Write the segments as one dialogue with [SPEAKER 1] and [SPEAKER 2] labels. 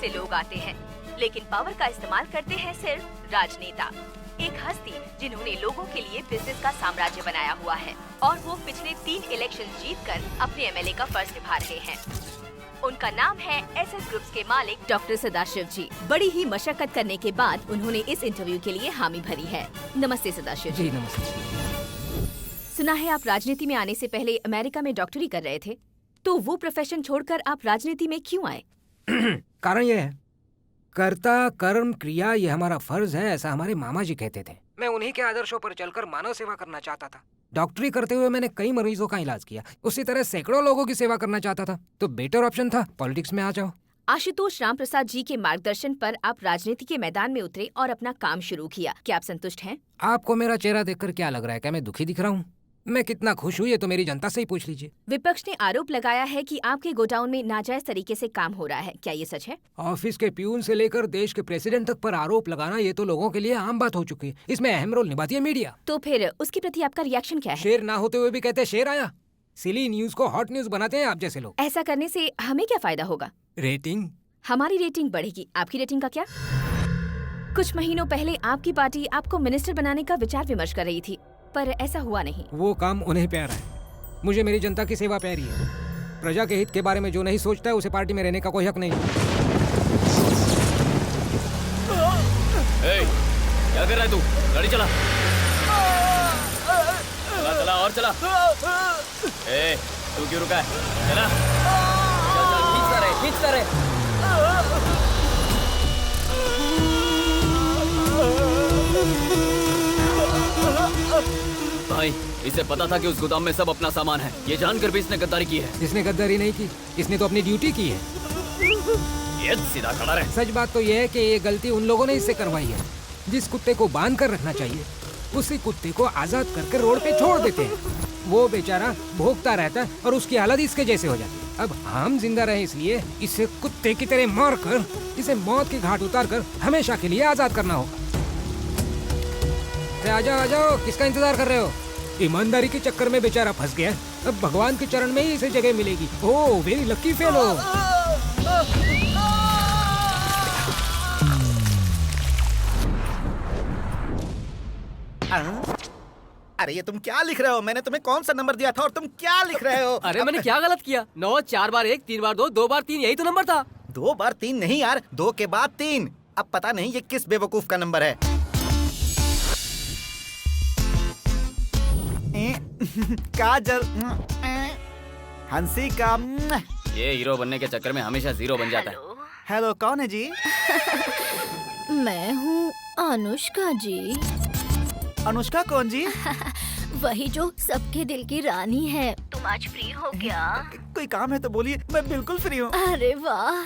[SPEAKER 1] से लोग आते हैं, लेकिन पावर का इस्तेमाल करते हैं सिर्फ राजनेता। एक हस्ती जिन्होंने लोगों के लिए बिजनेस का साम्राज्य बनाया हुआ है और वो पिछले 3 इलेक्शन जीतकर अपने एमएलए का फर्ज निभा रहे हैं। उनका नाम है एसएस ग्रुप्स के मालिक डॉक्टर सदाशिव जी। बड़ी ही मशक्कत करने के बाद उन्होंने इस इंटरव्यू के लिए हामी भरी है। नमस्ते सदाशिव जी।
[SPEAKER 2] नमस्ते।
[SPEAKER 1] सुना है आप राजनीति में आने से पहले अमेरिका में डॉक्टरी कर रहे थे, तो वो प्रोफेशन छोड़कर आप राजनीति में क्यों आए?
[SPEAKER 2] कारण ये है, कर्ता कर्म क्रिया ये हमारा फर्ज है, ऐसा हमारे मामा जी कहते थे। मैं उन्हीं के आदर्शों पर चलकर मानव सेवा करना चाहता था। डॉक्टरी करते हुए मैंने कई मरीजों का इलाज किया, उसी तरह सैकड़ों लोगों की सेवा करना चाहता था, तो बेटर ऑप्शन था पॉलिटिक्स में आ जाओ।
[SPEAKER 1] आशुतोष राम प्रसाद जी के मार्गदर्शन पर आप राजनीति के मैदान में उतरे और अपना काम शुरू किया। क्या आप संतुष्ट हैं?
[SPEAKER 2] आपको मेरा चेहरा देखकर क्या लग रहा है? क्या मैं दुखी दिख रहा हूँ? मैं कितना खुश हूँ ये तो मेरी जनता से ही पूछ लीजिए।
[SPEAKER 1] विपक्ष ने आरोप लगाया है कि आपके गोडाउन में नाजायज तरीके से काम हो रहा है, क्या ये सच है?
[SPEAKER 2] ऑफिस के प्यून से लेकर देश के प्रेसिडेंट तक पर आरोप लगाना ये तो लोगों के लिए आम बात हो चुकी है। इसमें अहम रोल निभाती है मीडिया।
[SPEAKER 1] तो फिर उसके प्रति आपका रिएक्शन क्या है?
[SPEAKER 2] शेर ना होते हुए भी कहते हैं शेर आया। सिली न्यूज को हॉट न्यूज बनाते हैं आप जैसे लोग।
[SPEAKER 1] ऐसा करने से हमें क्या फायदा होगा?
[SPEAKER 2] रेटिंग।
[SPEAKER 1] हमारी रेटिंग बढ़ेगी, आपकी रेटिंग का क्या? कुछ महीनों पहले आपकी पार्टी आपको मिनिस्टर बनाने का विचार विमर्श कर रही थी, पर ऐसा हुआ नहीं।
[SPEAKER 2] वो काम उन्हें प्यारा है, मुझे मेरी जनता की सेवा प्यारी है। प्रजा के हित के बारे में जो नहीं सोचता है उसे पार्टी में रहने का कोई हक नहीं।
[SPEAKER 3] क्या कर रहा है तू? गाड़ी चला चला चला और चला। तू क्यों रुका है? चला चल चल, खींचता रहे खींचता रहे। भाई इसे पता था कि उस गोदाम में सब अपना सामान है, ये जानकर भी इसने गद्दारी की है।
[SPEAKER 2] इसने गद्दारी नहीं की, इसने तो अपनी ड्यूटी की है।
[SPEAKER 3] ये सीधा खड़ा रहे।
[SPEAKER 2] सच बात तो ये है कि ये गलती उन लोगों ने इससे करवाई है। जिस कुत्ते को बांध कर रखना चाहिए उसी कुत्ते को आजाद करके रोड पे छोड़ देते हैं। वो बेचारा भोगता रहता है और उसकी हालत इसके जैसे हो जाती है। अब हम जिंदा रहे इसलिए इसे कुत्ते की तरह मार कर इसे मौत के घाट उतार कर हमेशा के लिए आजाद करना होगा। आ जाओ आ जाओ, किसका इंतजार कर रहे हो? ईमानदारी के चक्कर में बेचारा फंस गया, अब भगवान के चरण में ही इसे जगह मिलेगी। Oh very lucky fellow.
[SPEAKER 4] अरे ये तुम क्या लिख रहे हो? मैंने तुम्हें कौन सा नंबर दिया था और तुम क्या लिख रहे हो?
[SPEAKER 3] अरे मैंने क्या गलत किया? 9 4 बार 1 3 बार 2 2 बार 3, यही तो नंबर था।
[SPEAKER 4] 2 बार 3 नहीं यार, 2 के बाद 3। अब पता नहीं ये किस बेवकूफ का नंबर है। काजल, हंसी का।
[SPEAKER 3] ये हीरो बनने के चक्कर में हमेशा जीरो बन जाता है।
[SPEAKER 4] हेलो, कौन है जी?
[SPEAKER 5] मैं हूँ अनुष्का जी।
[SPEAKER 4] अनुष्का कौन जी?
[SPEAKER 5] वही जो सबके दिल की रानी है। तुम आज फ्री हो क्या?
[SPEAKER 4] कोई काम है तो बोलिए, मैं बिल्कुल फ्री हूँ।
[SPEAKER 5] अरे वाह,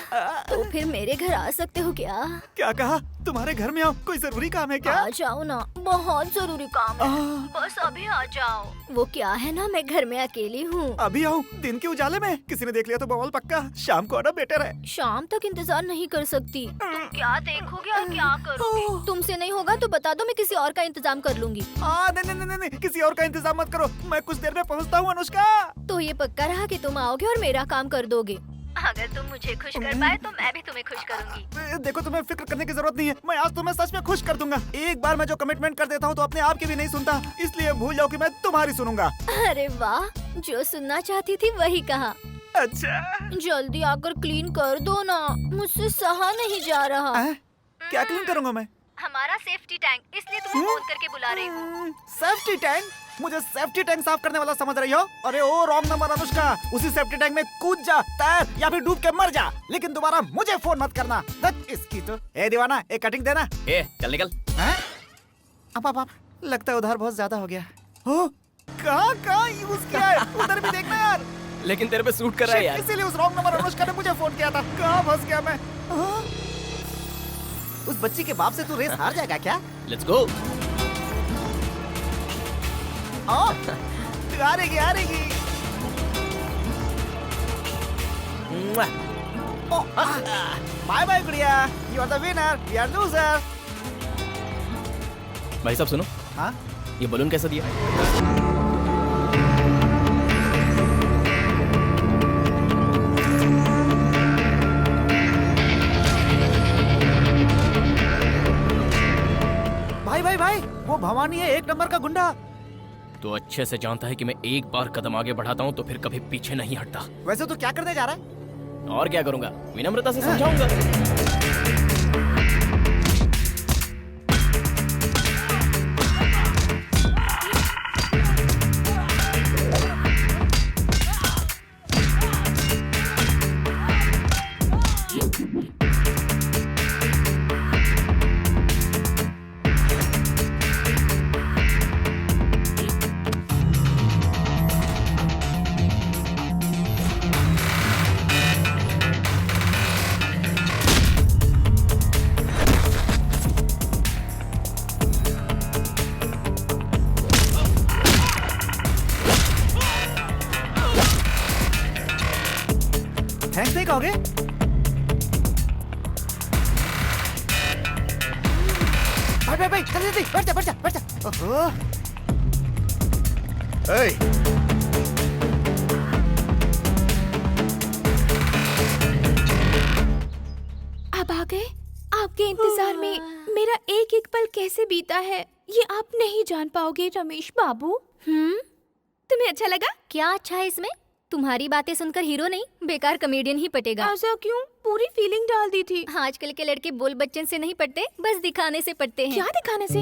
[SPEAKER 5] तो फिर मेरे घर आ सकते हो क्या?
[SPEAKER 4] क्या कहा? तुम्हारे घर में आओ? कोई जरूरी काम है क्या?
[SPEAKER 5] आ जाओ ना, बहुत जरूरी काम है। बस अभी आ जाओ। वो क्या है ना, मैं घर में अकेली हूँ।
[SPEAKER 4] अभी आऊँ? दिन के उजाले में? किसी ने देख लिया तो बवाल पक्का। शाम को आना बेटर है।
[SPEAKER 5] शाम तक इंतजार नहीं कर सकती। तुम क्या देखोगे और क्या करोगे? तुमसे नहीं होगा तो बता दो, मैं किसी और का इंतजाम कर लूंगी।
[SPEAKER 4] नहीं, किसी और का इंतजाम मत करो, मैं कुछ देर में पहुँचता हूँ। अनुष्का,
[SPEAKER 5] तो ये पक्का रहा कि तुम आओगे और मेरा काम कर दोगे। अगर तुम मुझे खुश कर पाए तो मैं भी तुम्हें खुश करूंगी।
[SPEAKER 4] देखो तुम्हें फिक्र करने की जरूरत नहीं है, मैं आज तुम्हें सच में खुश कर दूंगा। एक बार मैं जो कमिटमेंट कर देता हूँ तो अपने आप की भी नहीं सुनता, इसलिए भूल जाओ कि मैं तुम्हारी सुनूंगा।
[SPEAKER 5] अरे वाह, जो सुनना चाहती थी वही कहा।
[SPEAKER 4] अच्छा,
[SPEAKER 5] जल्दी आकर क्लीन कर दो ना, मुझसे सहा नहीं जा रहा।
[SPEAKER 4] क्या क्लीन करूंगा मैं?
[SPEAKER 5] हमारा सेफ्टी टैंक, इसलिए तुम्हें फोन करके बुला रही हूँ।
[SPEAKER 4] Safety tank? मुझे सेफ्टी टैंक साफ करने वाला समझ रही हो? अरे ओ रॉन्ग नंबर अनुष्का, उसी सेफ्टी टैंक में कूद जा, तैर या फिर डूब के मर जा, लेकिन दोबारा मुझे फोन मत करना। इसकी तो। ए दीवाना, एक कटिंग देना।
[SPEAKER 3] चल निकल।
[SPEAKER 4] अब लगता है उधार बहुत ज्यादा हो गया। कहाँ यूज किया है? उधर भी देखना यार।
[SPEAKER 3] लेकिन तेरे पे सूट कर रहा है यार।
[SPEAKER 4] इसीलिए उस रॉन्ग नंबर अनुष्का ने मुझे फोन किया था। कहाँ फंस गया मैं? उस बच्ची के बाप से तू रेस हार जाएगा क्या?
[SPEAKER 3] Let's go.
[SPEAKER 4] हारेगी। बाय बाय गुड़िया, you are the winner, we are loser.
[SPEAKER 3] भाई साहब सुनो।
[SPEAKER 4] हाँ?
[SPEAKER 3] ये बलून कैसा दिया?
[SPEAKER 4] वो भवानी है, 1 नंबर का गुंडा।
[SPEAKER 6] तो अच्छे से जानता है कि मैं एक बार कदम आगे बढ़ाता हूँ तो फिर कभी पीछे नहीं हटता।
[SPEAKER 4] वैसे तो क्या करने जा रहा है?
[SPEAKER 6] और क्या करूंगा, विनम्रता से समझाऊंगा।
[SPEAKER 4] थैंक्स नहीं कहोगे? भाई जल्दी बैठ जा। ओहो।
[SPEAKER 7] आप आ गए? आपके इंतजार में मेरा एक एक पल कैसे बीता है ये आप नहीं जान पाओगे रमेश बाबू। तुम्हें अच्छा लगा?
[SPEAKER 5] क्या अच्छा है इसमें? तुम्हारी बातें सुनकर हीरो नहीं बेकार कॉमेडियन ही पटेगा।
[SPEAKER 7] ऐसा क्यों? पूरी फीलिंग डाल दी थी।
[SPEAKER 5] आजकल के लड़के बोल बच्चन से नहीं पढ़ते, बस दिखाने से पढ़ते हैं।
[SPEAKER 7] क्या दिखाने से?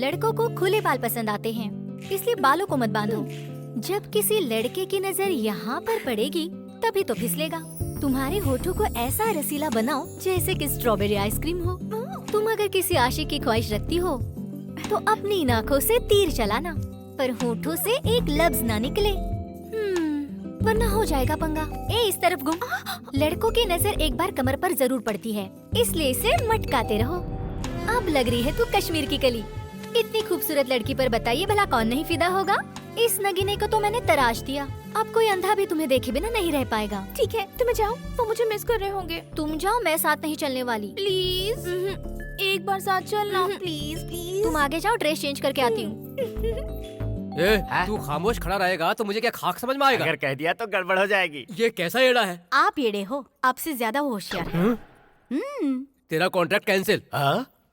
[SPEAKER 5] लड़कों को खुले बाल पसंद आते हैं, इसलिए बालों को मत बांधो। जब किसी लड़के की नजर यहाँ पर पड़ेगी तभी तो फिसलेगा। तुम्हारे होठों को ऐसा रसीला बनाओ जैसे कि स्ट्रॉबेरी आइसक्रीम हो। तुम अगर किसी आशिक की ख्वाहिश रखती हो तो अपनी नाखों से तीर चलाना, पर होठों से एक लफ्ज ना निकले, वरना हो जाएगा पंगा। इस तरफ घूम। लड़कों की नजर एक बार कमर पर जरूर पड़ती है, इसलिए इसे मटकाते रहो। अब लग रही है तू कश्मीर की कली। इतनी खूबसूरत लड़की पर बताइए भला कौन नहीं फिदा होगा? इस नगीने को तो मैंने तराश दिया, अब कोई अंधा भी तुम्हें देखे बिना नहीं रह पाएगा।
[SPEAKER 7] ठीक है तुम जाओ, वो मुझे मिस कर रहे होंगे।
[SPEAKER 5] तुम जाओ, मैं साथ नहीं चलने वाली।
[SPEAKER 7] प्लीज एक बार साथ चलना। Please please.
[SPEAKER 5] तुम आगे जाओ, ड्रेस चेंज करके आती हूँ।
[SPEAKER 3] तू खामोश खड़ा रहेगा तो मुझे क्या खाक समझ में आएगा?
[SPEAKER 4] अगर कह दिया तो गड़बड़ हो जाएगी।
[SPEAKER 3] ये कैसा एड़ा है?
[SPEAKER 8] आप येड़े हो, आपसे ज्यादा वो होशियार है।
[SPEAKER 3] तेरा कॉन्ट्रैक्ट कैंसिल।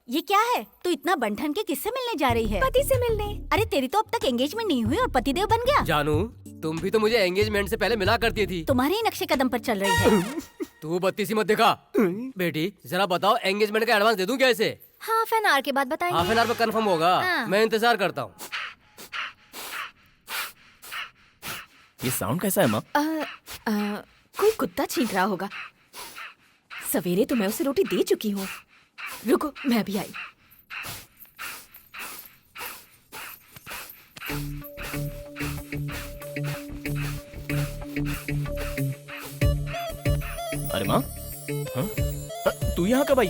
[SPEAKER 8] ये क्या है? तू इतना बंठन के किससे मिलने जा रही है?
[SPEAKER 7] पति से मिलने।
[SPEAKER 8] अरे तेरी तो अब तक एंगेजमेंट नहीं हुई और पतिदेव बन गया।
[SPEAKER 3] जानू, तुम भी तो मुझे एंगेजमेंट से पहले मिला करती थी।
[SPEAKER 8] तुम्हारे ही नक्शे कदम पर चल रही है।
[SPEAKER 3] तू बत्तीसी मत दिखा। बेटी जरा बताओ, एंगेजमेंट का एडवांस दे दूं क्या इसे?
[SPEAKER 5] हाफ एन आवर के बाद बताएंगे।
[SPEAKER 3] हाफ एन आवर में कंफर्म होगा।
[SPEAKER 5] हाँ।
[SPEAKER 3] मैं इंतजार करता हूँ।
[SPEAKER 6] ये साउंड कैसा है माँ?
[SPEAKER 7] कोई कुत्ता छींक रहा होगा। सवेरे तो मैं उसे रोटी दे चुकी हूँ। रुको मैं भी आई।
[SPEAKER 6] अरे माँ, हाँ? तू यहाँ कब आई?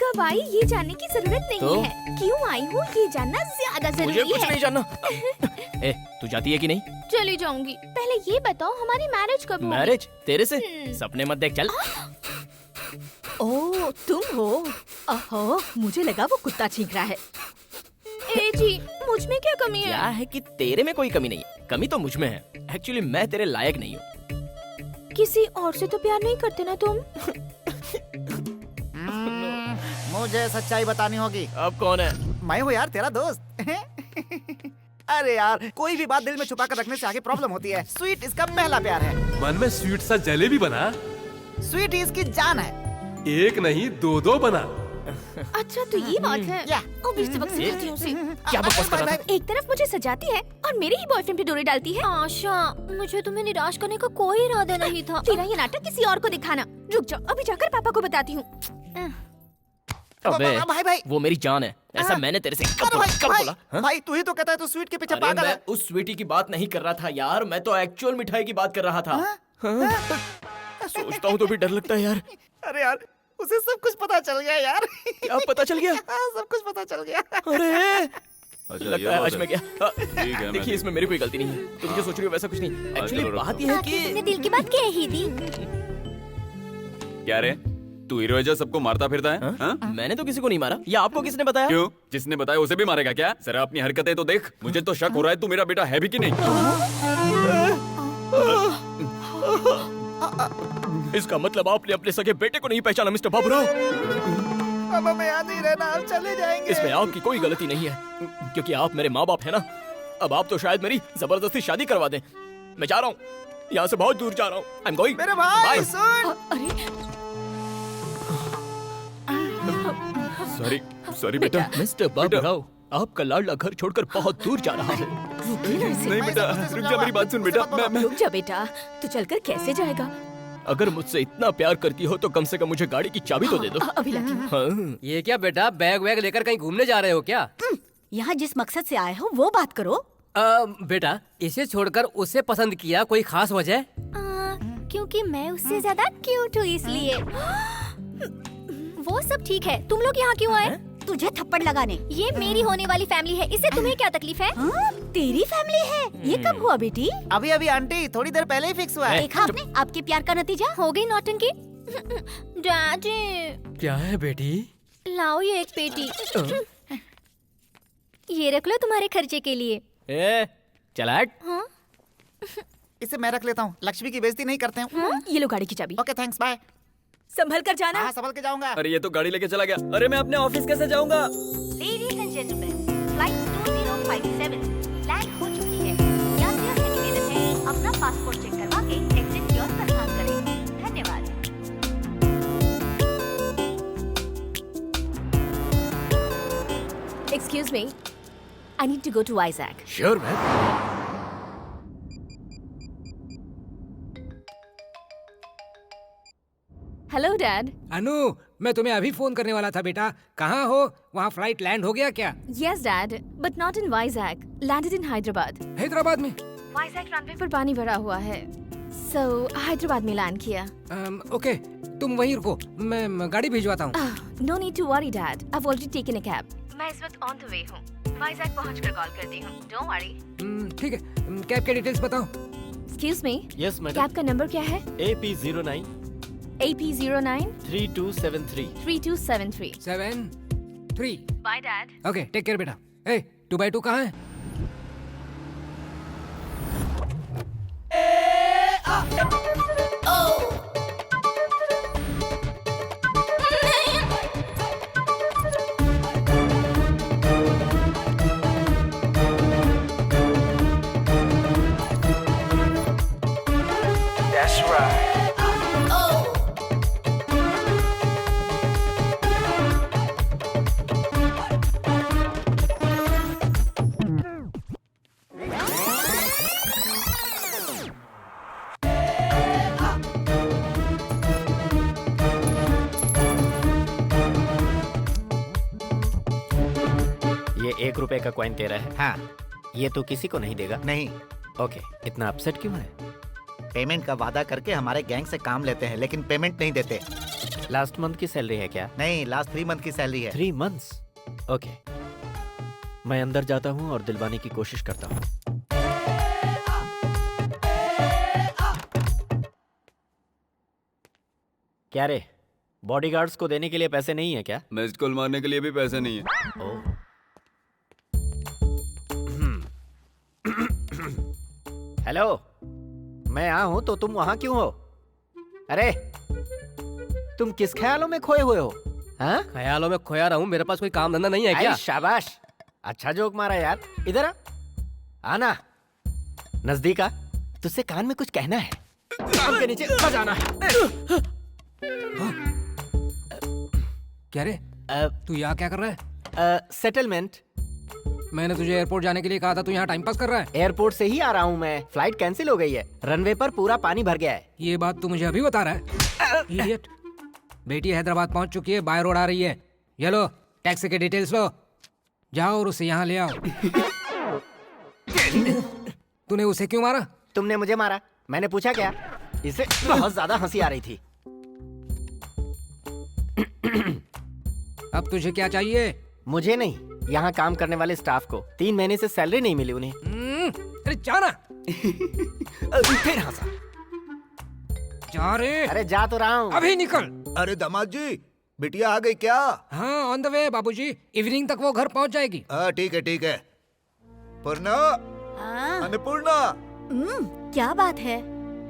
[SPEAKER 7] कब आई ये जानने की जरूरत नहीं
[SPEAKER 6] तो?
[SPEAKER 7] है, क्यों आई हूँ ये जानना ज्यादा
[SPEAKER 6] मुझे
[SPEAKER 7] जरूरी
[SPEAKER 6] कुछ
[SPEAKER 7] है।
[SPEAKER 6] नहीं जानना। ए, तू जाती है कि नहीं?
[SPEAKER 7] चली जाऊंगी। पहले ये बताओ हमारी मैरिज कब होगी?
[SPEAKER 6] मैरिज तेरे से? सपने मत देख, चल।
[SPEAKER 8] ओह तुम हो? ओहो, मुझे लगा वो कुत्ता छींक रहा है।
[SPEAKER 7] ए जी, मुझ में क्या कमी
[SPEAKER 6] क्या
[SPEAKER 7] है?
[SPEAKER 6] है कि तेरे में कोई कमी नहीं है, कमी तो मुझ में है। एक्चुअली मैं तेरे लायक नहीं हूँ।
[SPEAKER 7] किसी और से तो प्यार नहीं करते ना तुम?
[SPEAKER 4] मुझे सच्चाई बतानी होगी।
[SPEAKER 6] अब कौन है?
[SPEAKER 4] मैं हूँ यार, तेरा दोस्त। अरे यार, कोई भी बात दिल में छुपा कर रखने से आगे प्रॉब्लम होती है। स्वीट इसका पहला प्यार है।
[SPEAKER 9] मन में स्वीट सा जलेबी बना।
[SPEAKER 4] स्वीट ही इसकी जान है।
[SPEAKER 9] एक नहीं दो बना।
[SPEAKER 7] अच्छा तो ये बात है।
[SPEAKER 4] या।
[SPEAKER 7] अब इस सबक सिखाती हूँ उसे।
[SPEAKER 6] क्या बकवास कर रहा था?
[SPEAKER 7] एक तरफ मुझे सजाती है और मेरे ही बॉयफ्रेंड पे डोरी डालती है।
[SPEAKER 5] आशा, मुझे तुम्हें निराश करने का कोई इरादा नहीं था।
[SPEAKER 7] तेरा ये नाटक किसी और को दिखाना। रुक जाओ, अभी जाकर पापा को बताती हूँ।
[SPEAKER 6] अबे
[SPEAKER 4] भाई
[SPEAKER 6] वो मेरी जान है, ऐसा मैंने तेरे से कब बोला? कब बोला? हाँ?
[SPEAKER 4] भाई तू ही तो कहता है तू स्वीट के पीछे
[SPEAKER 6] अरे
[SPEAKER 4] पागल
[SPEAKER 6] मैं
[SPEAKER 4] है।
[SPEAKER 6] उस स्वीटी की बात नहीं कर रहा था यार, मैं तो एक्चुअल मिठाई की बात कर रहा था। हाँ? सोचता हूँ तो भी डर लगता है यार।
[SPEAKER 4] अरे यार, उसे सब कुछ पता चल गया यार।
[SPEAKER 6] क्या पता चल गया?
[SPEAKER 4] हाँ, सब कुछ पता चल गया।
[SPEAKER 6] अरे लगता है आज मैं क्या? देखिए इसमें मेरी कोई गलती नहीं है, तुम जो सोच रही हो वैसा कुछ नहीं। एक्चुअली बात यह है
[SPEAKER 5] आखिर तुमने
[SPEAKER 6] कि
[SPEAKER 5] दिल की बात कह ही दी।
[SPEAKER 10] क्या रे, तू हीरो है जो सबको मारता फिरता है?
[SPEAKER 6] हाँ?
[SPEAKER 10] हाँ?
[SPEAKER 6] मैंने तो किसी को नहीं मारा, या आपको किसने बताया?
[SPEAKER 10] क्यों? जिसने बताया उसे भी मारेगा क्या? जरा अपनी हरकतें तो देख। मुझे तो शक हो रहा है तू मेरा बेटा है भी कि नहीं।
[SPEAKER 6] इसका मतलब आपने अपने सगे बेटे को नहीं पहचाना मिस्टर बाबूराव?
[SPEAKER 4] अब हमें याद ही रहना, हम चले जाएंगे।
[SPEAKER 6] इसमें आपकी कोई गलती नहीं है, क्योंकि आप मेरे माँ बाप हैं ना। अब आप तो शायद मेरी जबरदस्ती शादी करवा दें। मैं जा रहा हूँ, यहाँ से बहुत दूर जा रहा हूँ। I am going.
[SPEAKER 4] मेरे भाई सुन।
[SPEAKER 6] सॉरी सॉरी बेटा। मिस्टर बाबू राव, आपका लाडला घर छोड़कर बहुत दूर जा रहा है।
[SPEAKER 10] नहीं बेटा, रुक जा, मेरी बात सुन बेटा। मैं
[SPEAKER 8] रुक जा बेटा, तू चलकर कैसे जाएगा?
[SPEAKER 6] अगर मुझसे इतना प्यार करती हो तो कम से कम मुझे गाड़ी की चाबी तो दे दो।
[SPEAKER 8] अभी लाती हूँ।
[SPEAKER 6] हाँ।
[SPEAKER 3] ये क्या बेटा, बैग वैग लेकर कहीं घूमने जा रहे हो क्या?
[SPEAKER 8] यहाँ जिस मकसद से आए हो वो बात करो।
[SPEAKER 3] बेटा, इसे छोड़कर उसे पसंद किया, कोई खास वजह?
[SPEAKER 5] क्योंकि मैं उससे ज्यादा क्यूट हूँ इसलिए। वो सब ठीक है, तुम लोग यहाँ क्यों आए?
[SPEAKER 8] तुझे थप्पड़ लगाने।
[SPEAKER 5] ये मेरी होने वाली फैमिली है, इससे तुम्हें क्या तकलीफ है?
[SPEAKER 8] तेरी फैमिली है? ये कब हुआ बेटी?
[SPEAKER 4] अभी अभी आंटी, थोड़ी देर पहले ही फिक्स हुआ है।
[SPEAKER 8] देखा आपने आपके प्यार का नतीजा?
[SPEAKER 5] हो गई नौटंकी। डैडी
[SPEAKER 3] क्या है बेटी?
[SPEAKER 5] लाओ ये एक पेटी। ये रख लो तुम्हारे खर्चे के लिए।
[SPEAKER 6] ए, चला हट।
[SPEAKER 5] हाँ?
[SPEAKER 4] इसे मैं रख लेता हूँ, लक्ष्मी की बेइज्जती नहीं करते हैं।
[SPEAKER 8] ये लो गाड़ी की चाबी।
[SPEAKER 4] Okay thanks, bye.
[SPEAKER 8] संभल कर जाना।
[SPEAKER 4] हाँ, संभल के जाऊंगा।
[SPEAKER 10] अरे ये तो गाड़ी लेके चला गया। अरे मैं अपने ऑफिस कैसे जाऊंगा?
[SPEAKER 1] Ladies and gentleman, flight 2057 land हो चुकी है। यात्रियों से निवेदन है, अपना पासपोर्ट चेक करवा के एग्जिट की ओर प्रस्थान करें। धन्यवाद।
[SPEAKER 8] Excuse me, I need to go to Isaac.
[SPEAKER 6] Sure ma'am.
[SPEAKER 8] Hello, Dad.
[SPEAKER 2] अनु, मैं तुम्हें अभी फोन करने वाला था बेटा। कहाँ हो? वहाँ फ्लाइट लैंड हो गया क्या?
[SPEAKER 7] Yes, Dad, but not in Vizag. Landed in Hyderabad.
[SPEAKER 2] Hyderabad में?
[SPEAKER 7] Vizag runway पर पानी भरा हुआ है, so हैदराबाद में लैंड किया।
[SPEAKER 2] ओके, तुम वहीं रुको, मैं गाड़ी भिजवाता हूँ।
[SPEAKER 7] No need to worry, Dad. I've already taken a cab.
[SPEAKER 1] मैं इस वक्त ऑन द वे हूँ, वाइजैक पहुँचकर कॉल करती हूँ। Don't worry.
[SPEAKER 2] ठीक है, कैब के डिटेल्स बताओ।
[SPEAKER 7] Excuse me.
[SPEAKER 6] Yes madam.
[SPEAKER 7] Cab का नंबर क्या है?
[SPEAKER 6] AP09
[SPEAKER 7] AP09
[SPEAKER 6] 3273।
[SPEAKER 7] 3273.
[SPEAKER 2] 7-3।
[SPEAKER 1] Bye dad.
[SPEAKER 2] Okay, take care बेटा। ए, 2x2 कहाँ है?
[SPEAKER 11] ये 1 रुपए का कॉइन तेरा है।
[SPEAKER 4] हाँ।
[SPEAKER 11] ये तो किसी को नहीं देगा।
[SPEAKER 4] नहीं।
[SPEAKER 11] ओके, इतना अपसेट क्यों है?
[SPEAKER 4] पेमेंट का वादा करके हमारे गैंग से काम लेते हैं, लेकिन पेमेंट नहीं देते।
[SPEAKER 11] लास्ट मंथ की सैलरी है क्या?
[SPEAKER 4] नहीं, लास्ट 3 मंथ की सैलरी है।
[SPEAKER 11] 3 मंथ्स? ओके, मैं अंदर जाता हूँ और दिलवाने की कोशिश करता हूँ। क्या रे, बॉडीगार्ड्स को देने के लिए पैसे नहीं है क्या?
[SPEAKER 10] मिस्ड कॉल मारने के लिए भी पैसे नहीं है।
[SPEAKER 11] ओह। हेलो, मैं यहाँ हूँ तो तुम वहाँ क्यों हो? अरे, तुम किस ख्यालों में खोए हुए हो? हाँ?
[SPEAKER 3] ख्यालों में खोया रहूं, मेरे पास कोई काम धंधा नहीं है क्या?
[SPEAKER 11] आई, शाबाश, अच्छा जोक मारा यार। इधर आ, आना, नजदीक आ, तुझसे कान में कुछ कहना है। कान के नीचे बजाना है।
[SPEAKER 2] क्या रे? तू यहाँ क्या कर रहा है?
[SPEAKER 11] सेटलमेंट।
[SPEAKER 2] मैंने तुझे एयरपोर्ट जाने के लिए कहा था, तू यहाँ टाइम पास कर रहा है?
[SPEAKER 11] एयरपोर्ट से ही आ रहा हूँ मैं, फ्लाइट कैंसिल हो गई है, रनवे पर पूरा पानी भर गया है।
[SPEAKER 2] ये बात तू मुझे अभी बता रहा है? इडियट। बेटी हैदराबाद पहुँच चुकी है, बाय रोड आ रही है। ये लो, टैक्सी के डिटेल्स लो, जाओ और उसे यहाँ ले आओ। तूने उसे क्यों मारा?
[SPEAKER 11] तुमने मुझे मारा, मैंने पूछा क्या? इसे बहुत ज्यादा हंसी आ रही थी।
[SPEAKER 2] अब तुझे क्या चाहिए?
[SPEAKER 11] मुझे नहीं, यहाँ काम करने वाले स्टाफ को 3 महीने से सैलरी नहीं मिली उन्हें।
[SPEAKER 2] अरे जाना।
[SPEAKER 11] फिर हंसा।
[SPEAKER 2] जा रे।
[SPEAKER 11] अरे जा तो रहा हूँ।
[SPEAKER 2] अभी निकल।
[SPEAKER 4] अरे दामाद जी, बिटिया आ गई क्या?
[SPEAKER 2] हाँ, ऑन द वे बाबूजी, इवनिंग तक वो घर पहुँच जाएगी।
[SPEAKER 4] ठीक है ठीक है। पूर्णा, अन्नपूर्णा।
[SPEAKER 8] क्या बात है?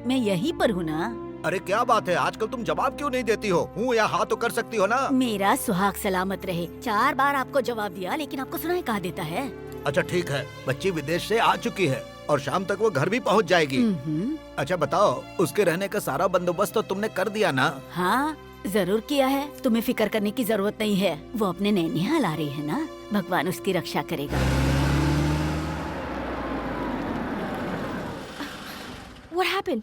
[SPEAKER 8] मैं यहीं पर हूँ ना।
[SPEAKER 4] अरे क्या बात है, आजकल तुम जवाब क्यों नहीं देती हो? हूँ या हाँ तो कर सकती हो ना।
[SPEAKER 8] मेरा सुहाग सलामत रहे। 4 बार आपको जवाब दिया, लेकिन आपको सुनाई कहाँ देता है?
[SPEAKER 4] अच्छा ठीक है, बच्ची विदेश से आ चुकी है और शाम तक वो घर भी पहुँच जाएगी। अच्छा बताओ, उसके रहने का सारा बंदोबस्त तो तुमने कर दिया ना?
[SPEAKER 8] हाँ जरूर किया है, तुम्हें फिक्र करने की जरूरत नहीं है। वो अपने नैनिहाल आ रही है ना, भगवान उसकी रक्षा करेगा।
[SPEAKER 7] What happened?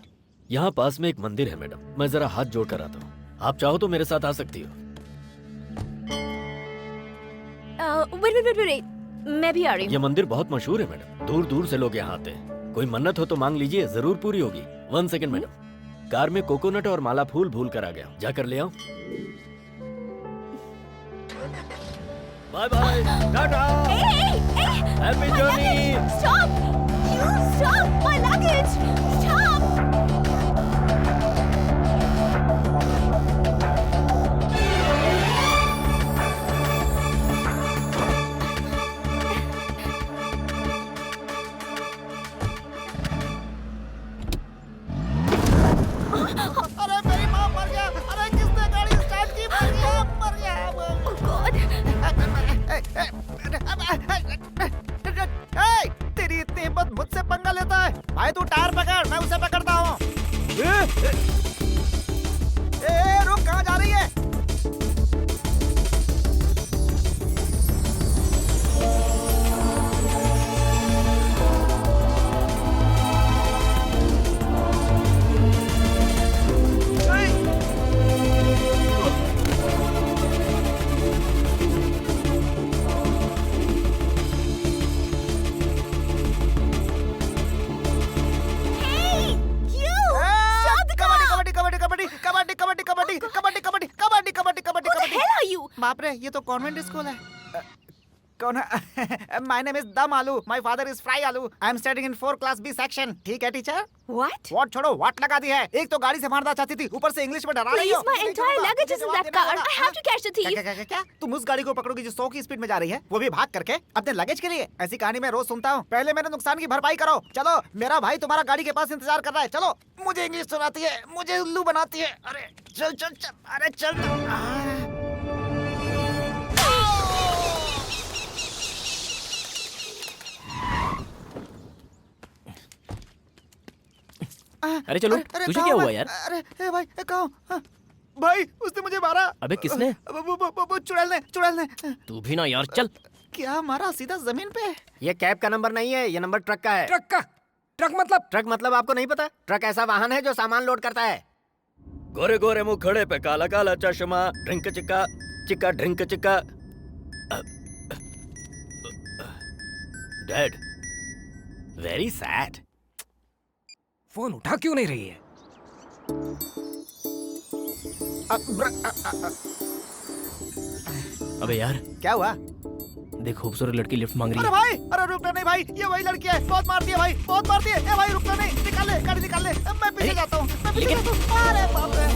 [SPEAKER 11] यहाँ पास में एक मंदिर है मैडम, मैं जरा हाथ जोड़ कर आता हूँ। आप चाहो तो मेरे साथ आ सकती हो।
[SPEAKER 7] Wait. मैं भी आ रही
[SPEAKER 11] ये
[SPEAKER 7] हूँ।
[SPEAKER 11] मंदिर बहुत मशहूर है मैडम, दूर दूर से लोग यहाँ आते हैं। कोई मन्नत हो तो मांग लीजिए, जरूर पूरी होगी। 1 सेकंड मैडम, कार में कोकोनट और माला फूल भूल कर आ गया हूँ, जाकर ले आऊं। Bye bye, tata, happy journey.
[SPEAKER 7] Stop! You stop my luggage! Stop!
[SPEAKER 4] अरे मेरी माँ मर गया। अरे किसने गाड़ी स्टार्ट की? मर गया, मर गया।
[SPEAKER 7] Oh God!
[SPEAKER 4] तेरी इतनी हिम्मत, मुझसे पंगा लेता है? भाई तू टायर पकड़, मैं उसे पकड़ता हूँ। रुक, कहाँ जा रही है? बाप रे, ये तो कॉन्वेंट स्कूल है। कौन है? माय नेम इज दम आलू, माय फादर इज फ्राई आलू। I am studying in 4 class B section. ठीक है टीचर?
[SPEAKER 7] What?
[SPEAKER 4] व्हाट छोड़ो, व्हाट लगा दी है। एक तो गाड़ी से मारना चाहती थी, ऊपर से इंग्लिश में डरा रही
[SPEAKER 7] Please,
[SPEAKER 4] हो।
[SPEAKER 7] my entire luggage is in that car. I have to catch the thief.
[SPEAKER 4] क्या? तुम उस गाड़ी को पकड़ोगी जो 100 की स्पीड में जा रही है, वो भी भाग करके अपने लगेज के लिए? ऐसी कहानी मैं रोज सुनता हूँ। पहले मेरे नुकसान की भरपाई करो। चलो, मेरा भाई तुम्हारा गाड़ी के पास इंतजार कर रहा है। चलो, मुझे इंग्लिश सुनाती है, मुझे उल्लू बनाती है। अरे चल चल चल, अरे चल।
[SPEAKER 6] अरे चलो, तुझे क्या हुआ यार?
[SPEAKER 4] अरे भाई कहाँ? भाई उसने मुझे मारा।
[SPEAKER 6] अबे किसने?
[SPEAKER 4] वो चुड़ैल ने।
[SPEAKER 6] तू भी ना यार, चल।
[SPEAKER 4] क्या मारा? सीधा जमीन पे।
[SPEAKER 11] ये कैब का नंबर नहीं है, ये नंबर ट्रक का है।
[SPEAKER 2] ट्रक मतलब?
[SPEAKER 11] ट्रक मतलब आपको नहीं पता? ट्रक ऐसा वाहन है जो सामान लोड करता है। गोरे गोरे मुंह खड़े पे काला काला चश्मा, ड्रिंक चिक्का चिक्का ड्रिंक चिक्का। Dad, very sad.
[SPEAKER 2] फोन उठा क्यों नहीं रही है?
[SPEAKER 6] अबे यार,
[SPEAKER 4] क्या हुआ?
[SPEAKER 6] देख, खूबसूरत लड़की लिफ्ट मांग रही
[SPEAKER 4] अरे
[SPEAKER 6] है।
[SPEAKER 4] भाई, अरे रुकना नहीं भाई, ये वही लड़की है। बहुत मारती है भाई, बहुत मारती है। ए भाई रुकना नहीं, निकाल ले गाड़ी, निकाल ले। मैं पीछे जाता हूँ, मैं पीछे जाता हूँ। अरे बाप रे।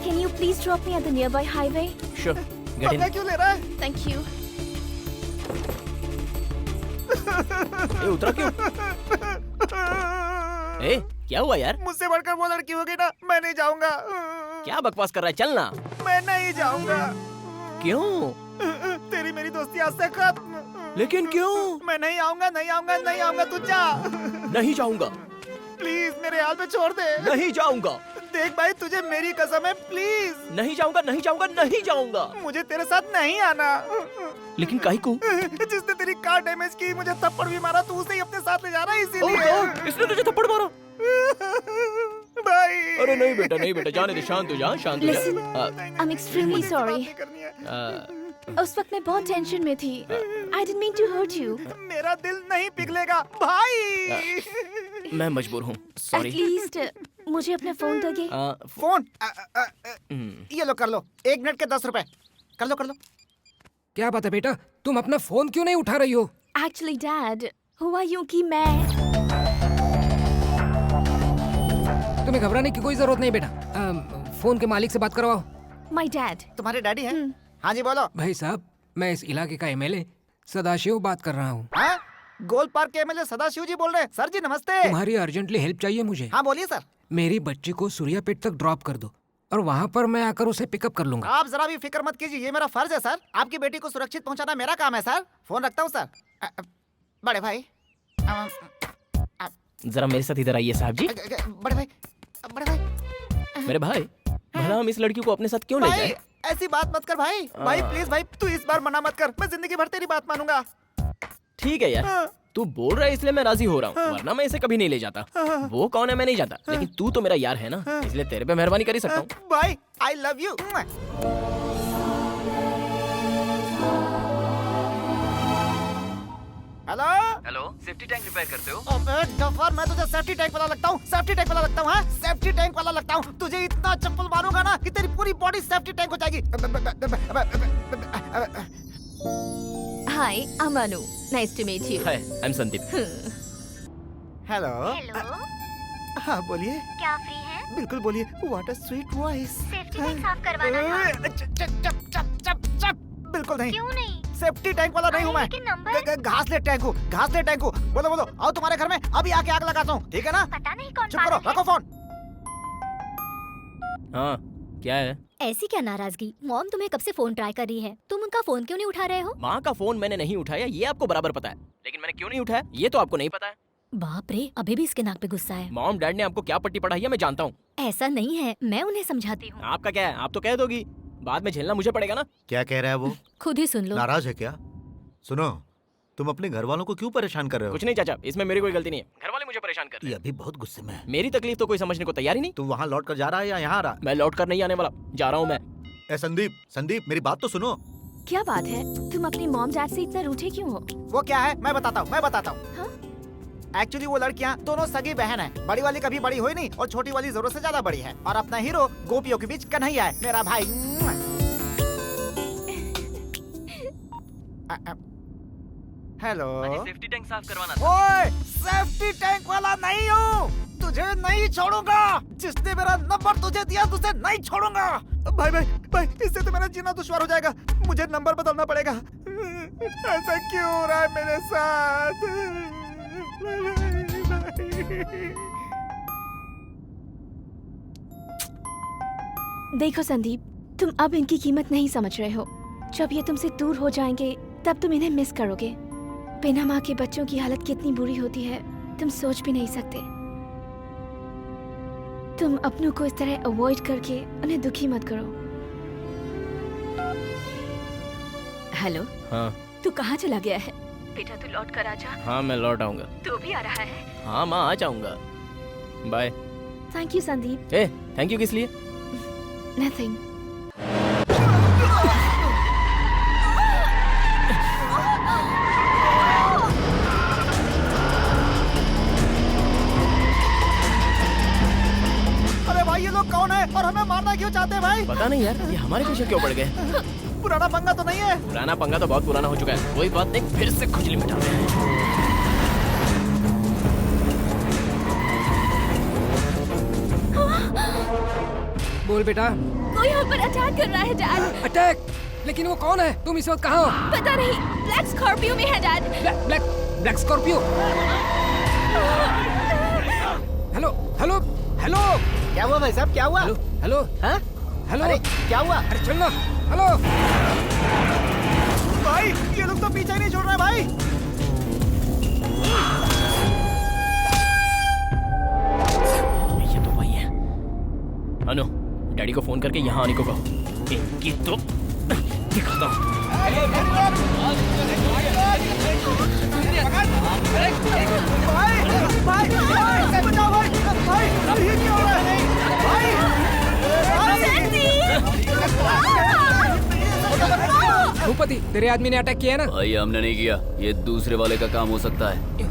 [SPEAKER 7] Can you please drop me at the nearby highway?
[SPEAKER 6] Sure, get in.
[SPEAKER 4] पंगा क्यों ले रहा है?
[SPEAKER 7] Thank you.
[SPEAKER 6] ए, उतरा क्यों? ए, क्या हुआ यार?
[SPEAKER 4] मुझसे बढ़कर वो लड़की होगी ना, मैं नहीं जाऊंगा।
[SPEAKER 6] क्या बकवास कर रहा है? चल ना।
[SPEAKER 4] मैं नहीं जाऊंगा।
[SPEAKER 6] क्यों?
[SPEAKER 4] तेरी मेरी दोस्ती आज से खत्म।
[SPEAKER 6] लेकिन क्यों?
[SPEAKER 4] मैं नहीं आऊंगा, नहीं आऊंगा, नहीं आऊंगा। तू जा।
[SPEAKER 6] नहीं जाऊंगा।
[SPEAKER 4] प्लीज मेरे हाल पे छोड़ दे।
[SPEAKER 6] नहीं जाऊंगा।
[SPEAKER 4] देख भाई, तुझे मेरी कसम है, प्लीज।
[SPEAKER 6] नहीं जाऊंगा, नहीं जाऊंगा, नहीं जाऊंगा।
[SPEAKER 4] मुझे तेरे साथ नहीं आना।
[SPEAKER 6] लेकिन काहे को?
[SPEAKER 4] जिसने तेरी कार डैमेज की, मुझे थप्पड़ भी मारा, तू उसे ही अपने साथ ले जा रहा है, इसीलिए।
[SPEAKER 6] इसने तुझे थप्पड़ मारा?
[SPEAKER 4] भाई।
[SPEAKER 6] अरे नहीं बेटा, नहीं बेटा, जाने दे, शांत हो जा, शांत हो
[SPEAKER 7] Listen,
[SPEAKER 6] जा।
[SPEAKER 7] I'm extremely sorry. उस वक्त मैं बहुत टेंशन में थी। I didn't mean to hurt you.
[SPEAKER 4] मेरा दिल नहीं पिघलेगा भाई।
[SPEAKER 6] मैं मजबूर हूँ,
[SPEAKER 7] At
[SPEAKER 6] सॉरी।
[SPEAKER 7] least मुझे अपना फोन दोगे?
[SPEAKER 4] फोन? ये लो, कर लो। 1 मिनट के 10 रुपए। कर लो, कर लो।
[SPEAKER 2] क्या बात है बेटा, तुम अपना फोन क्यों नहीं उठा रही हो?
[SPEAKER 7] Actually, Dad, हुआ यूं कि मैं
[SPEAKER 2] तुम्हें घबराने की कोई जरूरत नहीं बेटा। फोन के मालिक से बात करवाओ।
[SPEAKER 7] My dad.
[SPEAKER 4] तुम्हारे डैडी हैं? हाँ जी बोलो।
[SPEAKER 2] भाई साहब, मैं इस इलाके का एमएलए सदाशिव बात कर रहा हूँ।
[SPEAKER 4] हाँ? गोल पार्क के एमएलए सदाशिव जी बोल रहे हैं। सर जी नमस्ते।
[SPEAKER 2] तुम्हारी अर्जेंटली हेल्प चाहिए मुझे।
[SPEAKER 4] हाँ बोलिए सर।
[SPEAKER 2] मेरी बच्ची को सूर्यापेट तक ड्रॉप कर दो और वहाँ पर मैं आकर उसे पिकअप कर लूंगा।
[SPEAKER 4] आप जरा भी फिक्र मत कीजिए, ये मेरा फर्ज है सर। आपकी बेटी को सुरक्षित पहुंचाना मेरा काम है सर। फोन रखता हूँ सर। बड़े भाई
[SPEAKER 6] जरा मेरे साथ इधर आइए साहब जी।
[SPEAKER 4] बड़े भाई, बड़े भाई,
[SPEAKER 6] मेरे भाई, भला हम इस लड़की को अपने साथ क्यों ले
[SPEAKER 4] भाई
[SPEAKER 6] जाएं?
[SPEAKER 4] ऐसी बात मत कर भाई। भाई प्लीज भाई, तू इस बार मना मत कर। मैं जिंदगी भर तेरी बात मानूंगा।
[SPEAKER 6] ठीक है यार, तू बोल रहा है इसलिए मैं राजी हो रहा हूँ, वरना मैं इसे कभी नहीं ले जाता। वो कौन है मैं नहीं जानता, लेकिन तू तो मेरा यार है ना, इसलिए तेरे पे मेहरबानी कर ही सकता हूँ।
[SPEAKER 4] भाई I love you. Hello
[SPEAKER 11] hello, safety tank repair करते हो?
[SPEAKER 4] अबे गफर, मैं तुझे सेफ्टी टैंक वाला लगता हूँ। सेफ्टी टैंक वाला लगता हूँ। हाँ सेफ्टी टैंक वाला लगता हूँ। तुझे इतना चप्पल मारूंगा ना कि तेरी पूरी बॉडी सेफ्टी टैंक हो जाएगी।
[SPEAKER 7] Hi, I am Anu. Nice to meet you.
[SPEAKER 6] Hi, I am Sandeep.
[SPEAKER 4] Hello.
[SPEAKER 5] Hello,
[SPEAKER 4] हाँ बोलिए।
[SPEAKER 5] क्या फ्री है?
[SPEAKER 4] बिल्कुल बोलिए। What a sweet voice.
[SPEAKER 5] Safety tank साफ करवाना था।
[SPEAKER 4] चप बिल्कुल नहीं।
[SPEAKER 5] क्यों नहीं?
[SPEAKER 4] सेफ्टी टैंक वाला नहीं हूँ मैं।
[SPEAKER 5] लेकिन नंबर?
[SPEAKER 4] घासले टैंक हूँ। घासले टैंक हूँ। बोलो बोलो, आओ तुम्हारे घर में अभी आके आग लगाता हूँ, ठीक है ना?
[SPEAKER 5] पता नहीं कौन
[SPEAKER 4] चुप करो,
[SPEAKER 5] पागल है।
[SPEAKER 4] रखो फोन।
[SPEAKER 6] हाँ, क्या है?
[SPEAKER 5] ऐसी क्या नाराजगी? मॉम तुम्हें कब से फोन ट्राई कर रही है, तुम उनका फोन क्यों नहीं उठा रहे हो?
[SPEAKER 6] माँ का फोन मैंने नहीं उठाया, ये आपको बराबर पता है, लेकिन मैंने क्यों नहीं उठाया ये तो आपको नहीं पता है।
[SPEAKER 5] बाप रे, अभी भी इसके नाक पे गुस्सा है।
[SPEAKER 6] मॉम डैड ने आपको क्या पट्टी पढ़ाई है मैं जानता हूँ।
[SPEAKER 5] ऐसा नहीं है, मैं उन्हें समझाती हूँ।
[SPEAKER 6] आपका क्या है, आप तो कह दोगी, बाद में झेलना मुझे पड़ेगा ना।
[SPEAKER 12] क्या कह रहा है वो?
[SPEAKER 5] खुद ही सुन लो।
[SPEAKER 12] नाराज है क्या? सुनो, तुम अपने घर वालों को क्यों परेशान कर रहे हो?
[SPEAKER 6] कुछ नहीं चाचा, इसमें मेरी कोई गलती नहीं है, घर वाले मुझे परेशान कर रहे
[SPEAKER 12] ये अभी बहुत गुस्से में है।
[SPEAKER 6] हैं। मेरी तकलीफ तो कोई समझने को तैयार ही नहीं।
[SPEAKER 12] तू वहाँ लौट कर जा रहा है या यहाँ आ रहा?
[SPEAKER 6] मैं लौट कर नहीं आने वाला, जा रहा हूँ मैं।
[SPEAKER 12] ए संदीप, संदीप मेरी बात तो सुनो।
[SPEAKER 7] क्या बात है, तुम अपनी मॉम डैड से इतना रूठे क्यों हो?
[SPEAKER 4] वो क्या है मैं बताता हूँ। एक्चुअली वो लड़कियाँ दोनों सगी बहन है। बड़ी वाली कभी बड़ी हुई नहीं और छोटी वाली जरूरत से ज्यादा बड़ी है। और अपना हीरो गोपियों के बीच कन्हैया है, मेरा भाई। हेलो।
[SPEAKER 11] सेफ्टी टैंक साफ करवाना था।
[SPEAKER 4] ओए, सेफ्टी टैंक वाला नहीं हूँ, तुझे नहीं छोड़ूंगा। जिसने मेरा नंबर तुझे दिया तुझे नहीं छोड़ूंगा। भाई भाई भाई, इससे तो मेरा जीना दुश्वार हो जाएगा। मुझे नंबर बदलना पड़ेगा। ऐसा क्यों हो रहा है मेरे साथ?
[SPEAKER 7] देखो संदीप, तुम अब इनकी कीमत नहीं समझ रहे हो। जब ये तुमसे दूर हो जाएंगे तब तुम इन्हें मिस करोगे। बिना माँ के बच्चों की हालत कितनी बुरी होती है तुम सोच भी नहीं सकते। तुम अपनों को इस तरह अवॉइड करके उन्हें दुखी मत करो।
[SPEAKER 5] हेलो,
[SPEAKER 6] हाँ
[SPEAKER 5] तू कहाँ चला गया है?
[SPEAKER 1] बेटा तू लौट कर आजा।
[SPEAKER 6] हाँ, मैं लौट आऊंगा।
[SPEAKER 1] तू भी आ रहा है?
[SPEAKER 6] हाँ माँ, आ जाऊंगा। बाय।
[SPEAKER 7] Thank you Sandeep.
[SPEAKER 6] ए, थैंक यू किस लिए?
[SPEAKER 7] नथिंग।
[SPEAKER 4] अरे भाई, ये लोग कौन है और हमें मारना क्यों चाहते हैं भाई?
[SPEAKER 6] पता नहीं यार, ये हमारे पीछे क्यों पड़ गए।
[SPEAKER 4] पुराना पंगा तो नहीं है?
[SPEAKER 6] पुराना पंगा तो बहुत पुराना हो चुका है, कोई बात नहीं, फिर से खुजली मिटाते हैं।
[SPEAKER 2] बोल बेटा।
[SPEAKER 7] कोई हम पर अटैक कर रहा है डैड।
[SPEAKER 2] अटैक? लेकिन वो कौन है? तुम इस वक्त कहाँ हो?
[SPEAKER 7] पता नहीं, ब्लैक स्कॉर्पियो में है dad.
[SPEAKER 2] Black Scorpio? Hello hello hello.
[SPEAKER 11] क्या हुआ भाई साहब, क्या हुआ?
[SPEAKER 2] Hello hello.
[SPEAKER 11] हाँ?
[SPEAKER 2] हेलो।
[SPEAKER 11] अरे क्या हुआ?
[SPEAKER 2] अरे चलना। हेलो
[SPEAKER 4] भाई, ये लोग तो पीछे ही नहीं छोड़ रहे भाई।
[SPEAKER 6] ये तो वही है। अनु, डैडी को फोन करके यहाँ आने को कहो। इनकी तो दिखाता हूँ।
[SPEAKER 4] भाई बचाओ भाई, भाई ये क्या हो रहा है?
[SPEAKER 2] भूपति, तेरे आदमी ने अटैक किया है ना?
[SPEAKER 10] भाई हमने नहीं किया, ये दूसरे वाले का काम हो सकता है।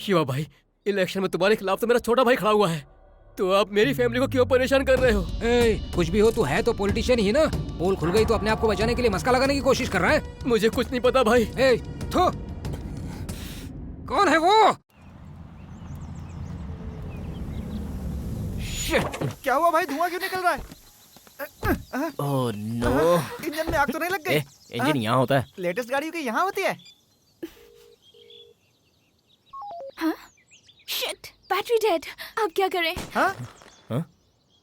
[SPEAKER 3] शिवा भाई, इलेक्शन में तुम्हारे खिलाफ तो मेरा छोटा भाई खड़ा हुआ है, तो आप मेरी फैमिली को क्यों परेशान कर रहे हो?
[SPEAKER 2] कुछ भी हो, तू है तो पॉलिटिशियन ही ना। पोल खुल गई तो अपने आप को बचाने के लिए मस्का लगाने की कोशिश कर रहा है।
[SPEAKER 3] मुझे कुछ नहीं पता भाई।
[SPEAKER 2] थो, कौन है वो?
[SPEAKER 4] क्या हुआ भाई, धुआं क्यों निकल रहा है?
[SPEAKER 6] ओह नो,
[SPEAKER 4] इंजन में आग तो नहीं लग गई?
[SPEAKER 6] इंजन यहाँ होता है।
[SPEAKER 4] लेटेस्ट गाड़ियों की यहाँ होती है।
[SPEAKER 7] हाँ? Shit, battery dead. अब क्या करें?
[SPEAKER 4] हाँ?
[SPEAKER 6] हाँ?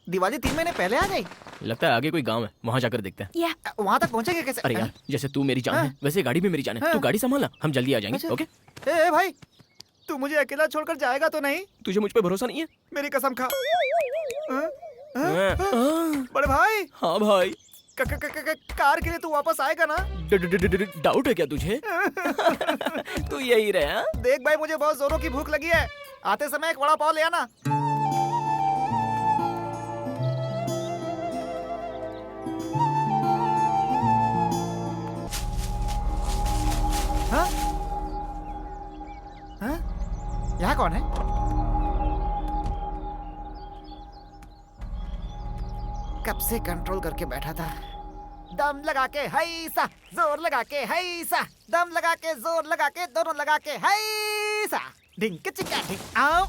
[SPEAKER 4] दिवाली 3 महीने पहले आ गई।
[SPEAKER 6] लगता है आगे कोई गांव है, वहाँ जाकर देखते हैं।
[SPEAKER 7] या
[SPEAKER 4] वहाँ तक पहुँचेंगे कैसे?
[SPEAKER 6] अरे यार, जैसे तू मेरी जान है, वैसे गाड़ी भी मेरी जान है। तू गाड़ी संभालना, हम जल्दी आ जाएंगे। ओके?
[SPEAKER 4] ए भाई, तू मुझे अकेला छोड़कर जाएगा तो नहीं?
[SPEAKER 6] तुझे मुझ पे भरोसा नहीं है?
[SPEAKER 4] मेरी कसम खा। बड़े भाई।
[SPEAKER 6] हाँ भाई।
[SPEAKER 4] कार के लिए तू वापस आएगा ना?
[SPEAKER 6] डाउट है क्या तुझे? तू यही रहे। हाँ?
[SPEAKER 4] देख भाई, मुझे बहुत जोरों की भूख लगी है। आते समय एक वड़ा पाव ले आना। हाँ? हाँ? यहाँ कौन है? कब से कंट्रोल करके बैठा था। दम लगा के हैसा, जोर लगा के हैसा, दम लगा के जोर लगा के, दोनों लगा के हैसा, ढिंक चिका ढिंक आओ।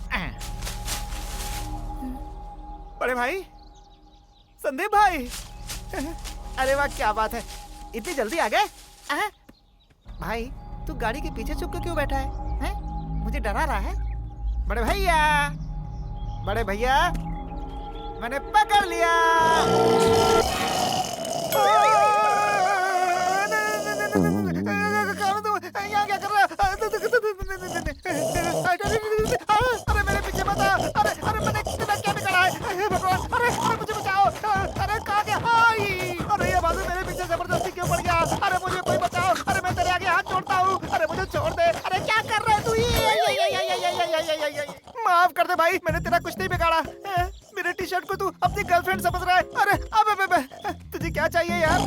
[SPEAKER 4] बड़े भाई, संदीप भाई, अरे वाह क्या बात है, इतनी जल्दी आ गए? भाई तू गाड़ी के पीछे छुप के क्यों बैठा है? मुझे डरा रहा है? बड़े भैया, बड़े भैया, मैंने पकड़ लिया। यहाँ क्या कर रहा है? अरे मेरे पीछे मत आ। अरे मैंने क्या बिगाड़ा है? भगवान, अरे मुझे बचाओ। अरे कहाँ गया? अरे ये बाजू मेरे पीछे जबरदस्ती क्यों पड़ गया? अरे मुझे कोई बचाओ। अरे मैं तेरे आगे हाथ जोड़ता हूँ। अरे मुझे छोड़ दे। अरे क्या कर रहा है तू? माफ कर दे भाई, मैंने तेरा कुछ नहीं बिगाड़ा। मेरे टी शर्ट को तू अपनी गर्लफ्रेंड समझ रहा है। अरे अब तुझे क्या चाहिए यार?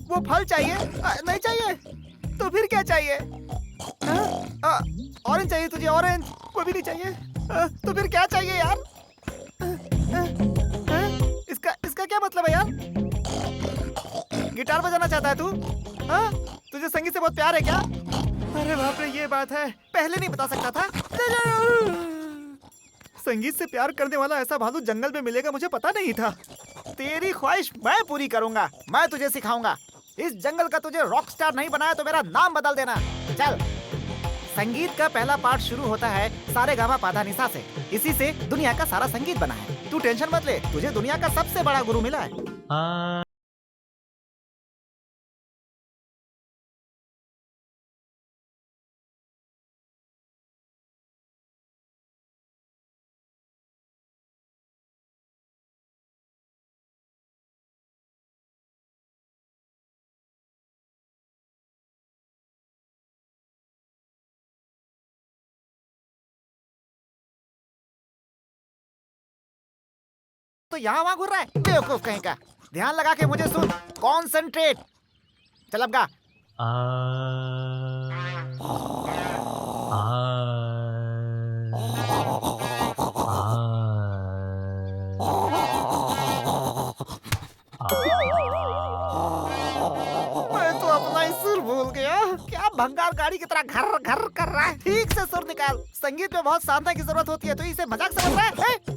[SPEAKER 4] वो फल चाहिए? नहीं चाहिए तो फिर क्या चाहिए? ऑरेंज चाहिए तुझे? ऑरेंज वो भी नहीं चाहिए तो फिर क्या चाहिए यार? इसका क्या मतलब है यार? गिटार बजाना चाहता है तू? तुझे संगीत से बहुत प्यार है क्या? अरे बाप रे, ये बात है, पहले नहीं बता सकता था। संगीत से प्यार करने वाला ऐसा भालू जंगल में मिलेगा, मुझे पता नहीं था। तेरी ख्वाहिश मैं पूरी करूंगा। मैं तुझे सिखाऊंगा। इस जंगल का तुझे रॉक स्टार नहीं बनाया तो मेरा नाम बदल देना। चल। संगीत का पहला पार्ट शुरू होता है सारेगामा पाधा निसा से। इसी से दुनिया का सारा संगीत बना है। तू टेंशन मत ले, तुझे दुनिया का सबसे बड़ा गुरु मिला है। तो यहाँ वहाँ घूर रहा है, बेवकूफ कहीं का। ध्यान लगा के मुझे सुन, कॉन्सेंट्रेट। चल अब गा। मैं तो अपना ही सुर भूल गया। क्या भंगार गाड़ी की तरह घर घर कर रहा है। ठीक से सुर निकाल। संगीत में बहुत साधना की जरूरत होती है, तो इसे मजाक समझ रहा है?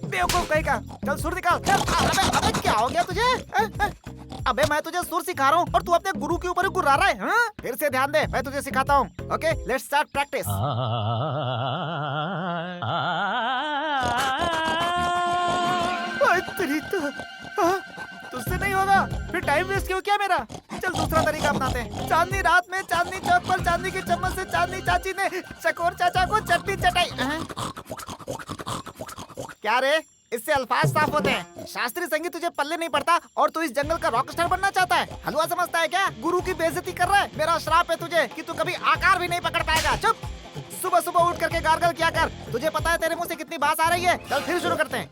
[SPEAKER 4] बेवकूफ कहीं का। चल सुर निकाल। अबे क्या हो गया तुझे? अबे मैं तुझे सुर सिखा रहा हूँ और तू अपने गुरु के ऊपर गुर्रा रहा है। फिर से ध्यान दे, मैं तुझे सिखाता हूँ। Okay, let's start practice. तुझसे नहीं होगा, फिर टाइम वेस्ट क्यों किया मेरा? चल दूसरा तरीका अपनाते हैं। चांदनी रात में चांदनी चौक पर चांदी की चम्मच से चांदनी चाची ने चकोर चाचा को चटनी चटाई। क्या रे, इससे अल्फाज साफ होते हैं। शास्त्रीय संगीत तुझे पल्ले नहीं पड़ता और तू इस जंगल का रॉक स्टार बनना चाहता है। हलवा समझता है क्या? गुरु की बेइज्जती कर रहा है। मेरा श्राप है तुझे कि तू कभी आकार भी नहीं पकड़ पाएगा। चुप। सुबह सुबह उठ करके गार्गल किया कर। तुझे पता है तेरे मुंह से कितनी बात आ रही है। चल फिर शुरू करते हैं।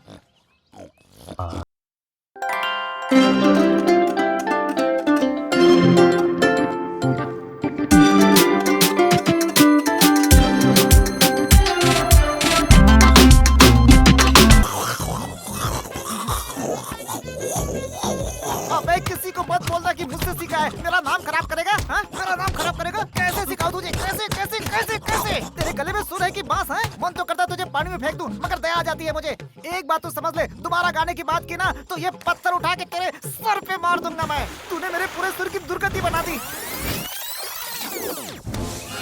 [SPEAKER 4] नाम खराब करेगा? हाँ, मेरा नाम खराब करेगा? कैसे सिखाऊं तुझे? कैसे कैसे कैसे कैसे? तेरे गले में सुर है कि बांस है? मन तो करता है तुझे पानी में फेंक दूं, मगर दया आ जाती है मुझे। एक बात तो समझ ले, दोबारा गाने की बात की ना तो ये पत्थर उठा के तेरे सर पे मार दूंगा मैं। तूने मेरे पूरे सुर की दुर्गति बना दी।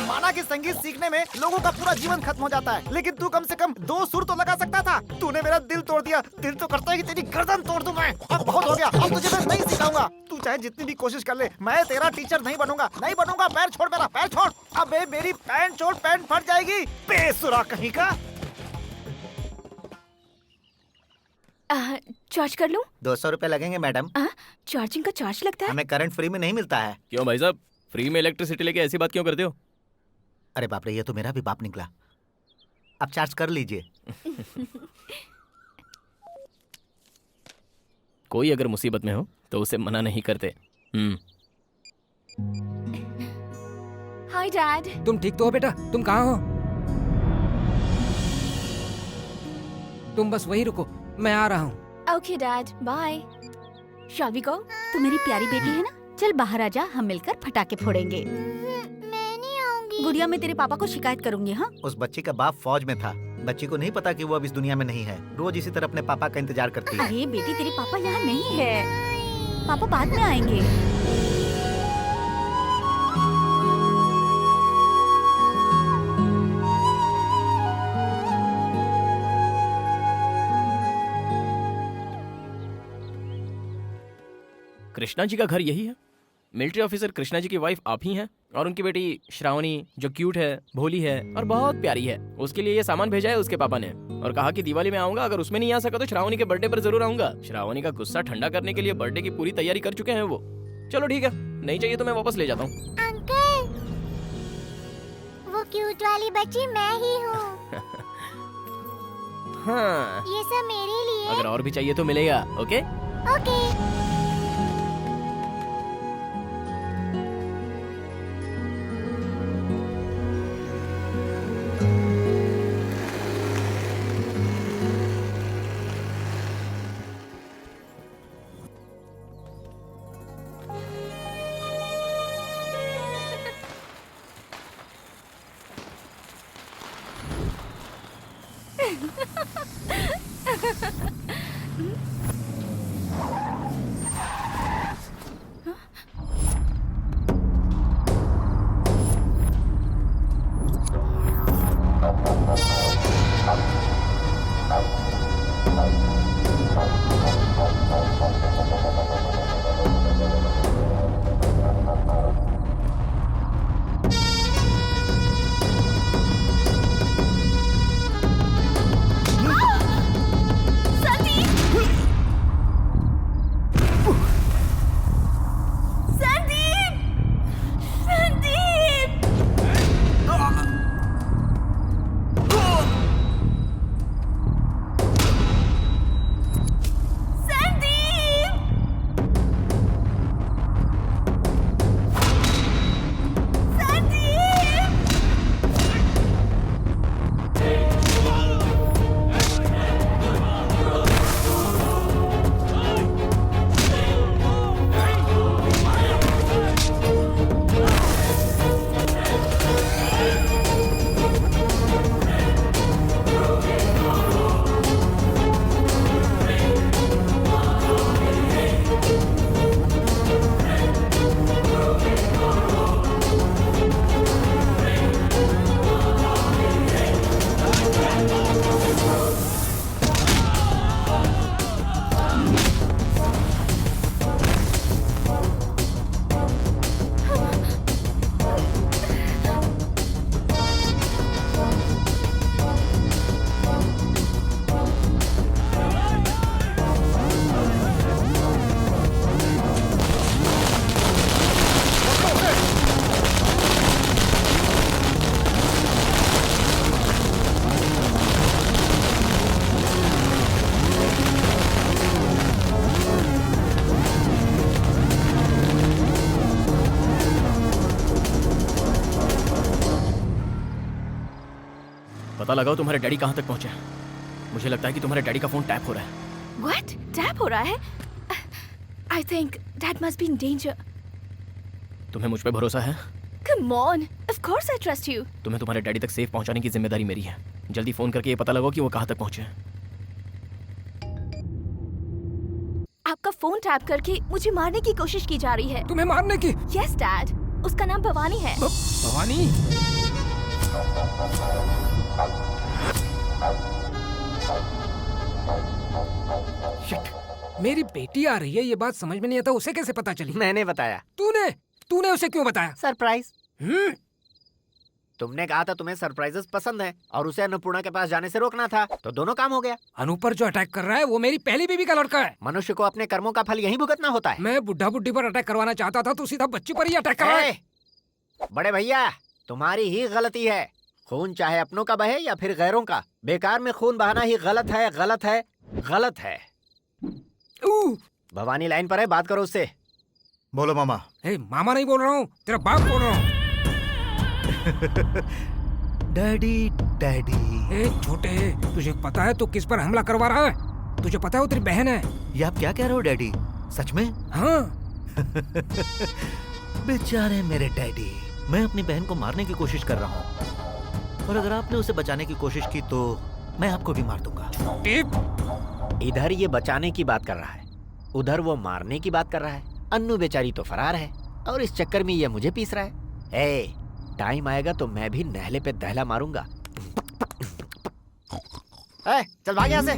[SPEAKER 4] माना कि संगीत सीखने में लोगों का पूरा जीवन खत्म हो जाता है, लेकिन तू कम से कम 2 सुर तो लगा सकता था। तूने मेरा दिल तोड़ दिया। दिल तो करता है कि तेरी गर्दन तोड़ दूं मैं। अब बहुत हो गया, अब तुझे मैं नहीं सिखाऊंगा। तू चाहे जितनी भी कोशिश कर ले, मैं तेरा टीचर नहीं बनूंगा, नहीं बनूंगा। पैर छोड़ मेरा, पैर छोड़। अबे मेरी पैंट छोड़, पैंट फट जाएगी बेसुरा कहीं का।
[SPEAKER 7] चार्ज कर लूं?
[SPEAKER 11] 200 रुपए लगेंगे मैडम।
[SPEAKER 7] चार्जिंग का चार्ज लगता है?
[SPEAKER 11] हमें करंट फ्री में नहीं मिलता है।
[SPEAKER 6] क्यों भाई साहब, फ्री में इलेक्ट्रिसिटी लेके ऐसी बात क्यों करते हो?
[SPEAKER 11] अरे बाप रे, ये तो मेरा भी बाप निकला। अब चार्ज कर लीजिए।
[SPEAKER 6] कोई अगर मुसीबत में हो तो उसे मना नहीं करते।
[SPEAKER 7] Hi dad.
[SPEAKER 2] तुम ठीक तो हो बेटा? तुम कहाँ हो? तुम बस वही रुको, मैं आ रहा हूँ।
[SPEAKER 7] Okay dad, bye. Shall we go?
[SPEAKER 8] तू मेरी प्यारी बेटी है ना, चल बाहर आ जा, हम मिलकर पटाखे फोड़ेंगे।
[SPEAKER 5] मैं नहीं आऊंगी।
[SPEAKER 8] गुड़िया, मैं तेरे पापा को शिकायत करूंगी। हाँ,
[SPEAKER 11] उस बच्ची का बाप फौज में था। बच्ची को नहीं पता कि वो अब इस दुनिया में नहीं है। रोज इसी तरह अपने पापा का इंतजार करती है।
[SPEAKER 8] अरे बेटी, तेरे पापा यहाँ नहीं है, पापा बाद में आएंगे।
[SPEAKER 6] कृष्णा जी का घर यही है? मिलिट्री ऑफिसर कृष्णा जी की वाइफ आप ही हैं और उनकी बेटी श्रावणी जो क्यूट है, भोली है और बहुत प्यारी है। उसके लिए ये सामान भेजा है उसके पापा ने और कहा कि दिवाली में आऊंगा, अगर उसमें नहीं आ सका तो श्रावणी के बर्थडे पर जरूर आऊंगा। श्रावणी का गुस्सा ठंडा करने के लिए बर्थडे की पूरी तैयारी कर चुके हैं वो। चलो ठीक है, नहीं चाहिए तो मैं वापस ले जाता हूँ।
[SPEAKER 5] अंकल, वो क्यूट वाली बच्ची मैं ही हूँ।
[SPEAKER 6] हाँ,
[SPEAKER 5] ये सब मेरे लिए।
[SPEAKER 6] अगर और भी चाहिए तो मिलेगा। Okay
[SPEAKER 5] okay.
[SPEAKER 6] पता लगाओ तुम्हारे डैडी कहाँ तक पहुँचे। मुझे लगता है कि तुम्हारे डैडी का फोन टैप हो रहा है।
[SPEAKER 7] What? टैप हो रहा है? I think Dad must be in danger.
[SPEAKER 6] तुम्हें मुझ पे भरोसा है?
[SPEAKER 7] Come on, of course I trust you.
[SPEAKER 6] तुम्हें तुम्हारे डैडी तक सेफ पहुंचाने की जिम्मेदारी मेरी है। जल्दी फोन करके ये पता लगाओ कि वो कहाँ तक पहुंचे।
[SPEAKER 7] आपका फोन टैप करके मुझे मारने की कोशिश की जा रही है।
[SPEAKER 2] तुम्हें मारने की?
[SPEAKER 7] Yes, Dad. उसका नाम भवानी है।
[SPEAKER 2] भवानी? मेरी बेटी आ रही है, ये बात समझ में नहीं आता। उसे कैसे पता चली?
[SPEAKER 11] मैंने बताया।
[SPEAKER 2] तूने उसे क्यों बताया?
[SPEAKER 11] सरप्राइज। तुमने कहा था तुम्हें सरप्राइजेस पसंद है और उसे अन्नपूर्णा के पास जाने से रोकना था, तो दोनों काम हो गया।
[SPEAKER 2] अनु पर जो अटैक कर रहा है वो मेरी पहली बीवी का लड़का है।
[SPEAKER 11] मनुष्य को अपने कर्मों का फल यही भुगतना होता है।
[SPEAKER 2] मैं बुढ़ा बुढ़ी पर अटैक करवाना चाहता था, तो सीधा बच्ची पर ही अटैक कर रहा है।
[SPEAKER 11] बड़े भैया, तुम्हारी ही गलती है। खून चाहे अपनों का बहे या फिर गैरों का, बेकार में खून बहाना ही गलत है, गलत है, गलत है। भवानी लाइन पर है, बात करो उससे।
[SPEAKER 12] बोलो मामा।
[SPEAKER 2] मामा नहीं बोल रहा हूँ, तेरा बाप बोल रहा हूँ।
[SPEAKER 12] Daddy daddy.
[SPEAKER 2] छोटे, तुझे पता है तू किस पर हमला करवा रहा है? तुझे पता है वो तेरी बहन है।
[SPEAKER 12] ये आप क्या कह रहे हो डैडी? सच में?
[SPEAKER 2] हाँ।
[SPEAKER 12] बेचारे मेरे डैडी। मैं अपनी बहन को मारने की कोशिश कर रहा हूँ, और अगर आपने उसे बचाने की कोशिश की तो मैं आपको भी मार दूंगा।
[SPEAKER 11] इधर ये बचाने की बात कर रहा है, उधर वो मारने की बात कर रहा है। अन्नू बेचारी तो फरार है और इस चक्कर में ये मुझे पीस रहा है। टाइम आएगा तो मैं भी नहले पे दहला मारूंगा। चल भाग यहाँ से।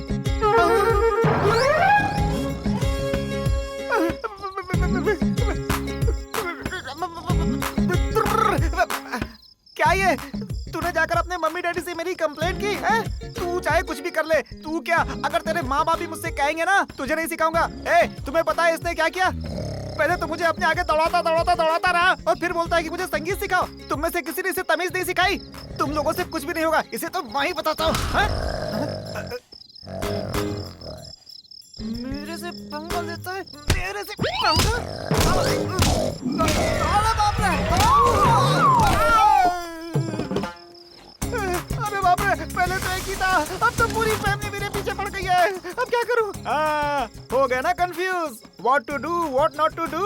[SPEAKER 4] क्या ये? तूने जाकर अपने मम्मी डैडी से मेरी कंप्लेंट की है? तू चाहे कुछ भी कर ले, तू क्या, अगर तेरे माँ बाप भी मुझसे कहेंगे ना, तुझे नहीं सिखाऊंगा। तुम्हें पता है इसने क्या किया? पहले तो मुझे अपने आगे दौड़ाता रहा और फिर बोलता है कि मुझे संगीत सिखाओ। तुम में से किसी ने इसे तमीज नहीं सिखाई। तुम लोगों से कुछ भी नहीं होगा, इसे तो मैं ही बताता हूँ। मेरे से पंगा लेता है, मेरे से पंगा। अरे बाप रे, पहले तो एक ही था, अब तो पूरी फैमिली मेरे पीछे पड़ गई है। अब क्या करूं? हो गया ना confuse, what to do what not to do.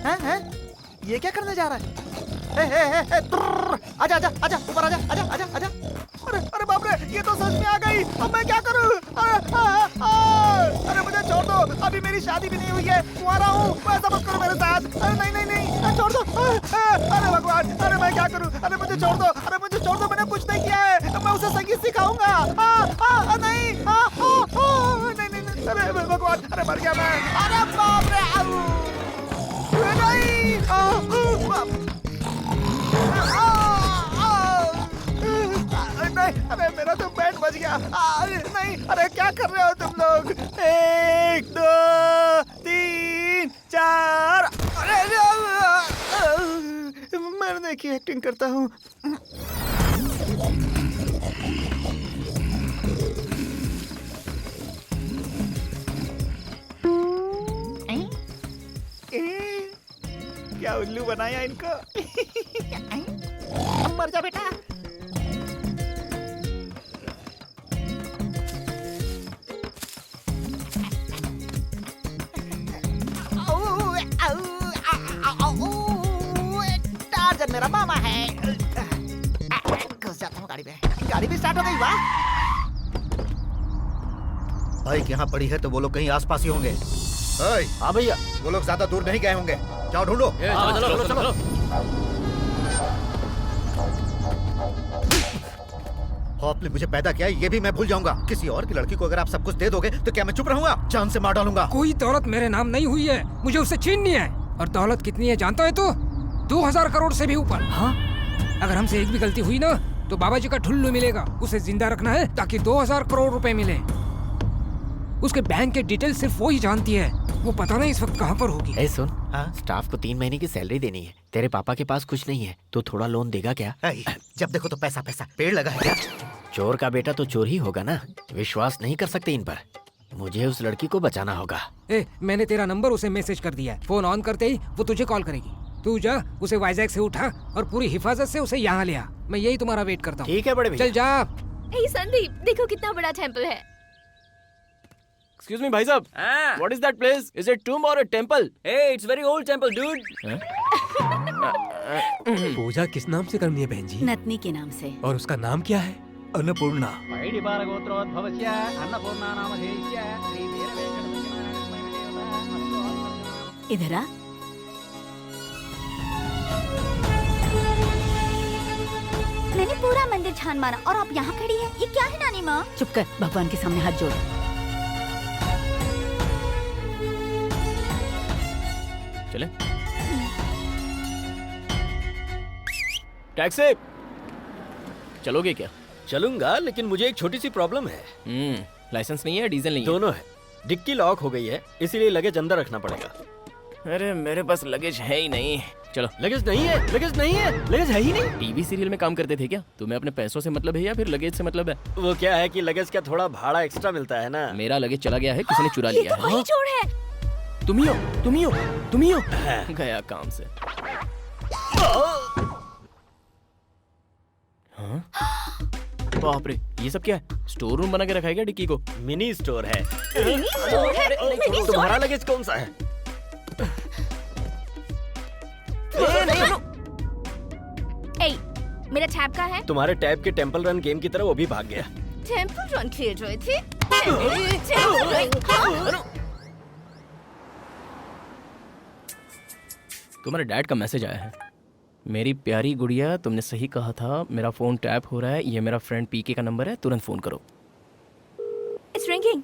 [SPEAKER 4] हैं? ये क्या करने जा रहा है? आजा आजा आजा, ऊपर आजा आजा आजा आजा। अरे बाप रे, ये तो सच में आ गई। अब मैं क्या करूं? अरे मुझे छोड़ दो, अभी मेरी शादी भी नहीं हुई है, कुंवारा हूँ। ऐसा मत करो मेरे साथ। नहीं, छोड़ दो। अरे भगवान, अरे मैं क्या करूं? अरे मुझे छोड़ दो, अरे मुझे छोड़ दो, मैंने कुछ नहीं किया है। मैं उसे संगीत सिखाऊंगा। नहीं, अरे भगवान, अरे मर गया मैं। अरे बाप रे, नहीं, अरे मेरा तो बैंड बज गया। नहीं, अरे क्या कर रहे हो तुम लोग? 1 2 3 4। अरे मरने की एक्टिंग करता हूँ। क्या उल्लू बनाया इनको। मर जा बेटा। टार्जन मेरा मामा है। घुस जाता हूँ गाड़ी में। गाड़ी भी स्टार्ट हो गई। वाह,
[SPEAKER 12] बाइक यहाँ पड़ी है तो वो लोग कहीं आसपास ही होंगे।
[SPEAKER 11] हाँ भैया,
[SPEAKER 12] वो लोग ज्यादा दूर नहीं गए होंगे, जाओ ढूंढो।
[SPEAKER 3] चलो।
[SPEAKER 12] आपने मुझे पैदा किया ये भी मैं भूल जाऊंगा। किसी और की लड़की को अगर आप सब कुछ दे दोगे तो क्या मैं चुप रहूंगा? जान से मार डालूंगा।
[SPEAKER 2] कोई दौलत मेरे नाम नहीं हुई है, मुझे उसे छीननी है। और दौलत कितनी है जानता है? तो 2000 करोड़ से भी ऊपर। हाँ? अगर हमसे एक भी गलती हुई ना तो बाबा जी का ठुल्लू मिलेगा। उसे जिंदा रखना है ताकि 2000 करोड़ रुपए मिले। उसके बैंक के डिटेल सिर्फ वो ही जानती है। वो पता नहीं इस वक्त कहाँ पर होगी।
[SPEAKER 11] सुन, स्टाफ को 3 महीने की सैलरी देनी है। तेरे पापा के पास कुछ नहीं है तो थोड़ा लोन देगा क्या?
[SPEAKER 12] जब देखो तो पैसा पैसा, पेड़ लगा है क्या?
[SPEAKER 11] चोर का बेटा तो चोर ही होगा ना। विश्वास नहीं कर सकते इन पर। मुझे उस लड़की को बचाना होगा।
[SPEAKER 2] मैंने तेरा नंबर उसे मैसेज कर दिया है। फोन ऑन करते ही वो तुझे कॉल करेगी। तू जा, उसे वाइजैक से उठा और पूरी हिफाजत से उसे यहाँ ले आ। मैं यही तुम्हारा वेट करता हूँ।
[SPEAKER 11] ठीक है बड़े भैया।
[SPEAKER 2] चल जा।
[SPEAKER 7] संदीप, देखो कितना बड़ा टेंपल है।
[SPEAKER 6] Excuse me, भाई साहब. What is that place? Is it tomb or a temple?
[SPEAKER 3] Hey, it's very old temple, dude.
[SPEAKER 9] पूजा किस नाम से करनी है बहन जी?
[SPEAKER 8] नतनी के नाम से.
[SPEAKER 9] और उसका नाम क्या है? अन्नपूर्णा.
[SPEAKER 8] इधर आ.
[SPEAKER 5] मैंने पूरा मंदिर छान मारा और आप यहाँ खड़ी है. ये क्या है नानी माँ?
[SPEAKER 8] चुप कर, भगवान के सामने हाथ जोड़.
[SPEAKER 6] चले. टैक्सी. चलोगे क्या?
[SPEAKER 3] चलूंगा, लेकिन मुझे एक छोटी सी प्रॉब्लम है.
[SPEAKER 6] लाइसेंस नहीं है, डीजल नहीं है.
[SPEAKER 3] दोनों है. डिक्की लॉक हो गई है, इसीलिए लगेज अंदर रखना पड़ेगा.
[SPEAKER 6] अरे मेरे पास लगेज है ही नहीं. चलो.
[SPEAKER 3] लगेज नहीं है, लगेज नहीं है, लगेज है ही नहीं.
[SPEAKER 6] टीवी सीरियल में काम करते थे क्या? तुम्हें अपने पैसों से मतलब है या फिर लगेज से मतलब है?
[SPEAKER 3] वो क्या है कि लगेज का थोड़ा भाड़ा एक्स्ट्रा मिलता है ना.
[SPEAKER 6] मेरा लगेज चला गया है, किसी ने चुरा लिया है.
[SPEAKER 5] वही चोर है.
[SPEAKER 6] तुम ही हो, तुम ही हो, तुम ही हो. गया काम से. हाँ? बाप रे, ये सब क्या है? स्टोर रूम बना के रखा है क्या डिक्की को?
[SPEAKER 3] मिनी स्टोर है.
[SPEAKER 5] मिनी स्टोर है? Mini store?
[SPEAKER 3] तुम्हारा लगेज कौन सा है?
[SPEAKER 5] ए, मेरा टैब का है?
[SPEAKER 3] तुम्हारे टैब के टेम्पल रन गेम की तरह वो भी भाग गया.
[SPEAKER 5] टेम्पल रन खेल रहे थे? Temple run? हाँ?
[SPEAKER 6] तुम्हारे डैड का मैसेज आया है. मेरी प्यारी गुड़िया, तुमने सही कहा था, मेरा फोन टैप हो रहा है. ये मेरा फ्रेंड पीके का नंबर है, तुरंत फोन करो.
[SPEAKER 7] It's ringing.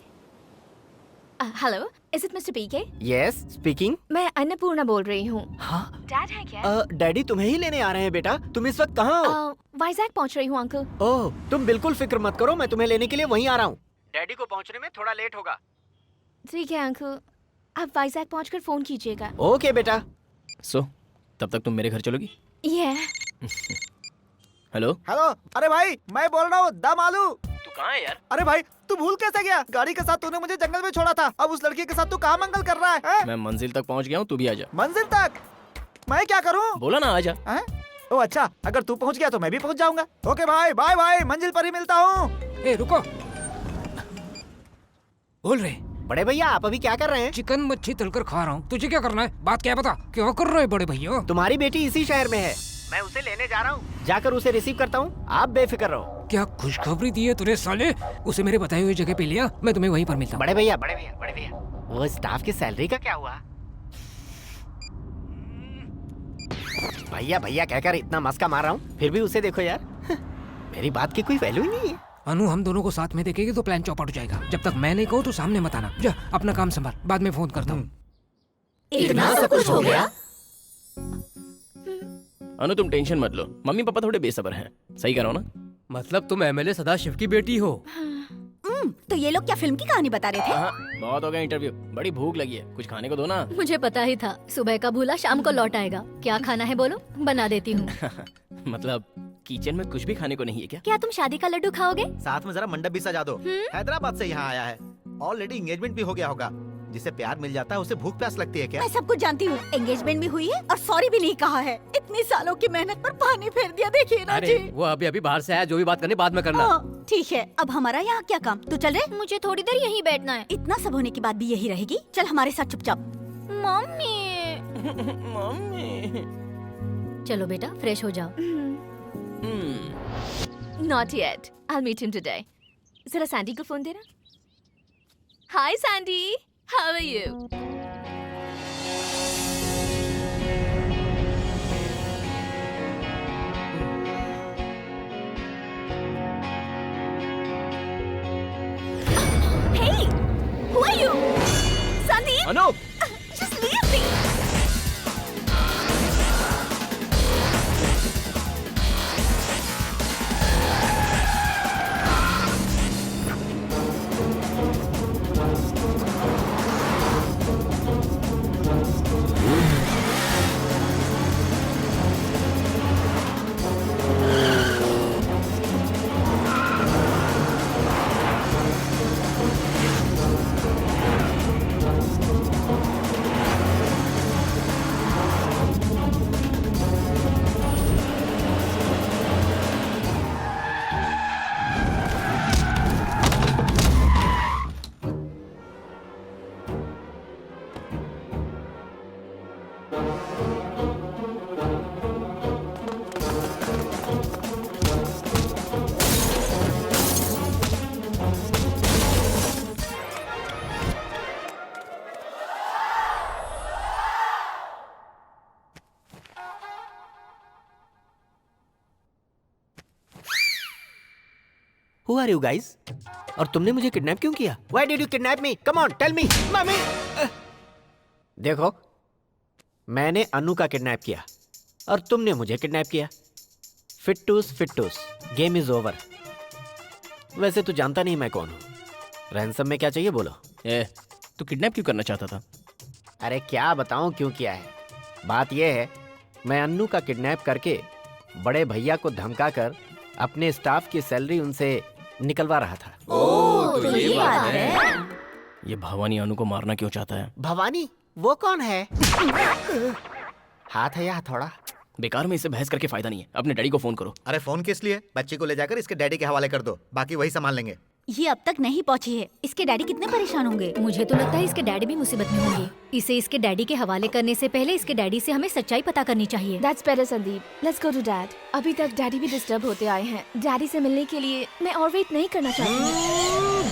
[SPEAKER 7] Hello, is it Mr. PK?
[SPEAKER 11] Yes speaking.
[SPEAKER 7] मैं अन्नपूर्णा बोल रही हूँ.
[SPEAKER 11] हाँ.
[SPEAKER 7] डैड है क्या?
[SPEAKER 11] डैडी तुम्हें ही लेने आ रहे हैं बेटा. तुम इस वक्त कहाँ हो?
[SPEAKER 7] वाइजैक पहुँच रही हूँ अंकल.
[SPEAKER 11] ओह, तुम बिल्कुल फिक्र मत करो, मैं तुम्हें लेने के लिए वहीं आ रहा हूँ. डैडी को पहुँचने में थोड़ा लेट होगा.
[SPEAKER 7] ठीक है अंकल, आप वाइजैक पहुँचकर फोन कीजिएगा.
[SPEAKER 11] ओके बेटा.
[SPEAKER 6] सो तब तक तुम मेरे घर चलोगी? हेलो.
[SPEAKER 4] हेलो. अरे भाई, मैं बोल रहा हूँ दम आलू.
[SPEAKER 6] तू कहाँ है यार?
[SPEAKER 4] अरे भाई, तू भूल कैसे गया? गाड़ी के साथ तूने मुझे जंगल में छोड़ा था. अब उस लड़की के साथ तू कहाँ मंगल कर रहा है?
[SPEAKER 6] मैं मंजिल तक पहुँच गया हूँ, तू भी आ जा.
[SPEAKER 4] मंजिल तक? मैं क्या करूँ?
[SPEAKER 6] बोला ना आ जा.
[SPEAKER 4] ओ अच्छा, अगर तू पहुँच गया तो मैं भी पहुँच जाऊंगा. ओके भाई, बाय बाय, मंजिल पर ही मिलता हूँ.
[SPEAKER 2] ए रुको. बोल रहे.
[SPEAKER 11] बड़े भैया, आप अभी क्या कर रहे हैं?
[SPEAKER 2] चिकन मच्छी तलकर खा रहा हूँ. तुझे क्या करना है? बात क्या बता. क्या कर रहे हैं बड़े भैया?
[SPEAKER 11] तुम्हारी बेटी इसी शहर में है. मैं उसे लेने जा रहा हूँ. जाकर उसे रिसीव करता हूँ. आप बेफिक्र रहो.
[SPEAKER 2] क्या खुशखबरी दी है तूने साले. उसे मेरे बताए हुए जगह पे लिया. मैं तुम्हें वहीं पर मिलता हूँ.
[SPEAKER 11] बड़े भैया, बड़े भैया, बड़े भैया, वो स्टाफ की सैलरी का क्या हुआ? भैया भैया कहकर इतना मस्का मार रहा हूँ, फिर भी उसे देखो यार. मेरी बात की कोई वैल्यू ही नहीं है.
[SPEAKER 2] अनु, हम दोनों को साथ में देखेंगे तो प्लान चौपट हो जाएगा. जब तक मैं नहीं कहूँ तो सामने मत आना. जा अपना काम संभाल, बाद में फोन करता हूँ.
[SPEAKER 8] इतना सब कुछ हो गया?
[SPEAKER 6] अनु तुम टेंशन मत लो, मम्मी पापा थोड़े बेसब्र हैं. सही कह रहा हूँ ना?
[SPEAKER 3] मतलब तुम एमएलए सदाशिव की बेटी हो?
[SPEAKER 8] तो ये लोग क्या फिल्म की कहानी बता रहे थे?
[SPEAKER 6] हाँ, बहुत हो गया इंटरव्यू. बड़ी भूख लगी है, कुछ खाने को दो ना.
[SPEAKER 5] मुझे पता ही था, सुबह का भूला शाम को लौट आएगा. क्या खाना है बोलो, बना देती हूँ.
[SPEAKER 6] मतलब किचन में कुछ भी खाने को नहीं है क्या?
[SPEAKER 5] क्या तुम शादी का लड्डू खाओगे?
[SPEAKER 12] साथ में जरा मंडप भी सजा दो. हैदराबाद से यहाँ आया है. ऑलरेडी एंगेजमेंट भी हो गया होगा. जिसे प्यार मिल जाता है उसे भूख प्यास लगती है क्या?
[SPEAKER 8] मैं सब कुछ जानती हूँ. एंगेजमेंट भी हुई है और सॉरी भी नहीं कहा है. इतनी सालों की मेहनत पर पानी फेर दिया. देखिए ना जी.
[SPEAKER 3] वो अभी अभी बाहर से आया, जो भी बात करनी बाद में करना.
[SPEAKER 8] ठीक है, अब हमारा यहाँ क्या काम? तू चल रहे?
[SPEAKER 5] मुझे थोड़ी देर यहीं बैठना है.
[SPEAKER 8] इतना सब होने के बाद भी यही रहेगी? चल हमारे साथ चुपचाप.
[SPEAKER 5] मम्मी.
[SPEAKER 6] मम्मी.
[SPEAKER 5] चलो बेटा, फ्रेश हो जाओ.
[SPEAKER 7] Not yet. I'll meet him today. जरा सैंडी को फोन देना. Hi Sandy, how are you? Hey, who are you? Sandeep?
[SPEAKER 6] Anu.
[SPEAKER 7] Just leave me.
[SPEAKER 11] Who are you guys? और तुमने मुझे किडनैप क्यों किया? Why did you kidnap me? Come on, tell me, mummy. देखो, मैंने अनु का किडनैप किया और तुमने मुझे किडनैप किया। फिट्टूस, गेम इज ओवर। वैसे तू जानता नहीं मैं कौन हूँ। रैंसम में क्या चाहिए बोलो।
[SPEAKER 6] तू किडनैप क्यों करना चाहता था?
[SPEAKER 11] अरे क्या बताऊं क्यों किया है। बात यह है, मैं अन्नू का किडनैप करके बड़े भैया को धमकाकर अपने स्टाफ की सैलरी उनसे निकलवा रहा था।
[SPEAKER 6] तो ये बात है। ये भवानी अनु को मारना क्यों चाहता है?
[SPEAKER 11] भवानी? वो कौन है? हाथ है या हथौड़ा?
[SPEAKER 6] बेकार में इसे बहस करके फायदा नहीं है। अपने डैडी को फोन करो।
[SPEAKER 12] अरे फोन किस लिए? बच्चे को ले जाकर इसके डैडी के हवाले कर दो, बाकी वही संभाल लेंगे।
[SPEAKER 8] ये अब तक नहीं पहुंची है। इसके डैडी कितने परेशान होंगे।
[SPEAKER 5] मुझे तो लगता है इसके डैडी भी मुसीबत में होंगे। इसे इसके डैडी के हवाले करने से पहले इसके डैडी से हमें सच्चाई पता करनी चाहिए।
[SPEAKER 7] That's better, Sandeep. Let's go to dad. अभी तक डैडी भी डिस्टर्ब होते आए हैं। डैडी से मिलने के लिए मैं और वेट नहीं करना चाहती।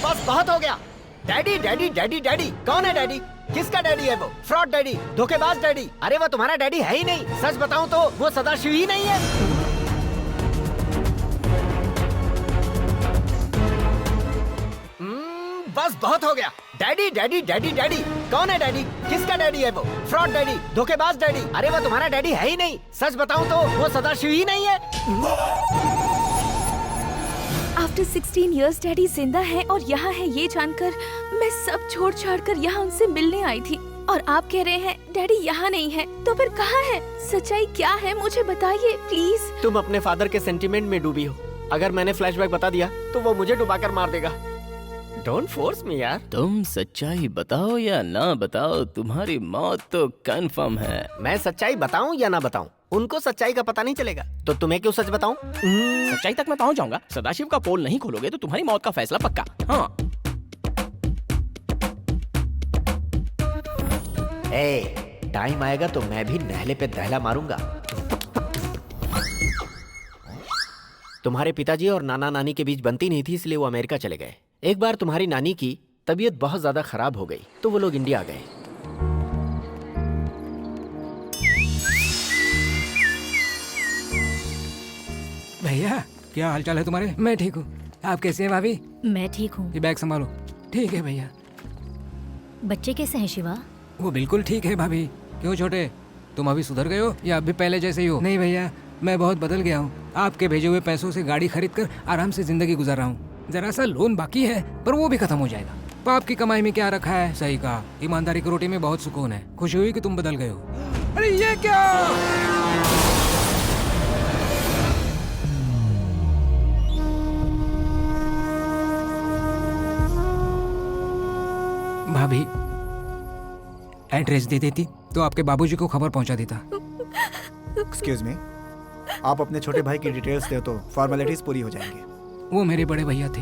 [SPEAKER 11] बस बहुत हो गया। डैडी डैडी डैडी डैडी कौन है डैडी? किसका डैडी है वो? फ्रॉड डैडी, धोखेबाज डैडी। अरे वो तुम्हारा डैडी है ही नहीं। सच बताऊं तो वो सदाशिव ही नहीं है। बस बहुत हो गया। डैडी डैडी डैडी डैडी कौन है डैडी? किसका डैडी है वो? फ्रॉड डैडी, धोखेबाज डैडी। अरे वो तुम्हारा डैडी है ही नहीं। सच बताऊं तो वो सदाशिव ही नहीं है।
[SPEAKER 7] After 16 years डैडी जिंदा है और यहाँ है ये जानकर मैं सब छोड़ छाड़ कर यहाँ उनसे मिलने आई थी। और आप कह रहे हैं डैडी यहाँ नहीं है, तो फिर कहाँ है? सच्चाई क्या है मुझे बताइए प्लीज।
[SPEAKER 11] तुम अपने फादर के सेंटिमेंट में डूबी हो। अगर मैंने फ्लैशबैक बता दिया तो वो मुझे डुबाकर मार देगा। डोंट फोर्स मी यार।
[SPEAKER 6] तुम सच्चाई बताओ या ना बताओ, तुम्हारी मौत तो कंफर्म है।
[SPEAKER 11] मैं सच्चाई बताऊं या ना बताऊं, उनको सच्चाई का पता नहीं चलेगा। तो तुम्हें क्यों सच बताऊं?
[SPEAKER 6] सच्चाई तक मैं पहुंच जाऊंगा। सदाशिव का पोल नहीं खोलोगे तो तुम्हारी मौत का फैसला पक्का। हाँ।
[SPEAKER 11] टाइम आएगा तो मैं भी नहले पे दहला मारूंगा। तुम्हारे पिताजी और नाना नानी के बीच बनती नहीं थी, इसलिए वो अमेरिका चले गए। एक बार तुम्हारी नानी की तबीयत बहुत ज्यादा खराब हो गई तो वो लोग इंडिया आ गए।
[SPEAKER 2] भैया क्या हालचाल है तुम्हारे? मैं ठीक हूँ। आप कैसे हैं भाभी?
[SPEAKER 5] मैं ठीक हूँ।
[SPEAKER 2] ये बैग संभालो। ठीक है भैया।
[SPEAKER 5] बच्चे कैसे हैं शिवा?
[SPEAKER 2] वो बिल्कुल ठीक है भाभी। क्यों छोटे, तुम अभी सुधर गए हो या अभी पहले जैसे ही हो? नहीं भैया, मैं बहुत बदल गया हूँ। आपके भेजे हुए पैसों से गाड़ी खरीद कर आराम से जिंदगी गुजार रहा हूँ। जरा सा लोन बाकी है पर वो भी खत्म हो जाएगा। पाप की कमाई में क्या रखा है? सही कहा, ईमानदारी की रोटी में बहुत सुकून है। खुशी हुई कि तुम बदल गए हो। अरे ये क्या? भाभी एड्रेस दे देती तो आपके बाबूजी को खबर पहुंचा देता।
[SPEAKER 4] एक्सक्यूज मी, आप अपने छोटे भाई की डिटेल्स दे तो फॉर्मेलिटीज पूरी हो जाएंगी।
[SPEAKER 2] वो मेरे बड़े भैया थे,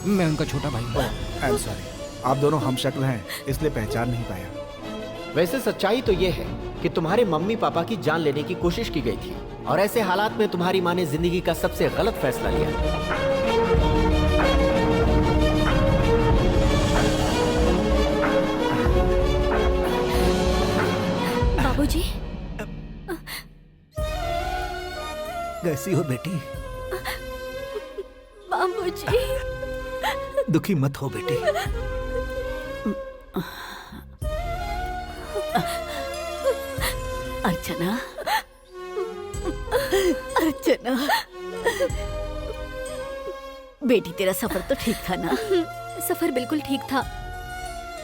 [SPEAKER 2] मैं उनका छोटा भाई हूँ।
[SPEAKER 4] आई एम सॉरी, आप दोनों हमशक्ल हैं इसलिए पहचान नहीं पाया।
[SPEAKER 11] वैसे सच्चाई तो ये है कि तुम्हारे मम्मी पापा की जान लेने की कोशिश की गई थी और ऐसे हालात में तुम्हारी माँ ने जिंदगी का सबसे गलत फैसला लिया।
[SPEAKER 5] बाबूजी,
[SPEAKER 12] कैसी हो बेटी?
[SPEAKER 5] बाबूजी,
[SPEAKER 12] दुखी मत हो बेटी।
[SPEAKER 8] अर्चना, अर्चना, बेटी तेरा सफर तो ठीक था ना?
[SPEAKER 5] सफर बिल्कुल ठीक था।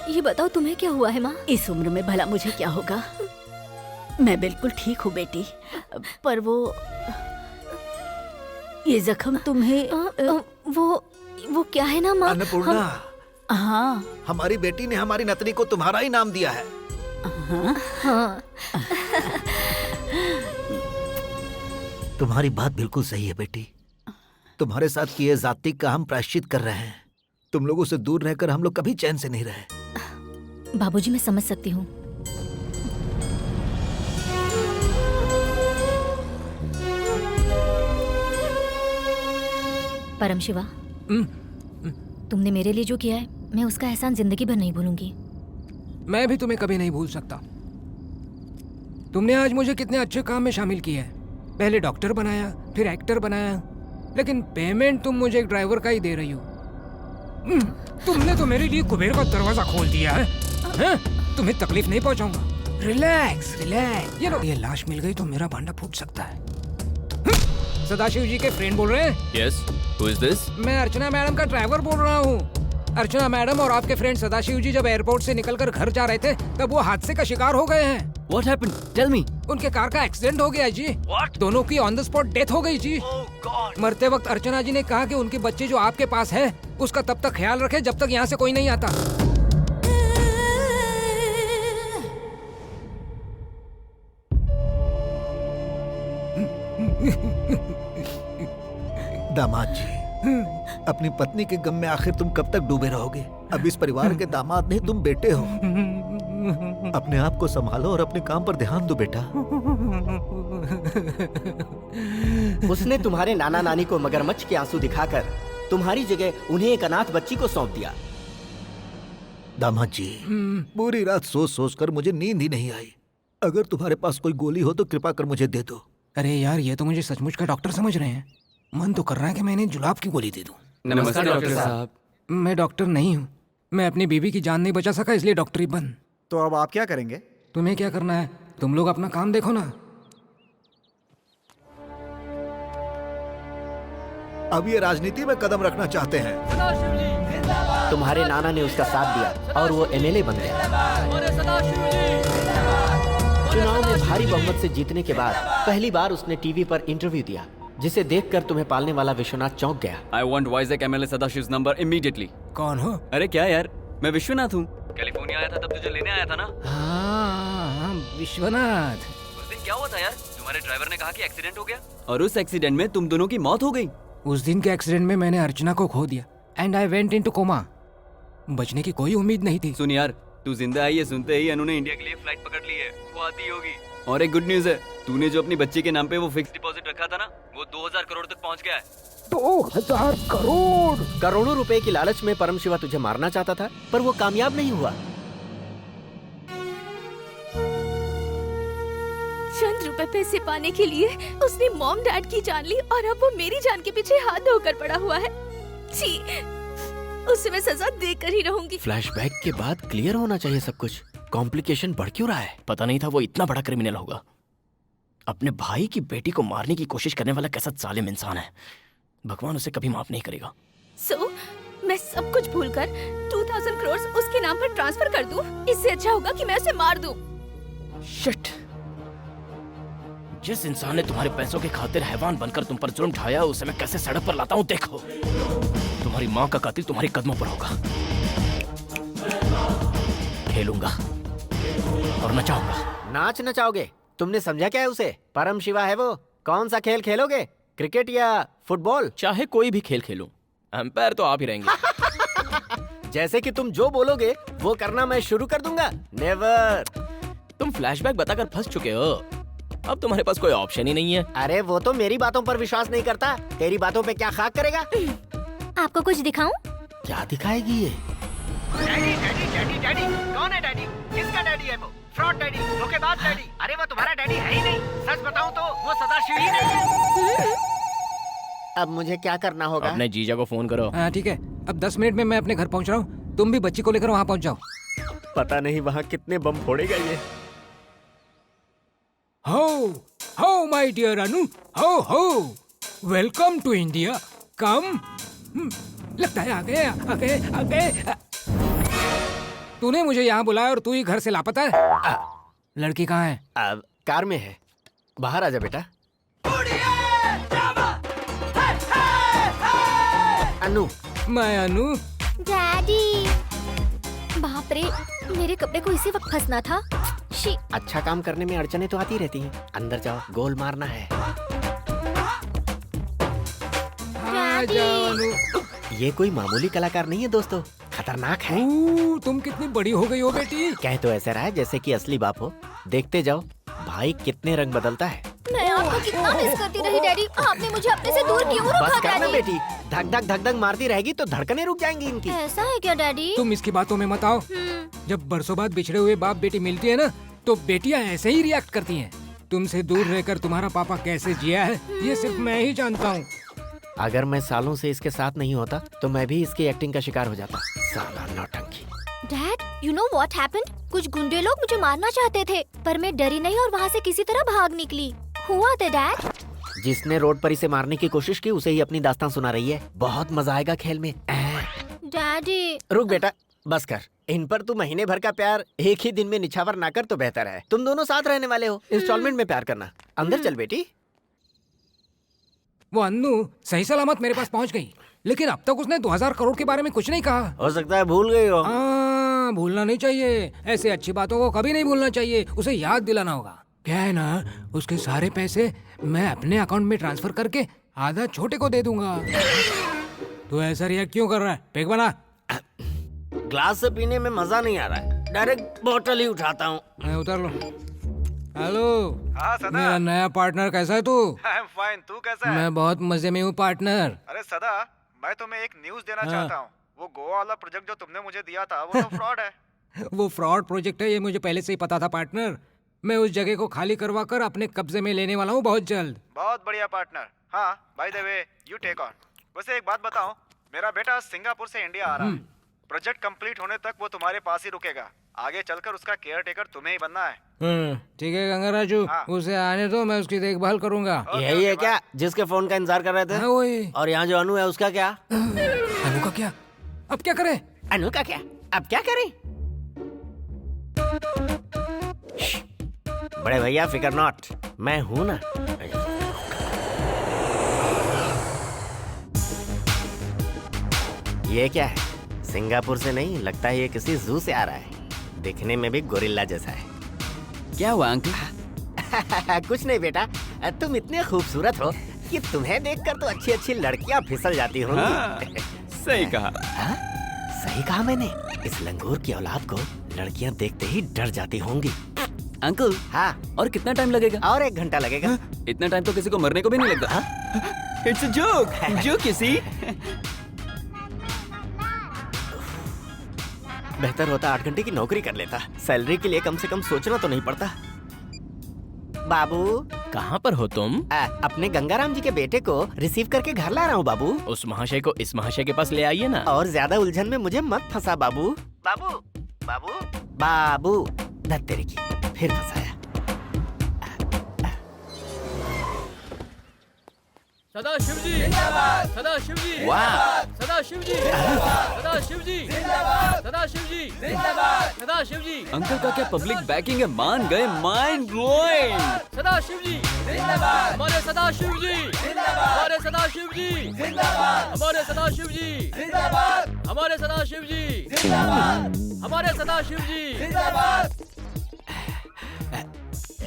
[SPEAKER 5] ये बताओ तुम्हें क्या हुआ है माँ?
[SPEAKER 8] इस उम्र में भला मुझे क्या होगा? मैं बिल्कुल ठीक हूँ बेटी, पर वो ये जख्म तुम्हें
[SPEAKER 5] वो क्या है ना माँ?
[SPEAKER 12] अन्नपूर्णा,
[SPEAKER 8] हाँ,
[SPEAKER 12] हमारी बेटी ने हमारी नतनी को तुम्हारा ही नाम दिया है।
[SPEAKER 5] हाँ।
[SPEAKER 12] तुम्हारी बात बिल्कुल सही है बेटी। तुम्हारे साथ किए जाति का हम प्रायश्चित कर रहे हैं। तुम लोगों से दूर रहकर हम लोग कभी चैन से नहीं रहे।
[SPEAKER 5] बाबूजी, मैं समझ सकती हूँ। परम शिवा, तुमने मेरे लिए जो किया है मैं उसका एहसान जिंदगी भर नहीं भूलूंगी।
[SPEAKER 2] मैं भी तुम्हें कभी नहीं भूल सकता। तुमने आज मुझे कितने अच्छे काम में शामिल किया है। पहले डॉक्टर बनाया, फिर एक्टर बनाया, लेकिन पेमेंट तुम मुझे एक ड्राइवर का ही दे रही हो। तुमने तो मेरे लिए कुबेर का दरवाजा खोल दिया है, हैं? तुम्हें तकलीफ नहीं पहुंचाऊंगा। Relax relax. ये लाश मिल गई तो मेरा भांडा फूट सकता है। सदाशिव जी के फ्रेंड बोल रहे हैं?
[SPEAKER 10] Yes, who is this?
[SPEAKER 2] मैं अर्चना मैडम का ड्राइवर बोल रहा हूँ। अर्चना मैडम और आपके फ्रेंड सदाशिव जी जब एयरपोर्ट से निकलकर घर जा रहे थे तब वो हादसे का शिकार हो गए हैं।
[SPEAKER 3] What happened? Tell me.
[SPEAKER 2] उनके कार का एक्सीडेंट हो गया जी।
[SPEAKER 3] What?
[SPEAKER 2] दोनों की ऑन द स्पॉट डेथ हो गई जी।
[SPEAKER 3] Oh God.
[SPEAKER 2] मरते वक्त अर्चना जी ने कहा कि उनके बच्चे जो आपके पास है उसका तब तक ख्याल रखे जब तक यहाँ से कोई नहीं आता।
[SPEAKER 12] दामाद जी, अपनी पत्नी के गम में आखिर तुम कब तक डूबे रहोगे? अब इस परिवार के दामाद नहीं, तुम बेटे हो। अपने आप को संभालो और अपने काम पर ध्यान दो बेटा।
[SPEAKER 11] उसने तुम्हारे नाना नानी को मगरमच्छ के आंसू दिखाकर तुम्हारी जगह उन्हें एक अनाथ बच्ची को सौंप दिया।
[SPEAKER 12] दामाद जी, पूरी रात सोच सोच कर मुझे नींद ही नहीं आई। अगर तुम्हारे पास कोई गोली हो तो कृपा कर मुझे दे दो।
[SPEAKER 2] अरे यार, ये तो मुझे सचमुच का डॉक्टर समझ रहे हैं। मन तो कर रहा है कि मैं इन्हें जुलाब की गोली दे दूं।
[SPEAKER 10] नमस्कार डॉक्टर साहब।
[SPEAKER 2] मैं डॉक्टर नहीं हूँ। मैं अपनी बीवी की जान नहीं बचा सका, इसलिए डॉक्टरी बंद।
[SPEAKER 4] तो अब आप क्या करेंगे?
[SPEAKER 2] तुम्हें क्या करना है? तुम लोग अपना काम देखो ना।
[SPEAKER 12] अब ये राजनीति में कदम रखना चाहते हैं।
[SPEAKER 11] तुम्हारे नाना ने उसका साथ दिया और वो एमएलए बन गया। चुनाव में भारी बहुमत से जीतने के बाद पहली बार उसने टीवी पर इंटरव्यू दिया, जिसे देखकर तुम्हें पालने वाला विश्वनाथ चौंक गया।
[SPEAKER 10] I want Vizag MLA Sadashiv's number immediately.
[SPEAKER 2] कौन हो?
[SPEAKER 10] अरे क्या यार, मैं विश्वनाथ हूँ। कैलिफोर्निया आया था तब तुझे लेने आया था ना।
[SPEAKER 2] हाँ, विश्वनाथ।
[SPEAKER 10] उस दिन क्या हुआ था यार? तुम्हारे ड्राइवर ने कहा कि एक्सीडेंट हो गया और उस एक्सीडेंट में तुम दोनों की मौत हो गई।
[SPEAKER 2] उस दिन के एक्सीडेंट में मैंने अर्चना को खो दिया and I went into coma. बचने की कोई उम्मीद नहीं थी।
[SPEAKER 10] सुन यार, तू जिंदा है ये सुनते ही अनु ने इंडिया के लिए फ्लाइट पकड़ ली है। वो आती होगी। और एक गुड न्यूज है, तूने जो अपनी बच्ची के नाम पे वो फिक्स डिपॉजिट रखा था ना, वो 2000 करोड़ तक पहुंच गया है।
[SPEAKER 2] 2000 करोड़!
[SPEAKER 11] करोड़ों रुपए की लालच में परम शिवा तुझे मारना चाहता था, पर वो कामयाब नहीं हुआ।
[SPEAKER 7] चंद रुपए पैसे पाने के लिए उसने मॉम डैड की जान ली और अब वो मेरी जान के पीछे हाथ धोकर पड़ा हुआ है। छी, उसे मैं सजा देकर ही रहूंगी।
[SPEAKER 6] फ्लैशबैक के बाद क्लियर होना चाहिए सब कुछ। कॉम्प्लिकेशन बढ़ क्यों रहा है? पता नहीं था वो इतना बड़ा क्रिमिनल होगा। अपने भाई की बेटी को मारने की कोशिश करने वाला कैसा जालिम इंसान है। भगवान उसे कभी माफ नहीं करेगा।
[SPEAKER 7] मैं सब कुछ भूलकर 2000 करोड़ उसके नाम पर ट्रांसफर कर दूं? इससे अच्छा होगा कि मैं उसे मार दूं।
[SPEAKER 6] शिट! जिस इंसान ने तुम्हारे पैसों के खातिर हैवान बनकर तुम पर जुर्म ढाया, उसे मैं कैसे सड़क पर लाता हूँ देखो। तुम्हारी माँ का कातिल तुम्हारे कदमों पर होगा। खेलूंगा और नचाऊंगा।
[SPEAKER 11] नाच नचाओगे? तुमने समझा क्या है उसे? परम शिवा है वो। कौन सा खेल खेलोगे? क्रिकेट या फुटबॉल?
[SPEAKER 6] चाहे कोई भी खेल खेलूं, एम्पायर तो आप ही रहेंगे।
[SPEAKER 11] जैसे कि तुम जो बोलोगे वो करना मैं शुरू कर दूंगा। नेवर।
[SPEAKER 6] तुम फ्लैशबैक बताकर फंस चुके हो। अब तुम्हारे पास कोई ऑप्शन ही नहीं है।
[SPEAKER 11] अरे वो तो मेरी बातों पर विश्वास नहीं करता, तेरी बातों पे क्या खाक करेगा?
[SPEAKER 5] आपको कुछ दिखाऊं?
[SPEAKER 11] क्या दिखाएगी ये? Daddy daddy daddy daddy. कौन है डैडी? किसका डैडी है वो? फ्रॉड डैडी, धोखेबाज डैडी। अरे वो तुम्हारा डैडी है ही नहीं। सच बताऊं तो वो सदाशिव ही नहीं है। अब मुझे क्या करना होगा?
[SPEAKER 6] अपने जीजा को फोन करो।
[SPEAKER 2] हाँ ठीक है, अब 10 मिनट में मैं अपने घर पहुंच रहा हूँ। तुम भी बच्ची को लेकर वहाँ पहुँच जाओ।
[SPEAKER 11] पता नहीं वहाँ कितने बम फोड़ेगा ये।
[SPEAKER 2] हो माय डियर अनु, हो वेलकम टू इंडिया। कम। लगता है आ गए। तूने मुझे यहाँ बुलाया और तू ही घर से लापता है। लड़की कहाँ है?
[SPEAKER 11] अब कार में है। बाहर आजा बेटा। अनु।
[SPEAKER 2] मैं अनु।
[SPEAKER 5] डैडी। बाप रे, मेरे कपड़े को इसी वक्त फंसना था। शी।
[SPEAKER 11] अच्छा काम करने में अड़चने तो आती रहती हैं। अंदर जाओ, गोल मारना है। ये कोई मामूली कलाकार नहीं है दोस्तों, खतरनाक है।
[SPEAKER 2] तुम कितनी बड़ी हो गई हो बेटी।
[SPEAKER 11] कह तो ऐसा रहा है जैसे कि असली बाप हो। देखते जाओ भाई कितने रंग बदलता है।
[SPEAKER 5] मैं आपको कितना मिस करती रही डैडी। आपने मुझे अपने से दूर क्यों रखा
[SPEAKER 11] बस करना
[SPEAKER 5] डैडी?
[SPEAKER 11] बेटी, धक धक मारती रहेगी तो धड़कनें रुक जाएंगी इनकी।
[SPEAKER 5] ऐसा है क्या डैडी?
[SPEAKER 2] तुम इसकी बातों में मत आओ। जब बरसों बाद बिछड़े हुए बाप बेटी मिलती है ना, तो बेटियां ऐसे ही रिएक्ट करती हैं। तुमसे दूर रहकर तुम्हारा पापा कैसे जिया है, ये सिर्फ मैं ही जानता हूँ।
[SPEAKER 11] अगर मैं सालों से इसके साथ नहीं होता तो मैं भी इसकी एक्टिंग का शिकार हो जाता। साला नौटंकी।
[SPEAKER 5] Dad, you know what happened? कुछ गुंडे लोग मुझे मारना चाहते थे, पर मैं डरी नहीं और वहाँ से किसी तरह भाग निकली। हुआ था डैड।
[SPEAKER 11] जिसने रोड पर इसे मारने की कोशिश की उसे ही अपनी दास्तान सुना रही है। बहुत मजा आएगा खेल में।
[SPEAKER 5] डैडी।
[SPEAKER 11] रुक बेटा, बस कर। इन पर तू महीने भर का प्यार एक ही दिन में निछावर ना कर तो बेहतर है। तुम दोनों साथ रहने वाले हो, इंस्टॉलमेंट में प्यार करना। अंदर चल बेटी।
[SPEAKER 2] वो अन्नू सही सलामत मेरे पास पहुंच गई, लेकिन अब तक उसने 2000 करोड़ के बारे में कुछ नहीं कहा।
[SPEAKER 11] हो सकता है भूल गई हो।
[SPEAKER 2] भूलना नहीं चाहिए, ऐसे अच्छी बातों को कभी नहीं भूलना चाहिए, उसे याद दिलाना होगा। क्या है ना, उसके सारे पैसे मैं अपने अकाउंट में ट्रांसफर करके आधा छोटे को दे दूंगा। तू ऐसा रिएक्ट क्यों कर रहा है? पेक बना।
[SPEAKER 11] ग्लास से पीने में मजा नहीं आ रहा है, डायरेक्ट बोतल ही उठाता हूँ।
[SPEAKER 2] उतर लो। हेलो।
[SPEAKER 4] हाँ सदा।
[SPEAKER 2] मेरा नया पार्टनर कैसा है तू?
[SPEAKER 4] आई एम फाइन, तू कैसा है?
[SPEAKER 2] मैं बहुत मजे में हूँ पार्टनर।
[SPEAKER 4] अरे सदा, मैं तुम्हें एक न्यूज़ देना चाहता हूँ। वो गोवा वाला प्रोजेक्ट जो तुमने मुझे दिया था वो तो फ्रॉड है।
[SPEAKER 2] वो फ्रॉड प्रोजेक्ट है, ये मुझे पहले से ही पता था पार्टनर। मैं उस जगह को खाली करवा कर अपने कब्जे में लेने वाला हूँ बहुत जल्द।
[SPEAKER 4] बहुत बढ़िया पार्टनर। हाँ, by the way you take on. वैसे एक बात बताओ, मेरा बेटा सिंगापुर से इंडिया आ रहा है। प्रोजेक्ट कंप्लीट होने तक वो तुम्हारे पास ही रुकेगा। आगे चलकर उसका केयर टेकर तुम्हें ही बनना है।
[SPEAKER 2] ठीक है गंगा राजू, उसे आने दो, मैं उसकी देखभाल करूंगा।
[SPEAKER 11] यही है क्या जिसके फोन का इंतजार कर रहे थे?
[SPEAKER 2] हाँ, वही।
[SPEAKER 11] और यहाँ जो अनु है उसका क्या?
[SPEAKER 2] अनु का क्या? अब क्या करें?
[SPEAKER 11] अनु का क्या? अब क्या करें? बड़े भैया फिकर नॉट, मैं हूं ना। ये क्या है? सिंगापुर से नहीं, लगता है ये किसी जू से आ रहा है। दिखने में भी गोरिल्ला जैसा है।
[SPEAKER 10] क्या हुआ अंकल?
[SPEAKER 11] कुछ नहीं बेटा, तुम इतने खूबसूरत हो कि तुम्हें देखकर तो अच्छी अच्छी लड़कियां फिसल जाती होंगी।
[SPEAKER 10] हाँ, सही कहा।
[SPEAKER 11] हाँ? सही कहा मैंने। इस लंगूर की औलाद को लड़कियां देखते ही डर जाती होंगी।
[SPEAKER 10] अंकल।
[SPEAKER 11] हाँ।
[SPEAKER 10] और कितना टाइम लगेगा?
[SPEAKER 11] और 1 घंटा लगेगा।
[SPEAKER 10] हाँ? इतना टाइम तो किसी को मरने को भी नहीं लगता। It's a joke, joke you see.
[SPEAKER 11] बेहतर होता 8 घंटे की नौकरी कर लेता। सैलरी के लिए कम से कम सोचना तो नहीं पड़ता। बाबू,
[SPEAKER 6] कहाँ पर हो तुम?
[SPEAKER 11] अपने गंगाराम जी के बेटे को रिसीव करके घर ला रहा हूँ बाबू।
[SPEAKER 6] उस महाशय को इस महाशय के पास ले आइए ना।
[SPEAKER 11] और ज्यादा उलझन में मुझे मत फंसा बाबू। बाबू बाबू बाबू, धत तेरे की, फिर फंसाया।
[SPEAKER 3] सदा शिव जी जिंदाबाद, सदा शिव जी जिंदाबाद, सदा शिव जी जिंदाबाद, सदा शिव जी जिंदाबाद, सदा शिव जी जिंदाबाद, सदा शिव जी।
[SPEAKER 10] अंकल का क्या पब्लिक बैकिंग है, मान गए, माइंड ब्लोइंग।
[SPEAKER 3] सदा शिव जी जिंदाबाद, हमारे सदा शिव जी जिंदाबाद, हमारे सदा शिव जी जिंदाबाद, हमारे सदा शिव जी जिंदाबाद, हमारे सदा शिव जी जिंदाबाद, हमारे सदा शिव जी जिंदाबाद।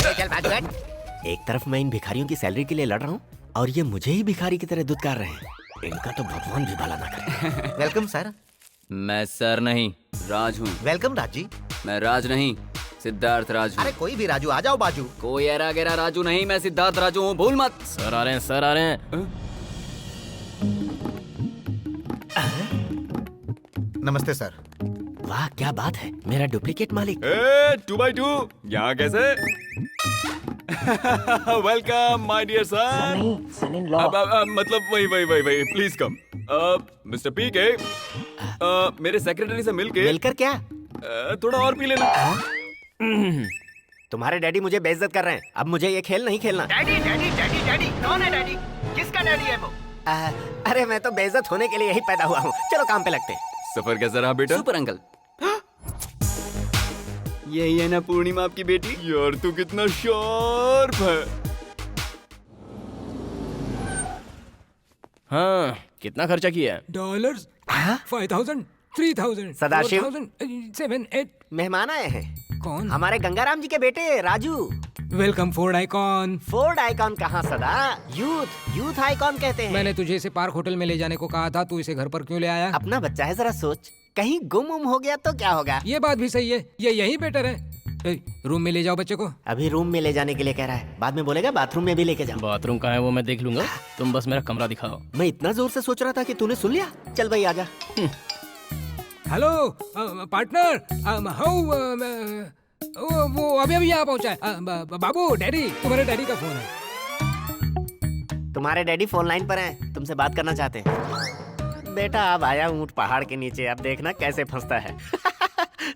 [SPEAKER 11] चल बाजू हट। एक तरफ मैं इन भिखारियों की सैलरी के लिए लड़ रहा हूँ और ये मुझे ही भिखारी की तरह दुत्कार रहे हैं। इनका तो भगवान भी भला ना करे।
[SPEAKER 12] Welcome sir.
[SPEAKER 10] मैं सर नहीं, राज हूँ।
[SPEAKER 12] वेलकम राज जी।
[SPEAKER 10] मैं राज नहीं, सिद्धार्थ राज हूँ।
[SPEAKER 12] अरे कोई भी राजू, आ जाओ बाजू।
[SPEAKER 10] कोई एरा गेरा राजू नहीं, मैं सिद्धार्थ राजू हूँ, भूल मत।
[SPEAKER 6] सर आ रहे हैं, सर आ रहे हैं।
[SPEAKER 12] नमस्ते सर।
[SPEAKER 11] वाह क्या बात है, मेरा डुप्लीकेट मालिक।
[SPEAKER 10] 2x2 यहाँ कैसे? Welcome my dear son. मतलब वही प्लीज कम। मिस्टर पी के, मेरे सेक्रेटरी से
[SPEAKER 11] मिलकर क्या?
[SPEAKER 10] थोड़ा और पी लेना।
[SPEAKER 11] तुम्हारे डैडी मुझे बेइज्जत कर रहे हैं। अब मुझे ये खेल नहीं खेलना।
[SPEAKER 4] डैडी डैडी डैडी डैडी कौन है डैडी? किसका डैडी है वो?
[SPEAKER 11] अरे मैं तो बेइज्जत होने के लिए यही पैदा हुआ हूँ। चलो काम पे लगते हैं।
[SPEAKER 10] सफर कैसा रहा बेटा? Super uncle. यही है ना पूर्णिमा आपकी बेटी? यार तू कितना शार्प है।
[SPEAKER 6] हाँ, कितना खर्चा किया?
[SPEAKER 2] $, 5,000, 3,000,
[SPEAKER 11] सदाशिव,
[SPEAKER 2] 4,000, 7, 8।
[SPEAKER 11] मेहमान आए हैं।
[SPEAKER 2] कौन?
[SPEAKER 11] हमारे गंगाराम जी के बेटे Raju.
[SPEAKER 2] Welcome Ford icon.
[SPEAKER 11] Ford icon कहाँ सदा? यूथ आइकॉन कहते हैं।
[SPEAKER 2] मैंने तुझे इसे पार्क होटल में ले जाने को कहा था, तू इसे घर पर क्यों ले आया?
[SPEAKER 11] अपना बच्चा है, जरा सोच, कहीं गुम हो गया तो क्या होगा?
[SPEAKER 2] ये बात भी सही है, ये यही बेटर है। रूम में ले जाओ बच्चे को।
[SPEAKER 11] अभी रूम में ले जाने के लिए कह रहा है, बाद में बोलेगा बाथरूम में भी लेके जाओ।
[SPEAKER 6] बाथरूम कहाँ है वो मैं देख लूंगा, तुम बस मेरा कमरा दिखाओ।
[SPEAKER 11] मैं इतना जोर से सोच रहा था कि तूने सुन लिया। चल भाई आजा।
[SPEAKER 2] हेलो पार्टनर, वो अभी यहाँ पहुँचा है। बाबू, डैडी, तुम्हारे डैडी का फोन है।
[SPEAKER 11] तुम्हारे डैडी फोन लाइन पर हैं। तुमसे बात करना चाहते हैं। बेटा अब आया ऊँट पहाड़ के नीचे, अब देखना कैसे फंसता है।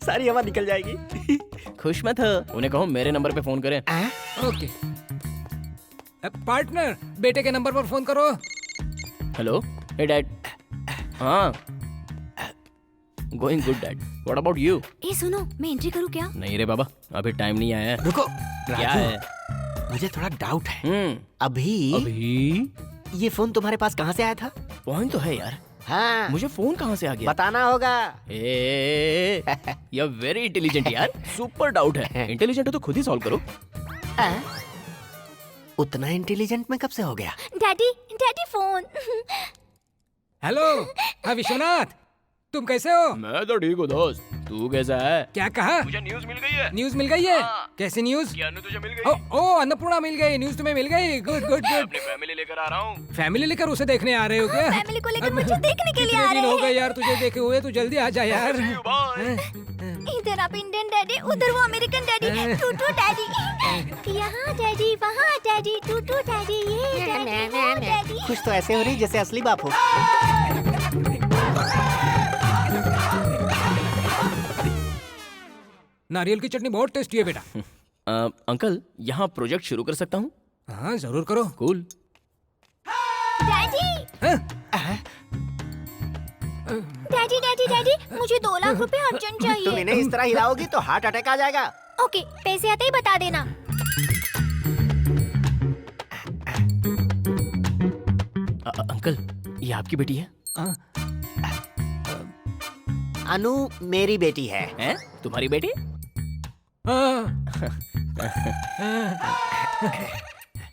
[SPEAKER 11] सारी हवा निकल जाएगी।
[SPEAKER 6] खुश मत हो, उन्हें कहो मेरे नंबर पे फोन करें।
[SPEAKER 2] ओके पार्टनर, बेटे के नंबर पर फोन करो।
[SPEAKER 6] Hello, hey dad. हाँ, going good dad, what about you?
[SPEAKER 5] ए सुनो, मैं एंट्री करूँ क्या?
[SPEAKER 6] नहीं रे बाबा, अभी टाइम नहीं आया है।
[SPEAKER 11] रुको,
[SPEAKER 6] क्या
[SPEAKER 11] राजू,
[SPEAKER 6] है?
[SPEAKER 11] मुझे थोड़ा डाउट है।
[SPEAKER 6] अभी
[SPEAKER 11] ये फोन तुम्हारे पास कहाँ से आया था?
[SPEAKER 6] पॉइंट तो है यार।
[SPEAKER 11] हाँ,
[SPEAKER 6] मुझे फोन कहाँ से आ गया?
[SPEAKER 11] बताना होगा।
[SPEAKER 6] यू वेरी इंटेलिजेंट यार, सुपर डाउट है। इंटेलिजेंट हो तो खुद ही सॉल्व करो।
[SPEAKER 11] उतना इंटेलिजेंट मैं कब से हो गया?
[SPEAKER 5] Daddy, daddy phone.
[SPEAKER 2] हेलो, हाँ विश्वनाथ, तुम कैसे हो?
[SPEAKER 6] मैं तो ठीक हूँ दोस्त, तू कैसा है?
[SPEAKER 2] क्या कहा?
[SPEAKER 6] मुझे न्यूज़ मिल गई है।
[SPEAKER 2] न्यूज़ मिल गई है? कैसी न्यूज़?
[SPEAKER 6] क्या अनु तुझे मिल गई?
[SPEAKER 2] ओ अन्नपूर्णा मिल गई, न्यूज़ तुम्हें मिल गई। गुड गुड
[SPEAKER 6] मैं
[SPEAKER 2] गुड।
[SPEAKER 6] अपनी फैमिली लेकर आ रहा हूँ।
[SPEAKER 2] फैमिली लेकर उसे देखने आ रहे हो क्या?
[SPEAKER 5] फैमिली को लेकर मुझे देखने के लिए
[SPEAKER 2] कितने
[SPEAKER 5] आ
[SPEAKER 2] दिन
[SPEAKER 5] रहे
[SPEAKER 2] हो गए
[SPEAKER 5] हैं।
[SPEAKER 2] यार तुझे देखे हुए, तू जल्दी आ जा यार।
[SPEAKER 5] इधर आप इंडियन डैडी, उधर वो अमेरिकन डैडी, टूटू डैडी। यहाँ डैडी, वहाँ डैडी, टूटू डैडी, ये डैडी, वो डैडी।
[SPEAKER 11] कुछ तो ऐसे हो रही जैसे असली बाप हो।
[SPEAKER 2] नारियल की चटनी बहुत टेस्टी है बेटा।
[SPEAKER 6] अंकल, यहाँ प्रोजेक्ट शुरू कर सकता हूँ?
[SPEAKER 2] हाँ जरूर करो।
[SPEAKER 6] Cool.
[SPEAKER 5] Daddy, daddy, daddy, daddy, मुझे 2 लाख रुपए अर्जेंट
[SPEAKER 11] तुम
[SPEAKER 5] चाहिए।
[SPEAKER 11] इन्हें इस तरह हिलाओगी तो हार्ट अटैक आ जाएगा।
[SPEAKER 5] ओके, पैसे आते ही बता देना।
[SPEAKER 6] अंकल, ये आपकी बेटी है?
[SPEAKER 11] अनु मेरी बेटी है।
[SPEAKER 6] हैं? तुम्हारी बेटी?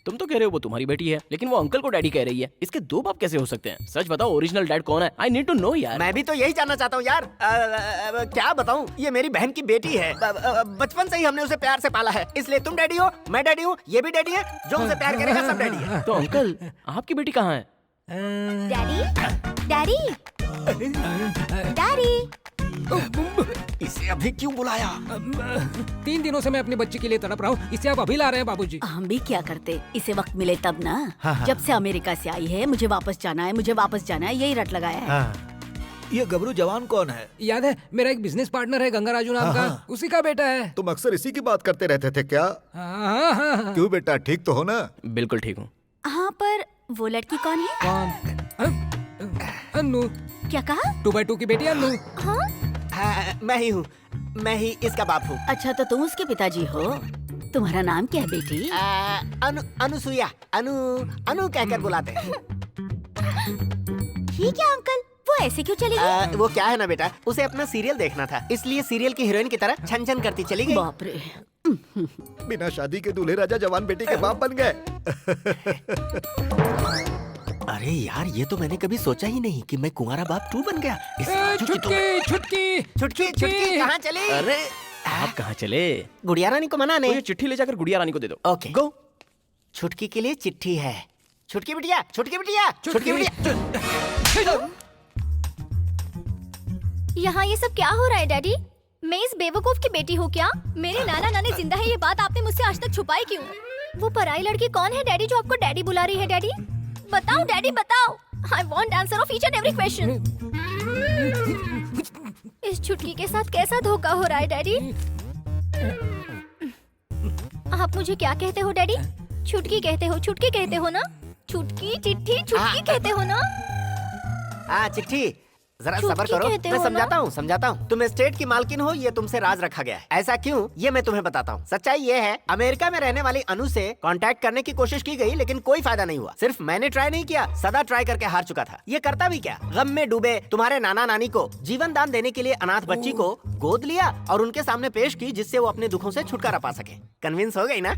[SPEAKER 6] तुम तो कह रहे हो वो तुम्हारी बेटी है, लेकिन वो अंकल को डैडी कह रही है। इसके 2 बाप कैसे हो सकते हैं? सच बताओ, ओरिजिनल डैड कौन है? आई नीड टू नो यार।
[SPEAKER 11] मैं भी तो यही जानना चाहता हूँ यार। क्या बताऊँ, ये मेरी बहन की बेटी है। बचपन से ही हमने उसे प्यार से पाला है, इसलिए तुम डैडी हो, मैं डैडी हूँ, ये भी डैडी है। जो उसे प्यार करेगा सब डैडी है।
[SPEAKER 6] तो अंकल, आपकी बेटी कहाँ है?
[SPEAKER 5] Daddy, daddy, daddy.
[SPEAKER 11] इसे अभी क्यों बुलाया?
[SPEAKER 2] 3 दिनों से मैं अपनी बच्ची के लिए तड़प रहा हूँ, इसे आप अभी ला रहे हैं बाबूजी।
[SPEAKER 8] हम भी क्या करते, इसे वक्त मिले तब ना।
[SPEAKER 12] हाँ।
[SPEAKER 8] जब से अमेरिका से आई है, मुझे वापस जाना है, मुझे वापस जाना है, यही रट लगाया है।
[SPEAKER 12] हाँ। ये गबरू जवान कौन है?
[SPEAKER 2] याद है, मेरा एक बिजनेस पार्टनर है गंगाराजू नाम का, उसी का बेटा है।
[SPEAKER 12] तुम अक्सर इसी की बात करते रहते थे क्या?
[SPEAKER 2] हाँ।
[SPEAKER 12] क्यों बेटा, ठीक तो हो ना?
[SPEAKER 6] बिल्कुल ठीक हूँ।
[SPEAKER 8] हाँ, पर वो लड़की कौन है?
[SPEAKER 2] कौन? अन्नू।
[SPEAKER 8] क्या कहा?
[SPEAKER 2] 2x2 की बेटी अन्नू।
[SPEAKER 11] हाँ, मैं ही हूँ, मैं ही इसका बाप हूँ।
[SPEAKER 8] अच्छा, तो तुम उसके पिताजी हो। तुम्हारा नाम क्या है बेटी?
[SPEAKER 11] अनुसुईया, अनु कहकर बुलाते हैं।
[SPEAKER 5] ठीक है अंकल, वो ऐसे क्यों चली गई?
[SPEAKER 11] वो क्या है ना बेटा, उसे अपना सीरियल देखना था, इसलिए सीरियल की हीरोइन की तरह छन छन करती चली गई।
[SPEAKER 8] बाप रे।
[SPEAKER 12] बिना शादी के दूल्हे राजा जवान बेटी के बाप बन गए।
[SPEAKER 11] अरे यार, ये तो मैंने कभी सोचा ही नहीं कि मैं कुंवारा बाप 2 बन गया।
[SPEAKER 2] छुटकी
[SPEAKER 11] कहाँ चली?
[SPEAKER 6] अरे आप कहाँ चले?
[SPEAKER 11] गुड़िया रानी को मनाने।
[SPEAKER 6] ये चिट्ठी ले जाकर गुड़िया रानी को दे दो।
[SPEAKER 11] ओके, गो। छुटकी के लिए चिट्ठी है। छुटकी बिटिया, छुटकी बिटिया, छुटकी बिटिया।
[SPEAKER 5] यहाँ ये सब क्या हो रहा है डैडी? मैं इस बेवकूफ की बेटी हूँ क्या? मेरे नाना नानी जिंदा है, ये बात आपने मुझसे आज तक छुपाई क्यों? वो पराई लड़की कौन है डैडी जो आपको डैडी बुला रही है? डैडी बताओ, डैडी बताओ। I want answer of each and every question. इस छुटकी के साथ कैसा धोखा हो रहा है डैडी? आप मुझे क्या कहते हो डैडी? छुटकी कहते हो, छुटकी कहते हो ना? छुटकी चिट्ठी छुटकी कहते हो ना?
[SPEAKER 11] चिट्ठी, जरा
[SPEAKER 5] छुटकी
[SPEAKER 11] सब्र करो,
[SPEAKER 5] कहते
[SPEAKER 11] मैं
[SPEAKER 5] हो ना?
[SPEAKER 11] समझाता हूँ। तुम स्टेट की मालकिन हो, ये तुमसे राज रखा गया है। ऐसा क्यों, ये मैं तुम्हें बताता हूँ। सच्चाई ये है, अमेरिका में रहने वाली अनु से कांटेक्ट करने की कोशिश की गई, लेकिन कोई फायदा नहीं हुआ। सिर्फ मैंने ट्राई नहीं किया, सदा ट्राई करके हार चुका था। ये करता भी क्या, गम में डूबे तुम्हारे नाना नानी को जीवन दान देने के लिए अनाथ बच्ची को गोद लिया और उनके सामने पेश की, जिससे वो अपने दुखों से छुटकारा पा सके। कन्विंस हो गई ना?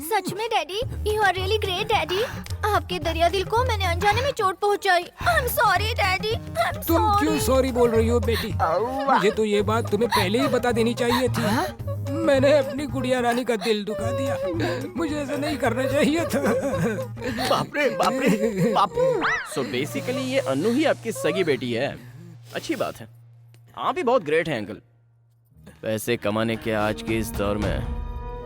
[SPEAKER 5] सच में daddy, you are really great daddy. आपके दरिया दिल को मैंने अनजाने में चोट पहुंचाई। I am sorry daddy, I am
[SPEAKER 2] तुम क्यों
[SPEAKER 5] सॉरी।
[SPEAKER 2] सॉरी बोल रही हो बेटी? मुझे तो ये बात तुम्हें पहले ही बता देनी चाहिए थी। मैंने अपनी गुड़िया रानी का दिल दुखा दिया, मुझे ऐसा नहीं करना चाहिए था।
[SPEAKER 11] बाप रे बाप रे बाप।
[SPEAKER 6] सो बेसिकली ये अन्नू ही आपकी सगी बेटी है। अच्छी बात है, आप भी बहुत ग्रेट हैं अंकल। पैसे कमाने के आज के इस दौर में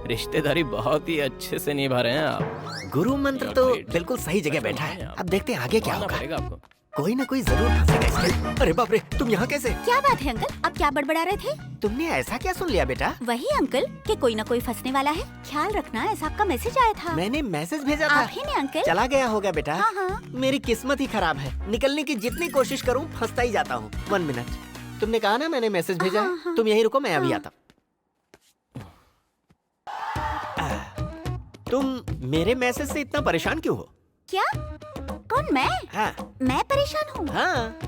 [SPEAKER 6] रिश्तेदारी बहुत ही अच्छे से निभा रहे हैं आप।
[SPEAKER 11] गुरु मंत्र तो
[SPEAKER 6] Great.
[SPEAKER 11] बिल्कुल सही जगह बैठा है। अब देखते हैं आगे क्या
[SPEAKER 6] आना
[SPEAKER 11] होगा।
[SPEAKER 6] पड़ेगा आपको।
[SPEAKER 11] कोई ना कोई जरूर फंसेगा इसमें। अरे बाप रे, तुम यहाँ कैसे?
[SPEAKER 8] क्या बात है अंकल, अब क्या बड़बड़ा रहे थे?
[SPEAKER 11] तुमने ऐसा क्या सुन लिया बेटा?
[SPEAKER 8] वही अंकल कि कोई ना कोई फंसने वाला है। ख्याल रखना, ऐसा आपका मैसेज आया था।
[SPEAKER 11] मैंने मैसेज भेजा था।
[SPEAKER 8] आप ही ने अंकल।
[SPEAKER 11] चला गया होगा बेटा।
[SPEAKER 8] हाँ हाँ।
[SPEAKER 11] मेरी किस्मत ही खराब है, निकलने की जितनी कोशिश करूं फंसता ही जाता हूँ। 1 मिनट, तुमने कहा ना मैंने मैसेज भेजा
[SPEAKER 8] हाँ,
[SPEAKER 11] है,
[SPEAKER 8] हाँ।
[SPEAKER 11] तुम यहीं रुको, मैं अभी आता हूँ। तुम मेरे मैसेज से इतना परेशान क्यों हो?
[SPEAKER 8] क्या? कौन, मैं?
[SPEAKER 11] हाँ
[SPEAKER 8] मैं परेशान हूँ?
[SPEAKER 11] हाँ,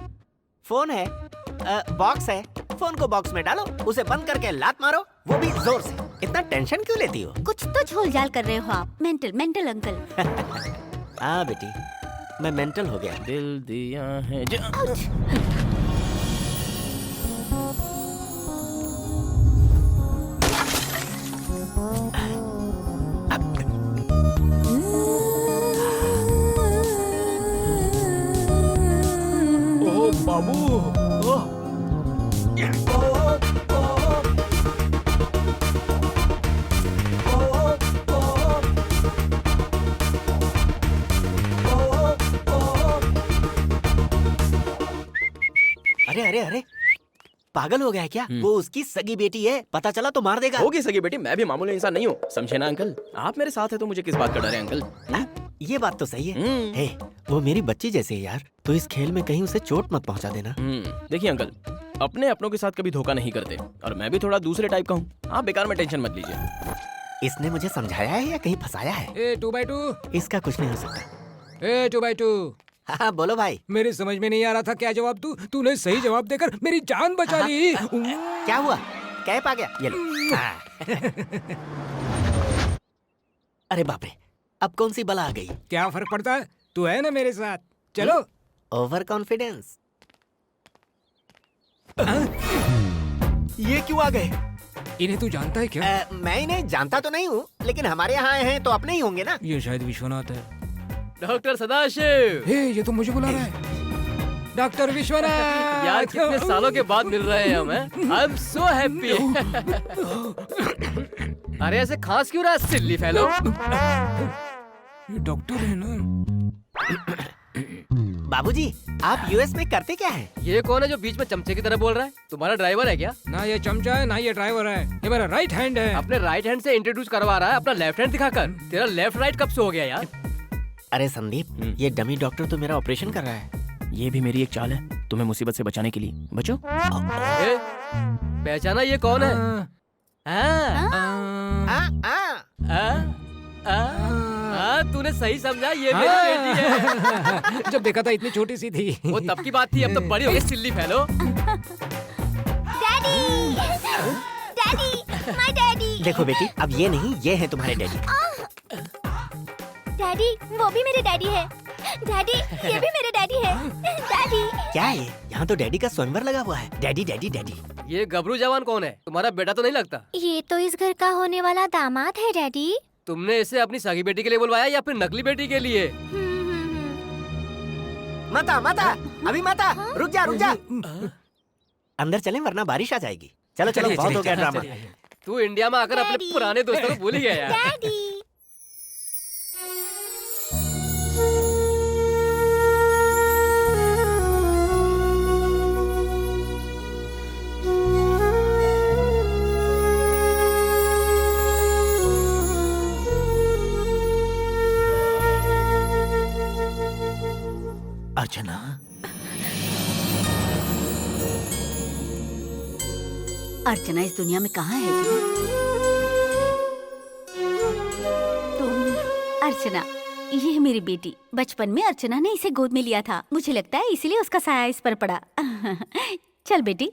[SPEAKER 11] फोन है, बॉक्स है, फोन को बॉक्स में डालो, उसे बंद करके लात मारो, वो भी जोर से। इतना टेंशन क्यों लेती हो?
[SPEAKER 8] कुछ तो झोल झाल कर रहे हो आप। Mental mental uncle.
[SPEAKER 11] हाँ बेटी, मैं मेंटल हो गया।
[SPEAKER 6] दिल दिया है
[SPEAKER 9] ओ बाबू, ओह
[SPEAKER 11] अरे अरे अरे, पागल हो गया है क्या? वो उसकी सगी बेटी है, पता चला तो मार देगा।
[SPEAKER 6] होगी सगी बेटी, मैं भी मामूली इंसान नहीं हूँ, समझे ना अंकल? आप मेरे साथ है तो मुझे किस बात का डर है अंकल?
[SPEAKER 11] ये बात तो सही है। हे, वो मेरी बच्ची जैसे है यार, तो इस खेल में कहीं उसे चोट मत पहुंचा देना।
[SPEAKER 6] देखिए अंकल, अपने अपनों के साथ कभी धोखा नहीं करते, और मैं भी थोड़ा दूसरे टाइप का हूँ। आप बेकार में टेंशन मत लीजिए।
[SPEAKER 11] इसने मुझे समझाया है या कहीं फंसाया है?
[SPEAKER 2] ए 2x2,
[SPEAKER 11] इसका कुछ नहीं हो सकता।
[SPEAKER 2] ए 2x2,
[SPEAKER 11] हाँ बोलो भाई।
[SPEAKER 2] मेरी समझ में नहीं आ रहा था क्या जवाब दूं। तूने सही जवाब देकर मेरी जान बचा ली।
[SPEAKER 11] क्या हुआ? कैप आ गया? ये लो। अरे बाप रे, अब कौन सी बला आ गई?
[SPEAKER 2] क्या फर्क पड़ता है, तू है ना मेरे साथ। चलो।
[SPEAKER 11] Over confidence. ये क्यों आ गए?
[SPEAKER 2] इन्हें तू जानता है क्या?
[SPEAKER 11] मैं इन्हें जानता तो नहीं हूँ, लेकिन हमारे यहाँ आए हैं तो अपने ही होंगे ना।
[SPEAKER 2] ये शायद विश्वनाथ है।
[SPEAKER 3] डॉक्टर सदाशिव।
[SPEAKER 2] हे, ये तो मुझे बुला रहा है। डॉक्टर विश्वनाथ।
[SPEAKER 3] यार कितने सालों के बाद मिल रहे हैं हम, हैं? I am so happy. अरे ऐसे खांस क्यों रहा है सिल्ली फेलो?
[SPEAKER 2] ये डॉक्टर है ना?
[SPEAKER 11] बाबूजी, आप यूएस में करते क्या हैं?
[SPEAKER 3] ये कौन है जो बीच में चमचे की तरह बोल रहा है? तुम्हारा ड्राइवर है क्या?
[SPEAKER 2] ना ये चमचा है, ना ये ड्राइवर है, ये मेरा राइट हैंड है।
[SPEAKER 3] अपने राइट हैंड से इंट्रोड्यूस करवा रहा है अपना लेफ्ट हैंड दिखाकर। तेरा लेफ्ट राइट कब से हो गया यार?
[SPEAKER 11] अरे संदीप, ये डमी डॉक्टर तो मेरा ऑपरेशन कर रहा है।
[SPEAKER 6] ये भी मेरी एक चाल है तुम्हें मुसीबत से बचाने के लिए। बचो।
[SPEAKER 3] पहचाना ये कौन है? तूने सही समझा, ये मेरी बेटी है।
[SPEAKER 2] जब देखा था इतनी छोटी सी थी।
[SPEAKER 3] वो तब की बात थी, अब तो बड़ी हो गई silly fellow.
[SPEAKER 5] Daddy, daddy, my daddy.
[SPEAKER 11] देखो बेटी, अब ये नहीं, ये है तुम्हारे डैडी।
[SPEAKER 5] डैडी, वो भी मेरे डैडी है। डैडी, ये भी मेरे डैडी है। डैडी।
[SPEAKER 11] क्या है? यहाँ तो डैडी का स्वयंवर लगा हुआ है। Daddy daddy daddy.
[SPEAKER 3] ये गबरू जवान कौन है? तुम्हारा बेटा तो नहीं लगता?
[SPEAKER 5] ये तो इस घर का होने वाला दामाद है डैडी।
[SPEAKER 3] तुमने इसे अपनी सगी बेटी के लिए बुलवाया या फिर नकली बेटी के लिए?
[SPEAKER 11] माता माता, अभी माता, रुक जा रुक जा। अंदर चलें वरना बारिश आ जाएगी। चलो चलो, बहुत हो गया ड्रामा।
[SPEAKER 3] तू इंडिया में आकर अपने पुराने दोस्तों को भूल ही गया यार।
[SPEAKER 5] डैडी।
[SPEAKER 12] अर्चना,
[SPEAKER 8] अर्चना इस दुनिया में कहाँ है जी? तुम अर्चना, ये है मेरी बेटी। बचपन में अर्चना ने इसे गोद में लिया था, मुझे लगता है इसीलिए उसका साया इस पर पड़ा। चल बेटी।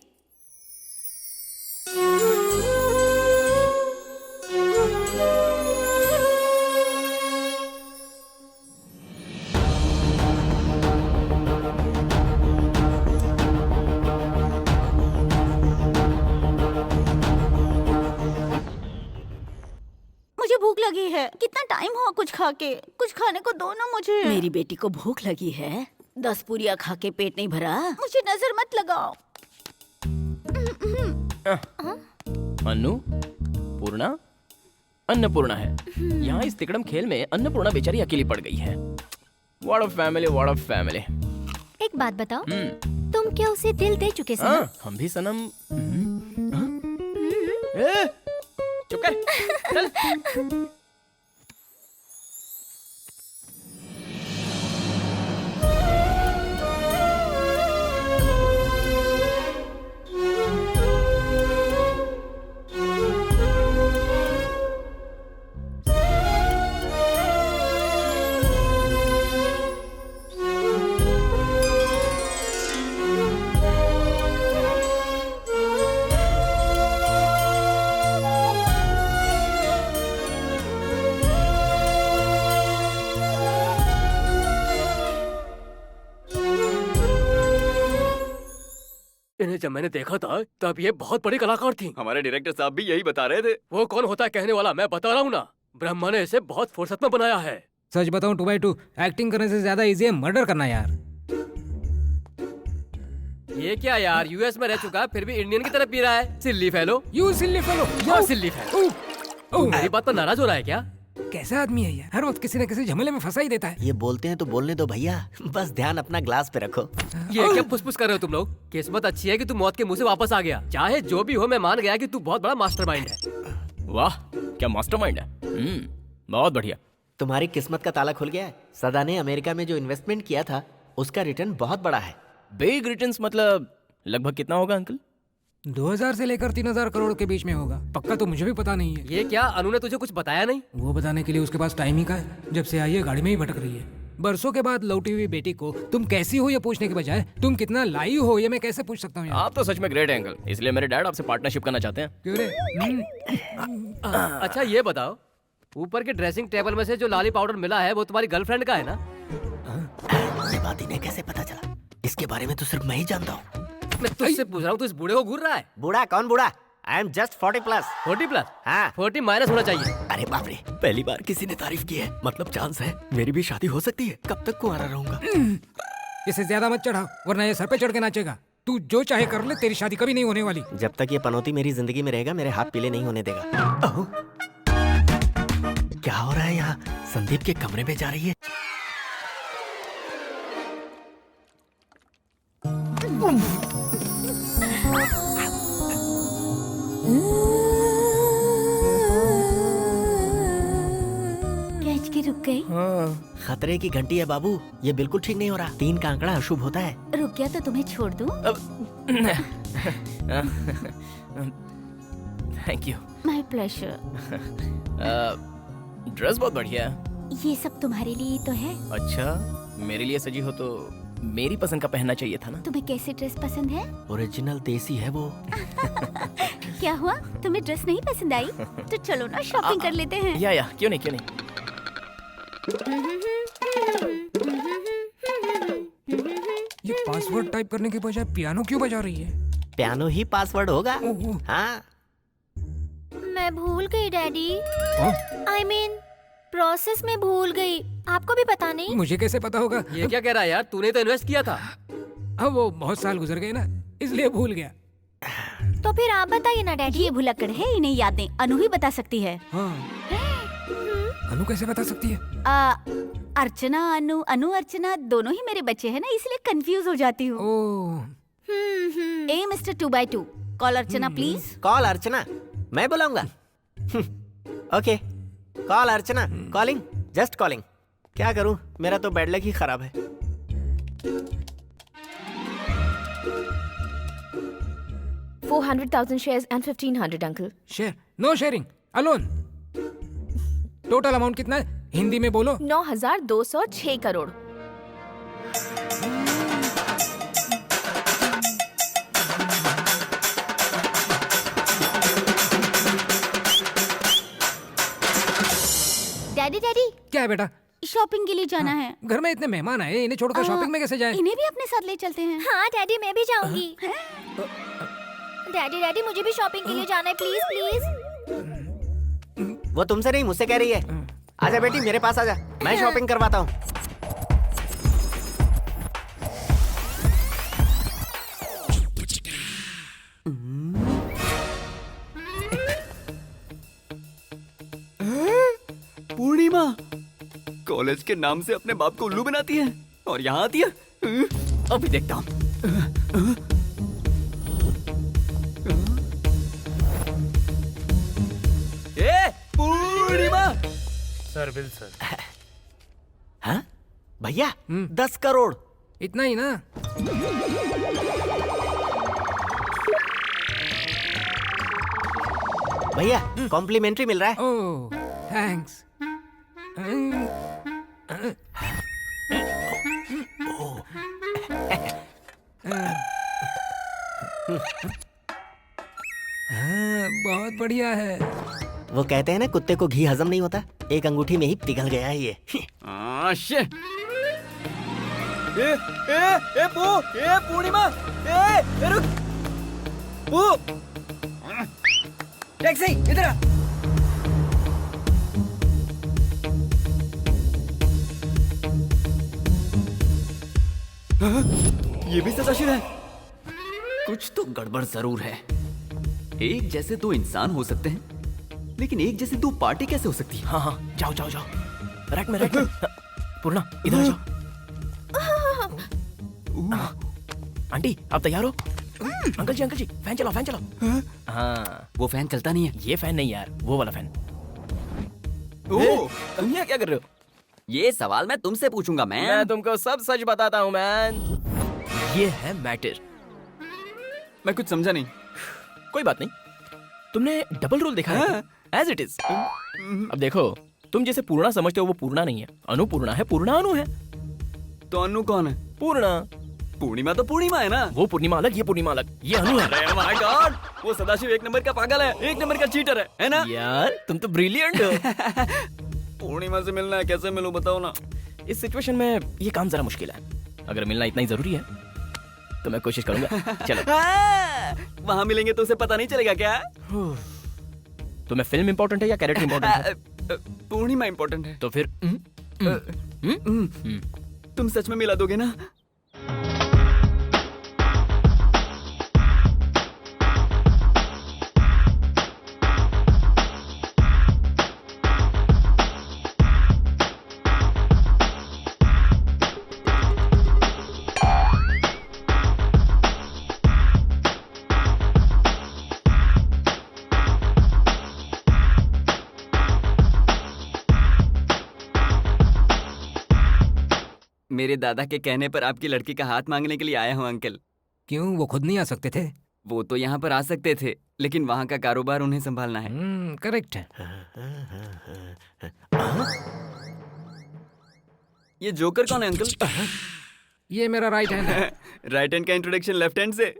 [SPEAKER 8] मुझे भूख लगी है। कितना टाइम हुआ कुछ खा के? कुछ खाने को दो ना मुझे। मेरी बेटी को भूख लगी है? 10 पूरियां खा के पेट नहीं भरा? मुझे नजर मत लगाओ।
[SPEAKER 6] अनु, पूर्णा, अन्नपूर्णा है। यहाँ इस तिकड़म खेल में अन्नपूर्णा बेचारी अकेली पड़ गई है। What a family, what a family.
[SPEAKER 5] एक बात बताओ, तुम क्या उसे दिल दे चुके सनम?
[SPEAKER 6] हाँ, हम भी सनम। ए, चुप कर, चल।
[SPEAKER 3] इन्हें जब मैंने देखा था तब ये बहुत बड़ी कलाकार थी।
[SPEAKER 10] हमारे डायरेक्टर साहब भी यही बता रहे थे।
[SPEAKER 3] वो कौन होता है कहने वाला, मैं बता रहा हूँ ना। ब्रह्मा ने इसे बहुत फुर्सत में बनाया है।
[SPEAKER 2] सच बताऊं 2x2 एक्टिंग करने से ज्यादा इजी है मर्डर करना यार।
[SPEAKER 3] ये क्या यार, यूएस में रह चुका है फिर भी इंडियन की तरह पी रहा है। Silly fellow.
[SPEAKER 2] You silly fellow.
[SPEAKER 3] या सिल्ली फेलो। मेरी बात पर नाराज हो रहा है क्या?
[SPEAKER 2] कैसा आदमी है यार, हर वक्त किसी न किसी झमेले में फंसा ही देता है।
[SPEAKER 11] ये बोलते हैं तो बोलने दो भैया, बस ध्यान अपना ग्लास पे रखो।
[SPEAKER 3] ये क्या फुसफुस कर रहे हो तुम लोग? किस्मत अच्छी है कि तू मौत के मुंह से वापस आ गया। चाहे जो भी हो, मैं मान गया कि तू बहुत बड़ा मास्टरमाइंड है।
[SPEAKER 6] वाह, क्या मास्टरमाइंड है। बहुत बढ़िया।
[SPEAKER 11] तुम्हारी किस्मत का ताला खुल गया है। सदा ने अमेरिका में जो इन्वेस्टमेंट किया था उसका रिटर्न बहुत बड़ा है।
[SPEAKER 6] बिग रिटर्न्स मतलब लगभग कितना होगा अंकल?
[SPEAKER 2] 2000 से लेकर 3000 करोड़ के बीच में होगा। पक्का तो मुझे भी पता नहीं है।
[SPEAKER 3] ये क्या, अनु ने तुझे कुछ बताया नहीं?
[SPEAKER 2] वो बताने के लिए उसके पास टाइम ही का है। जब से आई है गाड़ी में ही भटक रही है। बरसों के बाद लौटी हुई बेटी को तुम कैसी हो ये पूछने के बजाय तुम कितना लाई हो ये मैं कैसे पूछ सकता हूँ?
[SPEAKER 6] आप तो सच में ग्रेट है अंकल, इसलिए मेरे डैड आपसे पार्टनरशिप करना चाहते हैं।
[SPEAKER 2] क्यों रे?
[SPEAKER 3] अच्छा ये बताओ, ऊपर के ड्रेसिंग टेबल में से जो लाली पाउडर मिला है वो तुम्हारी गर्लफ्रेंड का है ना?
[SPEAKER 11] ये बात इन्हें कैसे पता चला? इसके बारे में तो सिर्फ मैं ही जानता हूँ।
[SPEAKER 3] मैं तुझसे पूछ रहा हूँ, तू इस बूढ़े को घूर रहा है?
[SPEAKER 11] बूढ़ा कौन बूढ़ा? I am just 40+।
[SPEAKER 3] 40+?
[SPEAKER 11] हाँ
[SPEAKER 3] 40 माइनस होना चाहिए।
[SPEAKER 11] अरे बाप रे, पहली बार किसी ने तारीफ की है, मतलब चांस है मेरी भी शादी हो सकती है। कब तक कुंवारा रहूंगा?
[SPEAKER 2] इसे ज्यादा मत चढ़ा वरना ये सर पे चढ़ के नाचेगा। तू जो चाहे कर ले, तेरी शादी कभी नहीं होने वाली।
[SPEAKER 11] जब तक ये पनौती मेरी जिंदगी में रहेगा मेरे हाथ पीले नहीं होने देगा। ओह, क्या हो रहा है यहाँ? संदीप के कमरे में जा रही है।
[SPEAKER 8] कैच के रुक गई।
[SPEAKER 11] खतरे की घंटी है बाबू, ये बिल्कुल ठीक नहीं हो रहा। 3 का आंकड़ा अशुभ होता है।
[SPEAKER 8] रुक गया तो तुम्हें छोड़ दूं?
[SPEAKER 6] Thank you.
[SPEAKER 8] My pleasure.
[SPEAKER 6] Dress बहुत बढ़िया है।
[SPEAKER 8] ये सब तुम्हारे लिए तो है।
[SPEAKER 6] अच्छा, मेरे लिए सजी हो तो मेरी पसंद का पहनना चाहिए था ना।
[SPEAKER 8] तुम्हें कैसी ड्रेस पसंद है?
[SPEAKER 11] ओरिजिनल देसी है वो।
[SPEAKER 8] क्या हुआ, तुम्हें ड्रेस नहीं पसंद आई? तो चलो ना शॉपिंग कर लेते हैं।
[SPEAKER 6] या क्यों नहीं, क्यों नहीं।
[SPEAKER 2] ये पासवर्ड टाइप करने के बजाय पियानो क्यों बजा रही है?
[SPEAKER 11] पियानो ही पासवर्ड होगा। हाँ
[SPEAKER 5] मैं भूल गई डैडी। I mean, प्रोसेस में भूल गई। आपको भी पता नहीं?
[SPEAKER 2] मुझे कैसे पता होगा?
[SPEAKER 3] ये क्या कह रहा है यार, तूने तो इन्वेस्ट किया था।
[SPEAKER 2] अब वो बहुत साल गुजर गए ना, इसलिए भूल गया।
[SPEAKER 5] तो फिर आप बताइए ना डैडी।
[SPEAKER 8] ये भुलक्कड़ है, इन्हें यादें अनु ही बता सकती है।
[SPEAKER 2] हाँ। अनु कैसे बता सकती है?
[SPEAKER 8] अर्चना अनु, अनु अर्चना दोनों ही मेरे बच्चे हैं ना, इसलिए कंफ्यूज हो जाती हूँ। ए mister 2x2, call Archana please.
[SPEAKER 11] Call Archana? मैं बुलाऊंगा। Okay, call Archana. Calling, just calling. क्या करूं, मेरा तो बैड लक ही खराब है।
[SPEAKER 7] $400,000 shares and 1,500 uncle.
[SPEAKER 2] Share? No sharing, alone. Total amount कितना है? हिंदी में बोलो।
[SPEAKER 7] 9,206 करोड़।
[SPEAKER 8] Daddy daddy.
[SPEAKER 2] क्या है बेटा?
[SPEAKER 8] शॉपिंग के लिए जाना है।
[SPEAKER 2] घर में इतने मेहमान आए, इन्हें छोड़कर शॉपिंग में कैसे जाए?
[SPEAKER 8] इन्हें भी अपने साथ ले चलते हैं।
[SPEAKER 5] हाँ डैडी, मैं भी जाऊंगी। डैडी डैडी मुझे भी शॉपिंग के लिए जाना है, प्लीज प्लीज।
[SPEAKER 11] वो तुमसे नहीं, मुझसे कह रही है। आजा बेटी, मेरे पास आजा, मैं शॉपिंग करवाता हूँ।
[SPEAKER 10] कॉलेज के नाम से अपने बाप को उल्लू बनाती है और यहाँ आती है। अभी देखता हूँ। ए पूर्णिमा।
[SPEAKER 9] Sir bill sir.
[SPEAKER 11] हाँ भैया 10 करोड़।
[SPEAKER 2] इतना ही ना?
[SPEAKER 11] भैया कॉम्प्लीमेंट्री मिल रहा है।
[SPEAKER 2] ओह थैंक्स। बहुत बढ़िया है।
[SPEAKER 11] वो कहते हैं ना कुत्ते को घी हजम नहीं होता, एक अंगूठी में ही पिघल गया है ये।
[SPEAKER 10] शिट। ए पूर्णिमा, ए रुक। पू टैक्सी इधर आ। ये भी सदाशिव है। कुछ तो गड़बड़ जरूर है। एक जैसे दो इंसान हो सकते हैं, लेकिन एक जैसे दो पार्टी कैसे हो सकती है?
[SPEAKER 6] हाँ हाँ जाओ जाओ जाओ। रैक में पूर्णा इधर जाओ। आंटी आप तैयार हो? अंकल जी फैन चलाओ फैन चलाओ। हाँ
[SPEAKER 10] वो फैन चलता नहीं है।
[SPEAKER 6] ये फैन नहीं यार, वो वाला फैन।
[SPEAKER 10] तुम यहाँ क्या कर रहे हो? ये सवाल मैं तुमसे पूछूंगा
[SPEAKER 6] मैं तुमको सब सच बताता हूँ मैन। ये है मैटर।
[SPEAKER 10] मैं कुछ समझा नहीं।
[SPEAKER 6] कोई बात नहीं, तुमने डबल रोल देखा है एज इट इज। अब देखो, तुम जैसे पूर्णा समझते हो वो पूर्णा नहीं है, अनुपूर्णा है, पूर्णा अनु है।
[SPEAKER 10] तो अनु कौन है?
[SPEAKER 6] पूर्णा।
[SPEAKER 10] पूर्णिमा तो पूर्णिमा है ना।
[SPEAKER 6] वो पूर्णिमा अलग, ये पूर्णिमा अलग, ये अनु है।
[SPEAKER 10] अरे माय गॉड, वो सदाशिव एक नंबर का पागल है, एक नंबर का चीटर है ना?
[SPEAKER 6] यार तुम तो ब्रिलियंट हो।
[SPEAKER 10] पूर्णिमा से मिलना है, कैसे मिलूं बताओ ना।
[SPEAKER 6] इस सिचुएशन में ये काम जरा मुश्किल है। अगर मिलना इतना ही जरूरी है तो मैं कोशिश करूंगा। चलो।
[SPEAKER 10] वहाँ मिलेंगे तो उसे पता नहीं चलेगा क्या?
[SPEAKER 6] तुम्हें फिल्म इंपॉर्टेंट है या कैरेक्टर इंपॉर्टेंट है?
[SPEAKER 10] पूर्णिमा इंपॉर्टेंट है।
[SPEAKER 6] तो फिर
[SPEAKER 10] तुम सच में मिला दोगे ना? मेरे दादा के कहने पर आपकी लड़की का हाथ मांगने के लिए आया हूँ अंकल।
[SPEAKER 2] क्यों, वो खुद नहीं आ सकते थे?
[SPEAKER 10] वो तो यहाँ पर आ सकते थे, लेकिन वहाँ का कारोबार उन्हें संभालना है।
[SPEAKER 2] करेक्ट है।
[SPEAKER 10] ये जोकर कौन है अंकल?
[SPEAKER 2] ये मेरा राइट हैंड है।
[SPEAKER 10] राइट हैंड का इंट्रोडक्शन लेफ्ट हैंड से।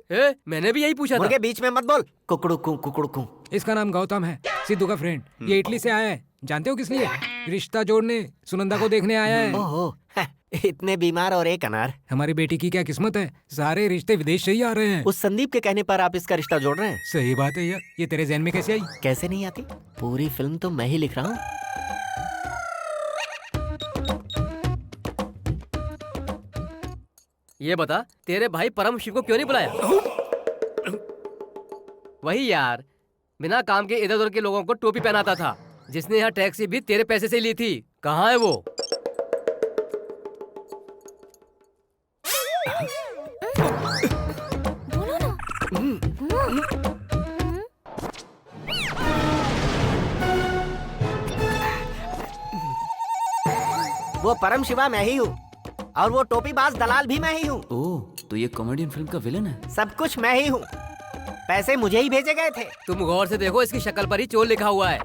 [SPEAKER 6] मैंने भी यही पूछा था।
[SPEAKER 11] मुर्गे बीच में मत बोल। कुकड़ू।
[SPEAKER 2] इसका नाम गौतम है, सिद्धू का फ्रेंड। ये इटली से आया है। जानते हो किस लिए? रिश्ता जोड़ने, सुनंदा को देखने आया है।
[SPEAKER 11] ओहो, इतने बीमार और एक अनार।
[SPEAKER 2] हमारी बेटी की क्या किस्मत है, सारे रिश्ते विदेश से ही आ रहे हैं।
[SPEAKER 11] उस संदीप के कहने पर आप इसका रिश्ता जोड़ रहे हैं?
[SPEAKER 2] सही बात है यार, ये तेरे ज़हन में कैसे आई?
[SPEAKER 11] कैसे नहीं आती, पूरी फिल्म तो मैं ही लिख रहा हूँ।
[SPEAKER 3] ये बता, तेरे भाई परम शिव को क्यों नहीं बुलाया? वही यार, बिना काम के इधर उधर के लोगों को टोपी पहनाता था, जिसने यहाँ टैक्सी भी तेरे पैसे से ली थी। कहाँ है वो?
[SPEAKER 11] वो परम शिवा मैं ही हूँ, और वो टोपीबाज दलाल भी मैं ही हूँ।
[SPEAKER 10] ओह, तो ये कॉमेडियन फिल्म का विलन है।
[SPEAKER 11] सब कुछ मैं ही हूँ, पैसे मुझे ही भेजे गए थे।
[SPEAKER 3] तुम गौर से देखो, इसकी शक्ल पर ही चोर लिखा हुआ है।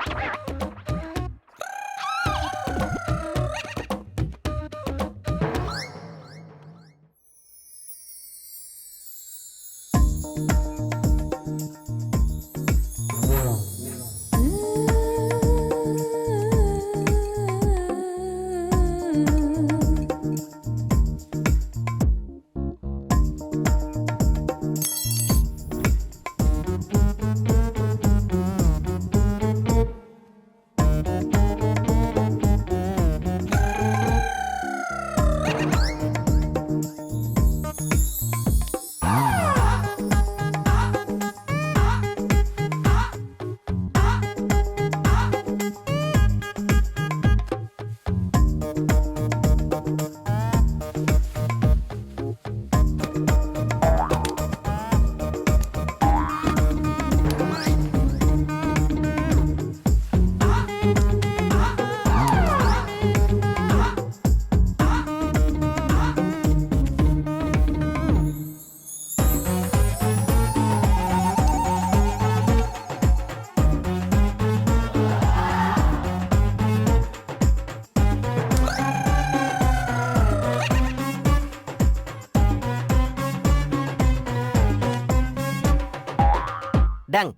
[SPEAKER 11] डंग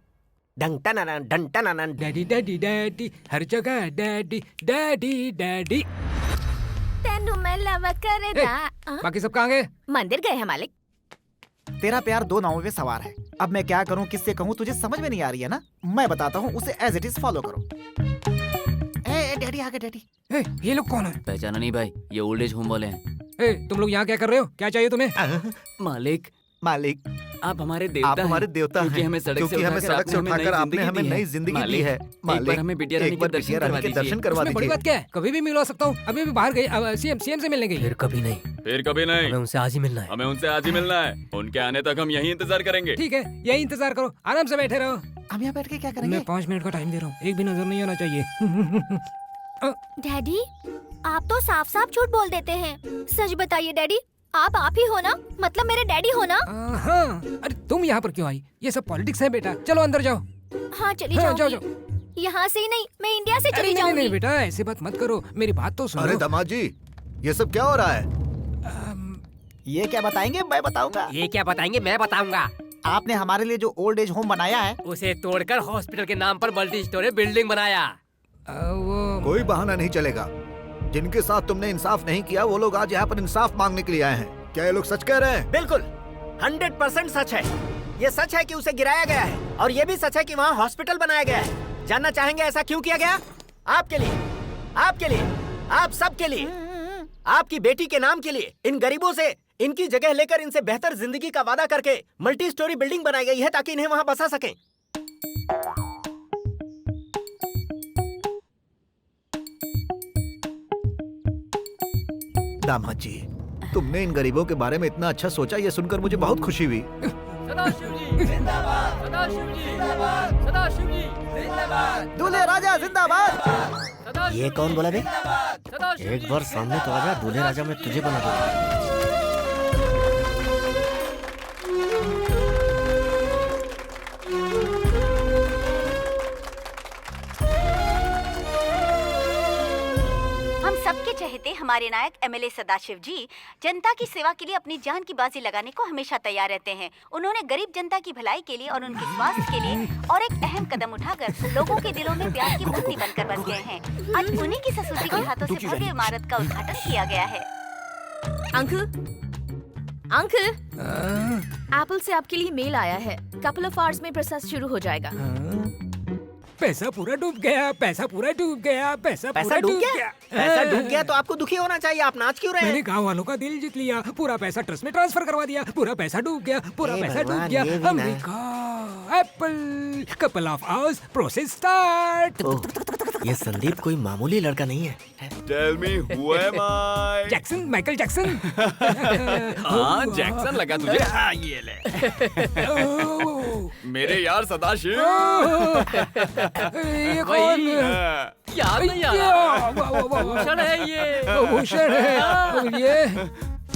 [SPEAKER 11] डंग टनाना डंग टनाना।
[SPEAKER 2] डैडी डैडी डैडी हर जगह डैडी डैडी डैडी।
[SPEAKER 5] तेनू मैं लव करदा।
[SPEAKER 2] बाकी सब कहाँ गए?
[SPEAKER 5] मंदिर गए हैं मालिक।
[SPEAKER 4] तेरा प्यार दो नावों में सवार है। अब मैं क्या करूं, किससे कहूं, तुझे समझ में नहीं आ रही है ना? मैं बताता हूं, उसे एज इट इज फॉलो करो। डैडी आ गए डैडी।
[SPEAKER 2] ये लोग कौन है?
[SPEAKER 10] पहचाना नहीं भाई, ये ओल्ड एज होम वाले हैं।
[SPEAKER 2] तुम लोग यहाँ क्या कर रहे हो? क्या चाहिए तुम्हें?
[SPEAKER 10] मालिक
[SPEAKER 12] मालिक
[SPEAKER 10] आप हमारे
[SPEAKER 12] आप हमारे देवता हैं,
[SPEAKER 10] क्योंकि हमें सड़क
[SPEAKER 12] से उठाकर आपने हमें नई जिंदगी दी है।
[SPEAKER 10] एक बार हमें बिटिया रानी के दर्शन करवा
[SPEAKER 12] दीजिए।
[SPEAKER 2] बड़ी बात क्या है? कभी भी मिलवा सकता हूँ। अभी भी बाहर गई, सीएम से मिलने गई।
[SPEAKER 3] फिर कभी नहीं, हमें उनसे आज ही मिलना है।
[SPEAKER 10] हमें उनसे आज ही मिलना है। उनके आने तक हम यहीं इंतजार करेंगे।
[SPEAKER 2] ठीक है, यही इंतजार करो, आराम से बैठे रहो।
[SPEAKER 4] हम यहाँ बैठ के क्या करेंगे?
[SPEAKER 2] मैं 5 मिनट का टाइम दे रहा हूँ, एक भी नजर नहीं आना चाहिए।
[SPEAKER 5] डैडी, आप तो साफ साफ झूठ बोल देते हैं। सच बताइए डैडी, आप ही हो ना? मतलब मेरे डैडी हो ना?
[SPEAKER 2] हाँ। अरे तुम यहाँ पर क्यों आई? ये सब पॉलिटिक्स है बेटा, चलो अंदर जाओ।
[SPEAKER 5] हाँ चली
[SPEAKER 2] जाओ।
[SPEAKER 5] यहाँ से ही नहीं, मैं इंडिया से चली जाऊंगी।
[SPEAKER 2] नहीं बेटा, ऐसी बात मत करो, मेरी बात तो सुनो।
[SPEAKER 12] अरे दामाद जी, ये सब क्या हो रहा है?
[SPEAKER 4] ये क्या बताएंगे? मैं बताऊंगा।
[SPEAKER 3] ये क्या बताएंगे? मैं बताऊंगा।
[SPEAKER 4] आपने हमारे लिए जो ओल्ड एज होम बनाया है,
[SPEAKER 3] उसे तोड़कर हॉस्पिटल के नाम पर मल्टी स्टोरी बिल्डिंग बनाया।
[SPEAKER 2] वो
[SPEAKER 12] कोई बहाना नहीं चलेगा। जिनके साथ तुमने इंसाफ नहीं किया, वो लोग आज यहाँ पर इंसाफ मांगने के लिए आए हैं। क्या ये लोग सच कह रहे हैं?
[SPEAKER 11] बिल्कुल 100% सच है। ये सच है कि उसे गिराया गया है, और ये भी सच है कि वहाँ हॉस्पिटल बनाया गया है। जानना चाहेंगे ऐसा क्यों किया गया? आपके लिए, आपके लिए, आप सबके लिए, आपकी बेटी के नाम के लिए। इन गरीबों से इनकी जगह लेकर इनसे बेहतर जिंदगी का वादा करके मल्टी स्टोरी बिल्डिंग बनाई गई है, ताकि इन्हें वहाँ बसा सकें।
[SPEAKER 12] दामाद जी, तुमने इन गरीबों के बारे में इतना अच्छा सोचा, ये सुनकर मुझे बहुत खुशी हुई।
[SPEAKER 3] सदाशिव जी जिंदाबाद, सदाशिव जी जिंदाबाद, सदाशिव जी जिंदाबाद,
[SPEAKER 4] दूल्हे राजा जिंदाबाद।
[SPEAKER 11] ये कौन बोला बे?
[SPEAKER 3] सदाशिव
[SPEAKER 11] एक बार सामने तो आजा, दूल्हे राजा मैं तुझे बना दूंगा।
[SPEAKER 8] सबके चहेते हमारे नायक एमएलए सदाशिव जी जनता की सेवा के लिए अपनी जान की बाजी लगाने को हमेशा तैयार रहते हैं। उन्होंने गरीब जनता की भलाई के लिए और उनके स्वास्थ्य के लिए और एक अहम कदम उठाकर लोगों के दिलों में प्यार की मूर्ति बनकर बस गए हैं। आज उन्हीं की ससुर जी के हाथों से भव्य इमारत का उद्घाटन किया गया है।
[SPEAKER 7] अंकल, एप्पल से आपके लिए मेल आया है। कपल ऑफ आवर्स में प्रोसेस शुरू हो जाएगा।
[SPEAKER 2] पैसा पूरा डूब गया, पैसा पूरा डूब गया, पैसा पूरा डूब गया।
[SPEAKER 11] पैसा डूब गया तो आपको दुखी होना चाहिए, आप नाच क्यों रहे हैं?
[SPEAKER 2] मैंने गांव वालों का दिल जीत लिया, पूरा पैसा ट्रस्ट में ट्रांसफर करवा दिया, पूरा पैसा डूब गया, पूरा पैसा डूब गया। America, Apple, couple of hours, process start.
[SPEAKER 11] ये संदीप कोई मामूली लड़का नहीं है।
[SPEAKER 10] Tell me who am I?
[SPEAKER 2] Jackson, Michael Jackson.
[SPEAKER 10] हाँ, जैक्सन लगा तुझे? हाँ, ये ले। मेरे यार सदाशिव।
[SPEAKER 2] ये कौन है?
[SPEAKER 3] याद नहीं आ रहा। भूषण है ये।
[SPEAKER 2] भूषण है। और ये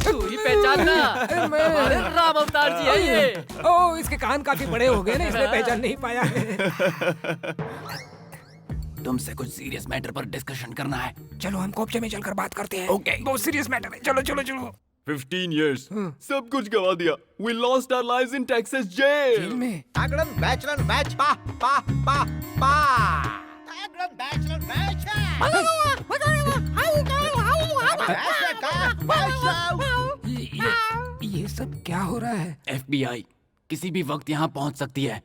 [SPEAKER 3] तू ही पहचानना, हमारे राम अवतार जी है ये।
[SPEAKER 2] ओ, इसके कान काफी बड़े हो गए ना, इसलिए पहचान नहीं पाया है।
[SPEAKER 10] तुमसे कुछ सीरियस मैटर पर डिस्कशन करना है।
[SPEAKER 2] चलो हम कोपचे में चलकर बात करते हैं।
[SPEAKER 10] ओके।
[SPEAKER 2] बहुत सीरियस मैटर है। चलो चलो चलो।
[SPEAKER 10] 15 years, सब कुछ गवा दिया। We lost our lives in Texas jail.
[SPEAKER 2] Jail में।
[SPEAKER 11] आगलन बैचलर बैच पा पा पा पा। आगलन बैचलर बैच।
[SPEAKER 2] ये सब क्या हो रहा है?
[SPEAKER 10] FBI किसी भी वक्त यहाँ पहुँच सकती है।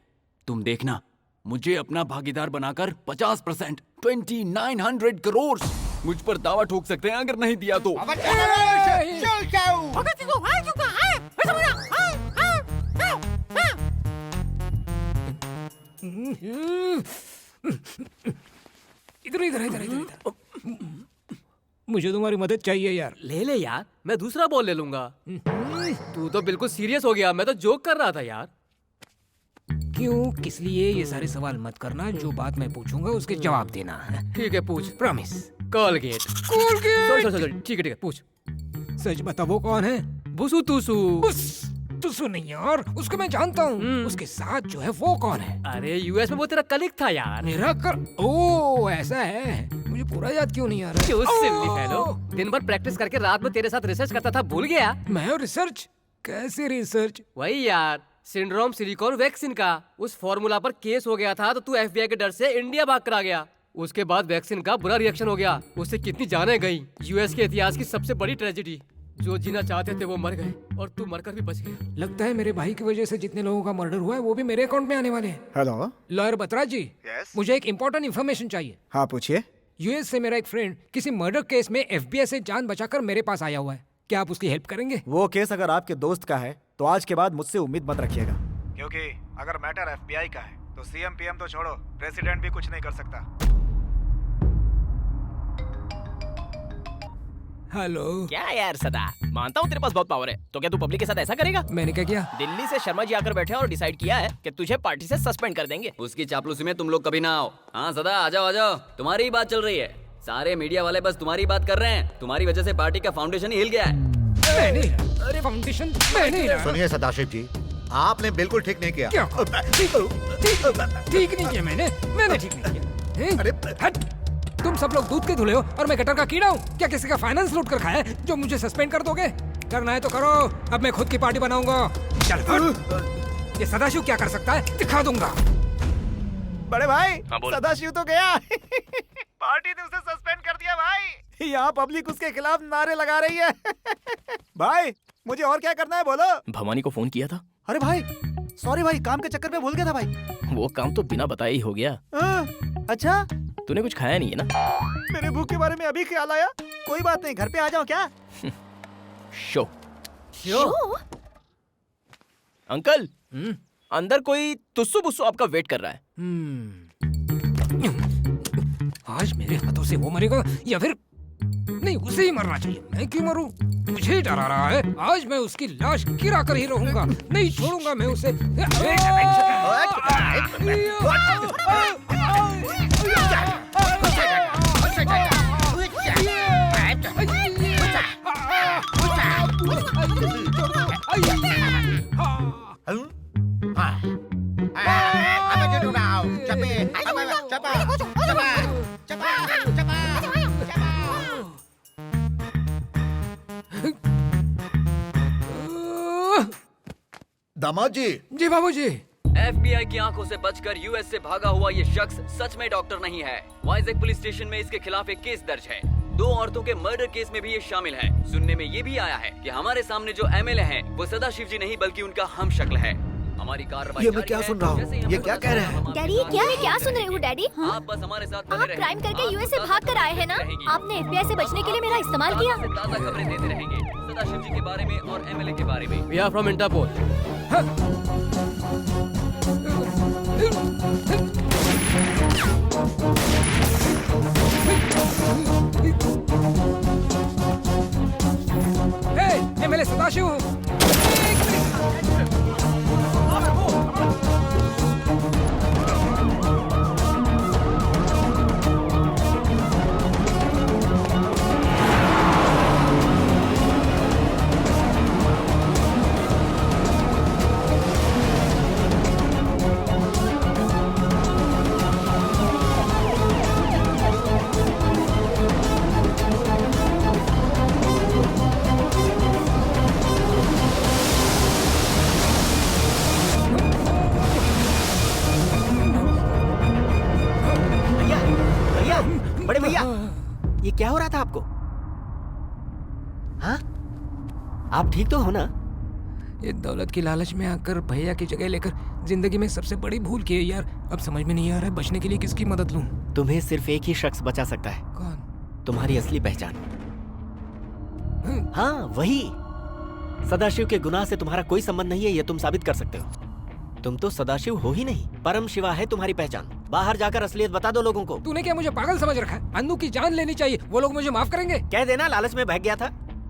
[SPEAKER 10] तुम देखना, मुझे अपना भागीदार बनाकर 50%, 2900 करोड़ मुझ पर दावा ठोक सकते हैं अगर नहीं दिया तो।
[SPEAKER 2] इधर इधर इधर इधर। मुझे तुम्हारी मदद चाहिए यार।
[SPEAKER 3] ले ले यार, मैं दूसरा बॉल ले लूंगा। तू तो बिल्कुल सीरियस हो गया, मैं तो जोक कर रहा था यार।
[SPEAKER 2] क्यों, किस लिए, ये सारे सवाल मत करना। जो बात मैं पूछूंगा उसके जवाब देना है।
[SPEAKER 3] ठीक है, पूछ।
[SPEAKER 2] प्रॉमिस।
[SPEAKER 3] कोलगेट।
[SPEAKER 2] कोलगेट।
[SPEAKER 3] ठीक है, पूछ।
[SPEAKER 2] सच बता, वो कौन है?
[SPEAKER 3] बुसु तुसु।
[SPEAKER 2] तुसु नहीं यार, उसको मैं जानता हूँ। उसके साथ जो है वो कौन है?
[SPEAKER 3] अरे यूएस में वो तेरा कलीग था यार।
[SPEAKER 2] मेरा ओ, ऐसा है। मुझे पूरा याद क्यों नहीं आ रहा?
[SPEAKER 3] क्यों सिल्ली फेलो, दिन भर प्रैक्टिस करके रात में तेरे साथ रिसर्च करता था, भूल गया?
[SPEAKER 2] मैं रिसर्च? कैसे रिसर्च?
[SPEAKER 3] वही यार, सिंड्रोम सिलिकॉन वैक्सीन का। उस फॉर्मूला पर केस हो गया था तो तू FBI के डर से इंडिया भाग कर आ गया। उसके बाद वैक्सीन का बुरा रिएक्शन हो गया, उससे कितनी जानें गई। US के इतिहास की सबसे बड़ी ट्रेजेडी। जो जीना चाहते थे वो मर गए और तू मरकर भी बच गया।
[SPEAKER 2] लगता है मेरे भाई की वजह से जितने लोगों का मर्डर हुआ है वो भी मेरे अकाउंट में आने वाले हैं।
[SPEAKER 4] हेलो,
[SPEAKER 2] लॉयर बतराज जी, मुझे एक इम्पोर्टेंट इन्फॉर्मेशन चाहिए।
[SPEAKER 4] हाँ पूछिए।
[SPEAKER 2] US से मेरा एक फ्रेंड किसी मर्डर केस में FBI से जान बचाकर मेरे पास आया हुआ है, क्या आप उसकी हेल्प करेंगे?
[SPEAKER 4] वो केस अगर आपके दोस्त का है तो आज के बाद मुझसे उम्मीद मत रखिएगा, क्योंकि अगर मैटर FBI का है तो CM PM तो छोड़ो, प्रेसिडेंट भी कुछ नहीं कर सकता।
[SPEAKER 2] हेलो।
[SPEAKER 6] क्या यार सदा, मानता हूँ तेरे पास बहुत पावर है, तो क्या तू पब्लिक के साथ ऐसा करेगा?
[SPEAKER 2] मैंने क्या किया?
[SPEAKER 6] दिल्ली से शर्मा जी आकर बैठे और डिसाइड किया है कि तुझे पार्टी से सस्पेंड कर देंगे।
[SPEAKER 10] उसकी चापलूसी में तुम लोग कभी ना आओ। हाँ सदा, आ जाओ आ जाओ, तुम्हारी ही बात चल रही है। सारे मीडिया वाले बस तुम्हारी बात कर रहे हैं। तुम्हारी वजह से पार्टी का फाउंडेशन ही हिल गया है।
[SPEAKER 2] अरे फाउंडेशन मैंने।
[SPEAKER 12] सुनिए सदाशिव जी, आपने बिल्कुल ठीक नहीं किया।
[SPEAKER 2] क्या? ठीक नहीं किया मैंने ठीक नहीं किया। अरे हट, तुम सब लोग दूध के धुले हो और मैं गटर का कीड़ा हूँ। क्या किसी का फाइनेंस लूट कर खाया है जो मुझे सस्पेंड कर दोगे? करना है तो करो, अब मैं खुद की पार्टी बनाऊंगा। चल फट। ये सदाशिव क्या कर सकता है दिखा दूंगा।
[SPEAKER 4] बड़े भाई,
[SPEAKER 6] हाँ, बोल।
[SPEAKER 4] सदाशिव तो गया पार्टी ने उसे सस्पेंड कर दिया भाई। यहाँ पब्लिक उसके खिलाफ नारे लगा रही है भाई मुझे और क्या करना है बोलो?
[SPEAKER 6] भवानी को फोन किया था।
[SPEAKER 4] अरे भाई सॉरी भाई, काम के चक्कर में भूल गया था भाई।
[SPEAKER 6] वो काम तो बिना बताए ही हो गया।
[SPEAKER 4] अच्छा,
[SPEAKER 6] तूने कुछ खाया नहीं है ना?
[SPEAKER 4] मेरे भूख के बारे में अभी ख्याल आया। कोई बात नहीं, घर पे आ जाओ क्या?
[SPEAKER 6] शो अंकल, अंदर कोई तुस्सू बुस्सू आपका वेट कर रहा है।
[SPEAKER 2] आज मेरे हाथों से वो मरेगा या फिर नहीं, उसे ही मरना चाहिए। मैं क्यों मरूं? मुझे डरा रहा है। आज मैं उसकी लाश गिरा कर ही रहूंगा, नहीं छोड़ूंगा मैं उसे।
[SPEAKER 12] दामाद जी।
[SPEAKER 2] जी बाबूजी।
[SPEAKER 10] FBI की आंखों से बचकर US से भागा हुआ ये शख्स सच में डॉक्टर नहीं है। वाइजैक पुलिस स्टेशन में इसके खिलाफ एक केस दर्ज है। 2 औरतों के मर्डर केस में भी ये शामिल है। सुनने में ये भी आया है कि हमारे सामने जो MLA हैं वो सदाशिव जी नहीं बल्कि उनका हम शक्ल है। हमारी कार्रवाई
[SPEAKER 12] ये मैं क्या सुन रहा हूँ? ये क्या कह रहे हैं?
[SPEAKER 5] डैडी, क्या मैं क्या सुन रही हूँ डैडी?
[SPEAKER 10] आप बस हमारे साथ
[SPEAKER 5] आप क्राइम करके US से भाग कर आए हैं ना? आपने FBI से बचने के लिए मेरा इस्तेमाल किया।
[SPEAKER 10] ताज़ा खबरें देते रहेंगे सदाशिव जी के बारे में और MLA के बारे में।
[SPEAKER 3] We are from Interpol।
[SPEAKER 2] MLA Sadashiv हूँ।
[SPEAKER 11] बड़े भैया, ये क्या हो रहा था आपको? हाँ, आप ठीक तो हो ना?
[SPEAKER 2] ये दौलत की लालच में आकर भैया की जगह लेकर जिंदगी में सबसे बड़ी भूल की है यार। अब समझ में नहीं आ रहा है बचने के लिए किसकी मदद लूं।
[SPEAKER 11] तुम्हें सिर्फ एक ही शख्स बचा सकता है।
[SPEAKER 2] कौन?
[SPEAKER 11] तुम्हारी असली पहचान। हाँ, वही। सदाशिव के गुनाह से तुम्हारा कोई संबंध नहीं है, ये तुम साबित कर सकते हो। तुम तो सदाशिव हो ही नहीं, परम शिवा है तुम्हारी पहचान। बाहर जाकर असलियत बता दो लोगों को।
[SPEAKER 2] तूने क्या मुझे पागल समझ रखा है? अन्नू की जान लेनी चाहिए, वो लोग मुझे माफ करेंगे।
[SPEAKER 11] कह देना लालच में बह गया था।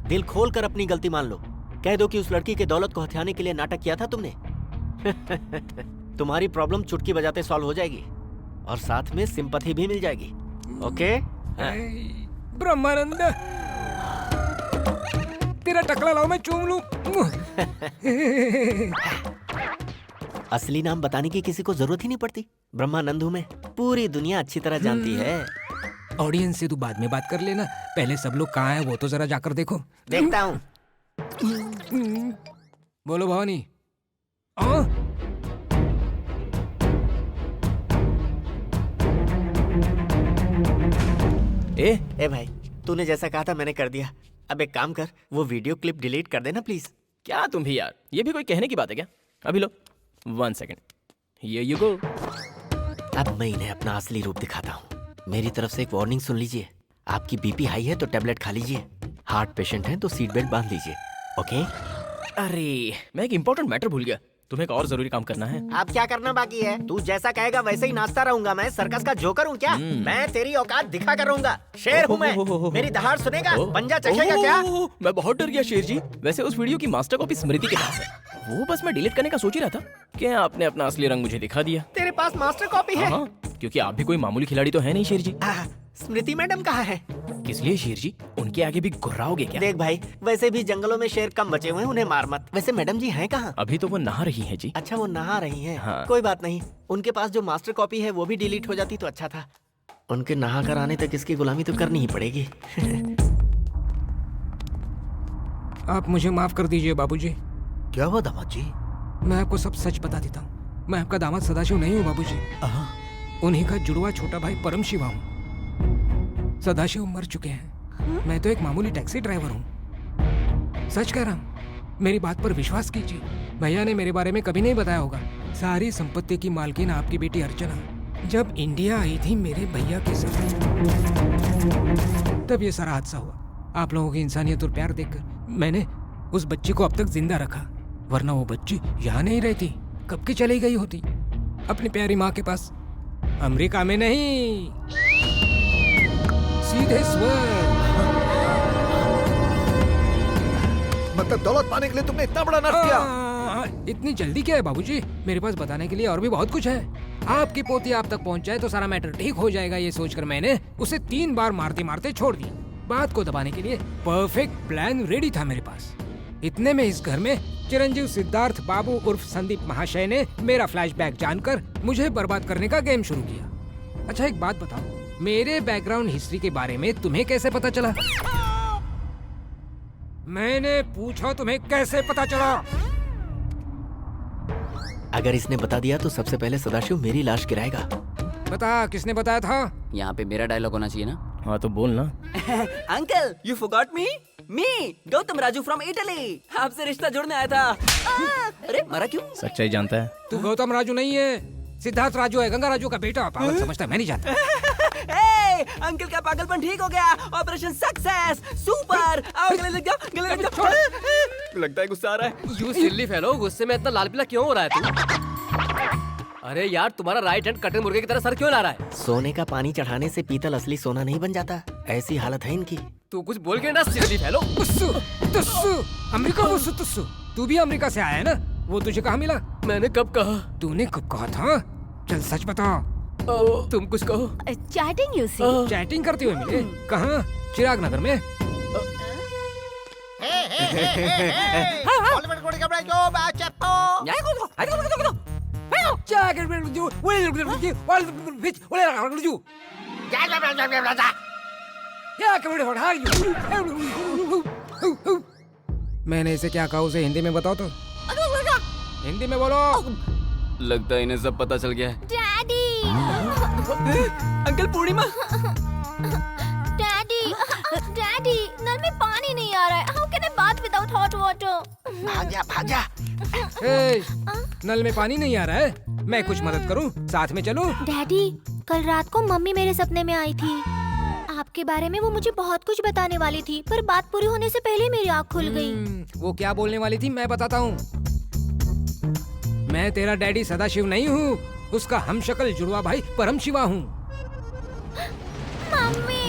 [SPEAKER 11] दिल खोल कर अपनी गलती मान लो। कह दो कि उस लड़की के दौलत को हथियाने के लिए नाटक किया था तुमने। तुम्हारी प्रॉब्लम चुटकी बजाते सॉल्व हो जाएगी और साथ में सिंपैथी भी मिल जाएगी। ओके?
[SPEAKER 2] ब्रह्मानंद, तेरा टकला लाओ मैं चूम लूं।
[SPEAKER 11] असली नाम बताने की किसी को जरूरत ही नहीं पड़ती। ब्रह्मानंद हूं मैं, पूरी दुनिया अच्छी तरह जानती है।
[SPEAKER 2] ऑडियंस से तू बाद में बात कर लेना, पहले सब लोग कहाँ हैं वो तो जरा जाकर देखो।
[SPEAKER 11] देखता हूँ।
[SPEAKER 2] बोलो भवानी।
[SPEAKER 11] ए भाई, तूने जैसा कहा था मैंने कर दिया। अब एक काम कर, वो वीडियो क्लिप डिलीट कर देना प्लीज।
[SPEAKER 6] क्या तुम भी यार, ये भी कोई कहने की बात है क्या? अभी लो 1 सेकेंड, ये यू गो।
[SPEAKER 11] अब मैं इन्हें अपना असली रूप दिखाता हूँ। मेरी तरफ से एक वार्निंग सुन लीजिए। आपकी बीपी हाई है तो टैबलेट खा लीजिए, हार्ट पेशेंट है तो सीट बेल्ट बांध लीजिए, ओके?
[SPEAKER 6] अरे मैं एक इम्पोर्टेंट मैटर भूल गया, तुम्हें एक और जरूरी काम करना है।
[SPEAKER 11] अब क्या करना बाकी है? तू जैसा कहेगा वैसे ही नाचता रहूंगा। मैं सर्कस का जोकर हूँ क्या? मैं तेरी औकात दिखा कर रहूंगा। शेर हूँ मैं। मेरी दहाड़ सुनेगा? पंजा चखेगा क्या?
[SPEAKER 6] मैं बहुत डर गया शेर जी। वैसे उस वीडियो की मास्टर कॉपी स्मृति के पास है, वो बस मैं डिलीट करने का सोच ही रहा था कि आपने अपना असली रंग मुझे दिखा दिया।
[SPEAKER 11] तेरे पास मास्टर कॉपी है?
[SPEAKER 6] हाँ, क्योंकि आप भी कोई मामूली खिलाड़ी तो है नहीं शेर जी।
[SPEAKER 11] स्मृति मैडम कहाँ है?
[SPEAKER 6] किस लिए शेर जी, उनके आगे भी गुर्राओगे क्या?
[SPEAKER 11] देख भाई, वैसे भी जंगलों में शेर कम बचे हुए हैं, उन्हें मार मत। वैसे मैडम जी हैं कहाँ?
[SPEAKER 6] अभी तो वो नहा रही है जी।
[SPEAKER 11] अच्छा, वो नहा रही हैं।
[SPEAKER 6] हाँ।
[SPEAKER 11] कोई बात नहीं, उनके पास जो मास्टर कॉपी है वो भी डिलीट हो जाती तो अच्छा था। उनके नहा कर आने तक इसकी गुलामी तो करनी ही पड़ेगी।
[SPEAKER 2] आप मुझे माफ कर दीजिए बाबूजी।
[SPEAKER 12] क्या हुआ दामाद जी?
[SPEAKER 2] मैं आपको सब सच बता देता हूँ। मैं आपका दामाद सदाशिव नहीं हूँ बाबूजी। उन्हीं का जुड़वा छोटा भाई परम शिवा हूँ। सदाशिव मर चुके हैं। मैं तो एक मामूली टैक्सी ड्राइवर हूँ। सच कह रहा हूँ, मेरी बात पर विश्वास कीजिए। भैया ने मेरे बारे में कभी नहीं बताया होगा। सारी संपत्ति की मालकिन आपकी बेटी अर्चना जब इंडिया आई थी मेरे भैया के साथ, तब ये सारा हादसा हुआ। आप लोगों की इंसानियत और प्यार देखकर मैंने उस बच्ची को अब तक जिंदा रखा, वरना वो बच्ची यहाँ नहीं रहती, कब की चली गई होती अपनी प्यारी माँ के पास। अमेरिका में नहीं, सीधे स्वर्ग।
[SPEAKER 12] मतलब दौलत पाने के लिए तुमने इतना बड़ा नर्क किया?
[SPEAKER 2] इतनी जल्दी क्या है बाबूजी? मेरे पास बताने के लिए और भी बहुत कुछ है। आपकी पोती आप तक पहुंच जाए तो सारा मैटर ठीक हो जाएगा, ये सोचकर मैंने उसे 3 बार मारते मारते छोड़ दिया। बात को दबाने के लिए परफेक्ट प्लान रेडी था मेरे पास। इतने में इस घर में चिरंजीव सिद्धार्थ बाबू उर्फ संदीप महाशय ने मेरा फ्लैशबैक जानकर मुझे बर्बाद करने का गेम शुरू किया। अच्छा एक बात बताओ, मेरे बैकग्राउंड हिस्ट्री के बारे में तुम्हें कैसे पता चला? मैंने पूछा तुम्हें कैसे पता चला?
[SPEAKER 11] अगर इसने बता दिया तो सबसे पहले सदाशिव मेरी लाश गिराएगा।
[SPEAKER 2] बता, किसने बताया था?
[SPEAKER 10] यहाँ पे मेरा डायलॉग होना चाहिए ना?
[SPEAKER 6] हाँ तो बोल ना।
[SPEAKER 10] Uncle, you forgot me? Me Gautam Raju from Italy, आपसे रिश्ता जोड़ने आया था। अरे मरा क्यों?
[SPEAKER 6] सच्चाई जानता है
[SPEAKER 2] तू गौतम राजू नहीं है, सिद्धार्थ राजू है, गंगा राजू का बेटा। पागल समझता है, मैं नहीं जानता।
[SPEAKER 10] अंकल का पागलपन ठीक हो गया, ऑपरेशन सक्सेस, सुपर। आओ गले लग जाओ, गले लग जाओ। लगता है गुस्सा आ रहा है।
[SPEAKER 3] यू सिल्ली फेलो, गुस्से में इतना लाल पीला क्यों हो रहा है तू? अरे यार, तुम्हारा राइट हैंड कटे मुर्गे की तरह सर क्यों ला रहा है?
[SPEAKER 11] सोने का पानी चढ़ाने से पीतल असली सोना नहीं बन जाता, ऐसी हालत है इनकी।
[SPEAKER 3] तू कुछ बोल के ना सिल्ली फेलो।
[SPEAKER 2] तुस्सू, तुस्सू, अमेरिका तुस्सू, तुस्सू। तू भी अमेरिका से आया है ना? वो तुझे कहाँ मिला?
[SPEAKER 3] मैंने कब कहा?
[SPEAKER 2] तूने कब कहा था? चल सच बता।
[SPEAKER 3] तुम कुछ कहो।
[SPEAKER 5] Chatting you see.
[SPEAKER 2] चैटिंग करते हुए मिले? कहाँ? चिराग नगर में। मैंने इसे क्या कहा, उसे हिंदी में बताओ तो। हिंदी में बोलो।
[SPEAKER 10] लगता है इन्हें सब पता चल गया है।
[SPEAKER 5] डैडी,
[SPEAKER 10] अंकल पूर्णिमा।
[SPEAKER 5] डैडी, डैडी, नल में पानी नहीं आ रहा है। How can I bath without hot water?
[SPEAKER 11] भाग जा।
[SPEAKER 2] ए, नल में पानी नहीं आ रहा है, मैं कुछ मदद करूं? साथ में चलूं?
[SPEAKER 5] डैडी, कल रात को मम्मी मेरे सपने में आई थी। आपके बारे में वो मुझे बहुत कुछ बताने वाली थी, पर बात पूरी होने से पहले मेरी आँख खुल गई।
[SPEAKER 2] वो क्या बोलने वाली थी मैं बताता हूँ। मैं तेरा डैडी सदाशिव नहीं हूँ, उसका हमशक्ल जुड़वा भाई परम शिवा हूँ।
[SPEAKER 5] Mummy.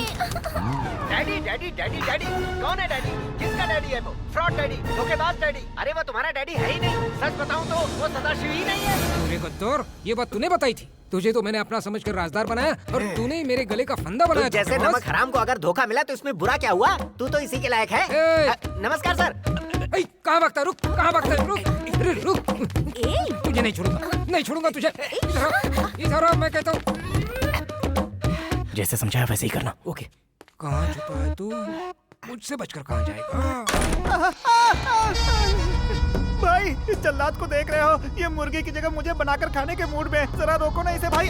[SPEAKER 11] Daddy daddy daddy daddy कौन है डैडी? किसका डैडी है वो? फ्रॉड डैडी, धोखेबाज डैडी। अरे वो तुम्हारा डैडी है ही नहीं। सच बताऊं तो वो सदाशिव ही नहीं है।
[SPEAKER 2] पूरे गद्दार, ये बात तूने बताई थी। तुझे तो मैंने अपना समझकर राजदार बनाया और तूने ही मेरे गले का फंदा बनाया।
[SPEAKER 11] तो जैसे नमक हराम को अगर धोखा मिला तो इसमें बुरा क्या हुआ? तू तो इसी के लायक है। नमस्कार सर।
[SPEAKER 2] कहाँ भागता? रुक, कहाँ भागता? रुक। तुझे नहीं छोड़ूंगा तुझे। इधर आ, मैं कहता हूँ।
[SPEAKER 6] जैसे समझाया वैसे ही करना। ओके।
[SPEAKER 2] कहाँ छुपा है तू? मुझसे बचकर कहाँ जाएगा?
[SPEAKER 4] भाई इस जल्लाद को देख रहे हो? ये मुर्गी की जगह मुझे बनाकर खाने के मूड में। जरा रोको ना इसे भाई।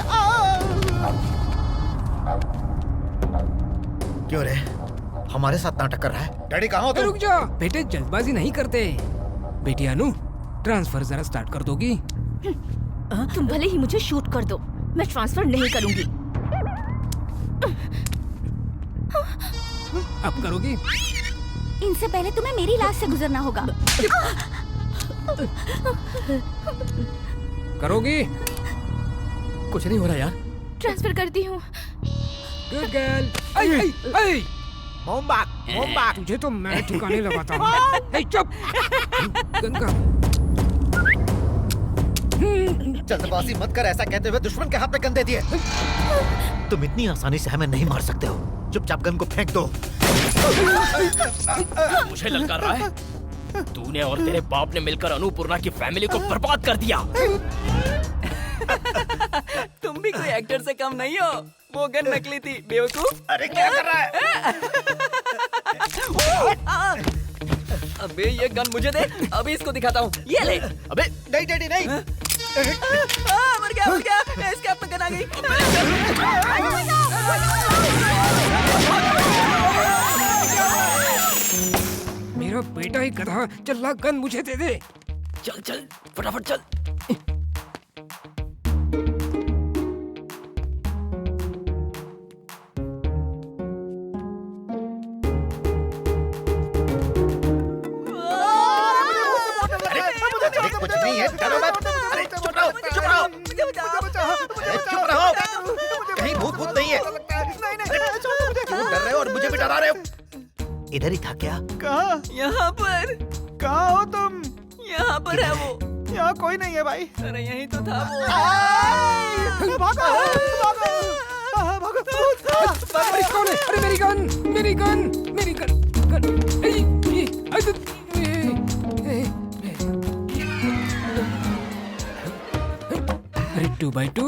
[SPEAKER 12] क्यों रे? हमारे साथ नाटक कर रहा है? डैडी कहाँ हो तुम?
[SPEAKER 2] रुक जाओ बेटे, जल्दबाजी नहीं करते। बेटी अनु, ट्रांसफर जरा स्टार्ट कर दोगी?
[SPEAKER 7] तुम भले ही मुझे शूट कर दो, मैं ट्रांसफर नहीं करूंगी।
[SPEAKER 2] अब करोगी?
[SPEAKER 8] इनसे पहले तुम्हें मेरी लाश से गुजरना होगा।
[SPEAKER 2] करोगी?
[SPEAKER 6] कुछ नहीं हो रहा यार।
[SPEAKER 7] ट्रांसफर करती हूँ।
[SPEAKER 2] Good girl.
[SPEAKER 12] मोमबाग
[SPEAKER 2] तुझे तो मैं ठिकाने लगाता हूँ। चुप। गंगा।
[SPEAKER 12] जल्दबाजी मत कर, ऐसा कहते हुए दुश्मन के हाथ में गन दे दिए। तुम इतनी आसानी से हमें नहीं मार सकते हो। चुपचाप गन को फेंक दो।
[SPEAKER 6] मुझे ललकार रहा है? तूने और तेरे बाप ने मिलकर अनुपूर्णा की फैमिली को बर्बाद कर दिया।
[SPEAKER 10] तुम भी कोई एक्टर से कम नहीं हो। वो गन नकली थी बेवकूफ।
[SPEAKER 12] अरे क्या कर रहा है?
[SPEAKER 10] अबे ये गन मुझे दे, अभी इसको दिखाता हूँ। ये ले।
[SPEAKER 6] अबे
[SPEAKER 12] नहीं डैडी नहीं।
[SPEAKER 10] मर गया। इसके हाथ में गन आ गई।
[SPEAKER 2] मेरा बेटा ही गधा। चल ला गन मुझे दे दे।
[SPEAKER 6] चल चल फटाफट चल।
[SPEAKER 12] कुछ नहीं है, डरो मत। अरे चुप रहो, चुप रहो, चुप रहो। कहीं भूत भूत नहीं है। क्यों डर रहे हो और मुझे भी डरा रहे हो? इधर ही था क्या?
[SPEAKER 4] कहाँ?
[SPEAKER 10] यहाँ पर।
[SPEAKER 4] कहाँ हो तुम?
[SPEAKER 10] यहाँ पर है वो।
[SPEAKER 4] यहाँ कोई नहीं है भाई।
[SPEAKER 10] अरे यही तो था वो।
[SPEAKER 4] भागो, भागो, भागो।
[SPEAKER 2] अरे मेरी गन, मेरी गन, मेरी गन, अरे 2x2।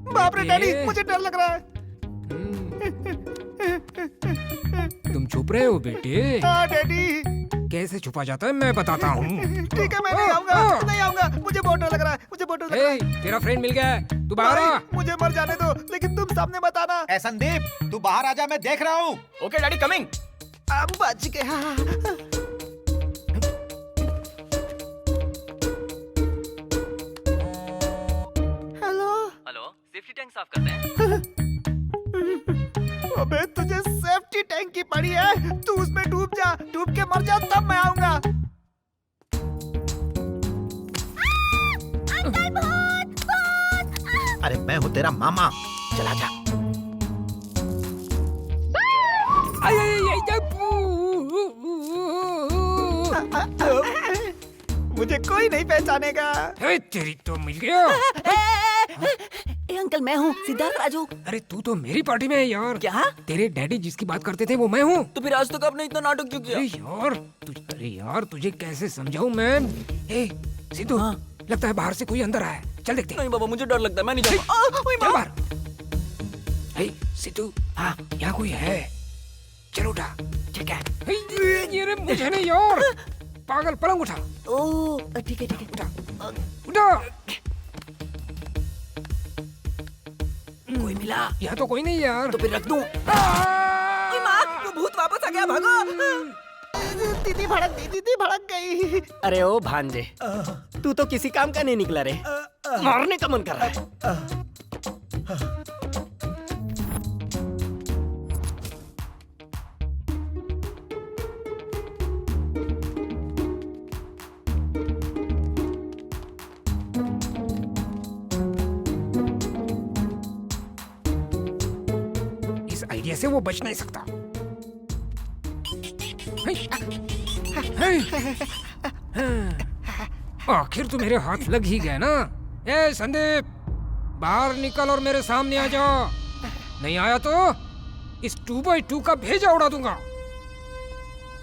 [SPEAKER 4] बाप रे डैडी, मुझे डर लग रहा है।
[SPEAKER 2] तुम छुप रहे हो बेटे?
[SPEAKER 4] हाँ डैडी।
[SPEAKER 2] कैसे छुपा जाता है मैं बताता हूँ।
[SPEAKER 4] ठीक है, मैं नहीं आऊंगा, नहीं आऊंगा। मुझे बहुत डर लग रहा है, मुझे बहुत डर लग रहा है।
[SPEAKER 2] तेरा फ्रेंड मिल गया है, तू बाहर आ।
[SPEAKER 4] मुझे मर जाने दो, लेकिन तुम सामने बताना।
[SPEAKER 12] ए संदीप, तू बाहर आ जा, मैं देख रहा हूँ।
[SPEAKER 6] Okay daddy coming.
[SPEAKER 4] अब बच गया।
[SPEAKER 10] हेलो, सेफ्टी टैंक साफ करते हैं।
[SPEAKER 4] अबे तुझे सेफ्टी टैंक की पड़ी है, तू उसमें डूब जा, डूब के मर जा, तब मैं आऊंगा।
[SPEAKER 12] अरे मैं हूँ तेरा मामा, चला जा।
[SPEAKER 4] मुझे कोई नहीं पहचानेगा।
[SPEAKER 2] तेरी तो मिल गया।
[SPEAKER 10] अंकल मैं हूँ सिद्धार्थ राजू।
[SPEAKER 2] अरे तू तो मेरी पार्टी में है यार।
[SPEAKER 10] क्या?
[SPEAKER 2] तेरे डैडी जिसकी बात करते थे वो मैं हूँ।
[SPEAKER 10] तो फिर आज तक आपने इतना नाटक क्यों किया?
[SPEAKER 2] अरे यार तुझे कैसे समझाऊं मैं? सिद्धू, हाँ? लगता है बाहर से कोई अंदर आया है। चल देखते हैं।
[SPEAKER 10] नहीं बाबा, मुझे डर लगता है, मैं नहीं जाऊंगा।
[SPEAKER 2] चल बाहर। सिद्धू, हाँ यहाँ कोई है। चल उठा।
[SPEAKER 10] ठीक है।
[SPEAKER 2] ये मुझे नहीं यार, पागल, पलंग उठा।
[SPEAKER 10] ओह ठीक है ठीक है।
[SPEAKER 2] उठा उठा।
[SPEAKER 10] कोई मिला?
[SPEAKER 2] यहाँ तो कोई नहीं यार।
[SPEAKER 10] तो फिर रख दूं। भूत वापस आ गया, भागो।
[SPEAKER 4] दीदी भड़क गई।
[SPEAKER 11] अरे ओ भांजे, तू तो किसी काम का नहीं निकला रे। मारने का मन कर रहा है।
[SPEAKER 2] इस आइडिया से वो बच नहीं सकता। आखिर तो मेरे हाथ लग ही गया ना। ए संदीप, बाहर निकल और मेरे सामने आ जाओ। नहीं आया तो इस 2x2 का भेजा उड़ा दूंगा।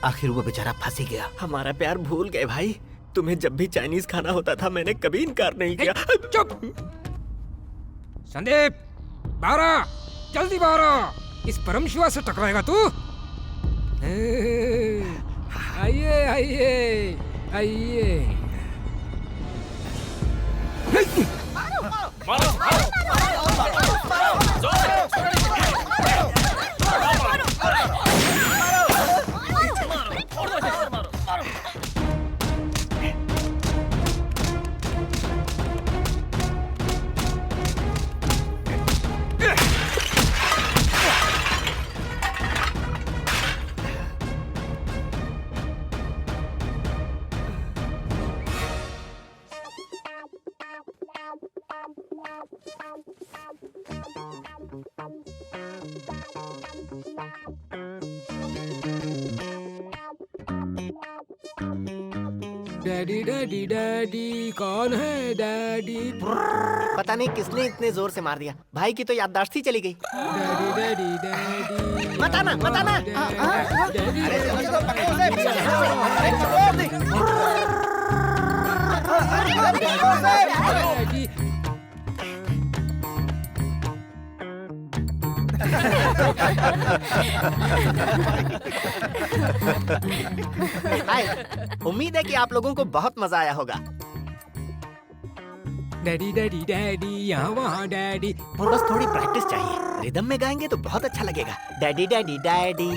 [SPEAKER 12] आखिर वो बेचारा फंस ही गया।
[SPEAKER 11] हमारा प्यार भूल गए भाई। तुम्हें जब भी चाइनीज खाना होता था मैंने कभी इनकार नहीं किया।
[SPEAKER 2] चुप। संदीप, बाहर आ, जल्दी बाहर आ। इस परम शिवा से टकराएगा तू? आइए आइए आइए। डैडी डैडी डैडी कौन है डैडी?
[SPEAKER 11] पता नहीं किसने इतने जोर से मार दिया। भाई की तो याददाश्त ही चली गई।
[SPEAKER 2] डैडी डैडी डैडी
[SPEAKER 11] मत आना, मत आना।
[SPEAKER 2] डैडी
[SPEAKER 11] हाय, उम्मीद है कि आप लोगों को बहुत मजा आया होगा।
[SPEAKER 2] डैडी डैडी डैडी यहाँ वहाँ डैडी।
[SPEAKER 11] बस थोड़ी प्रैक्टिस चाहिए। रिदम में गाएंगे तो बहुत अच्छा लगेगा। Daddy daddy daddy.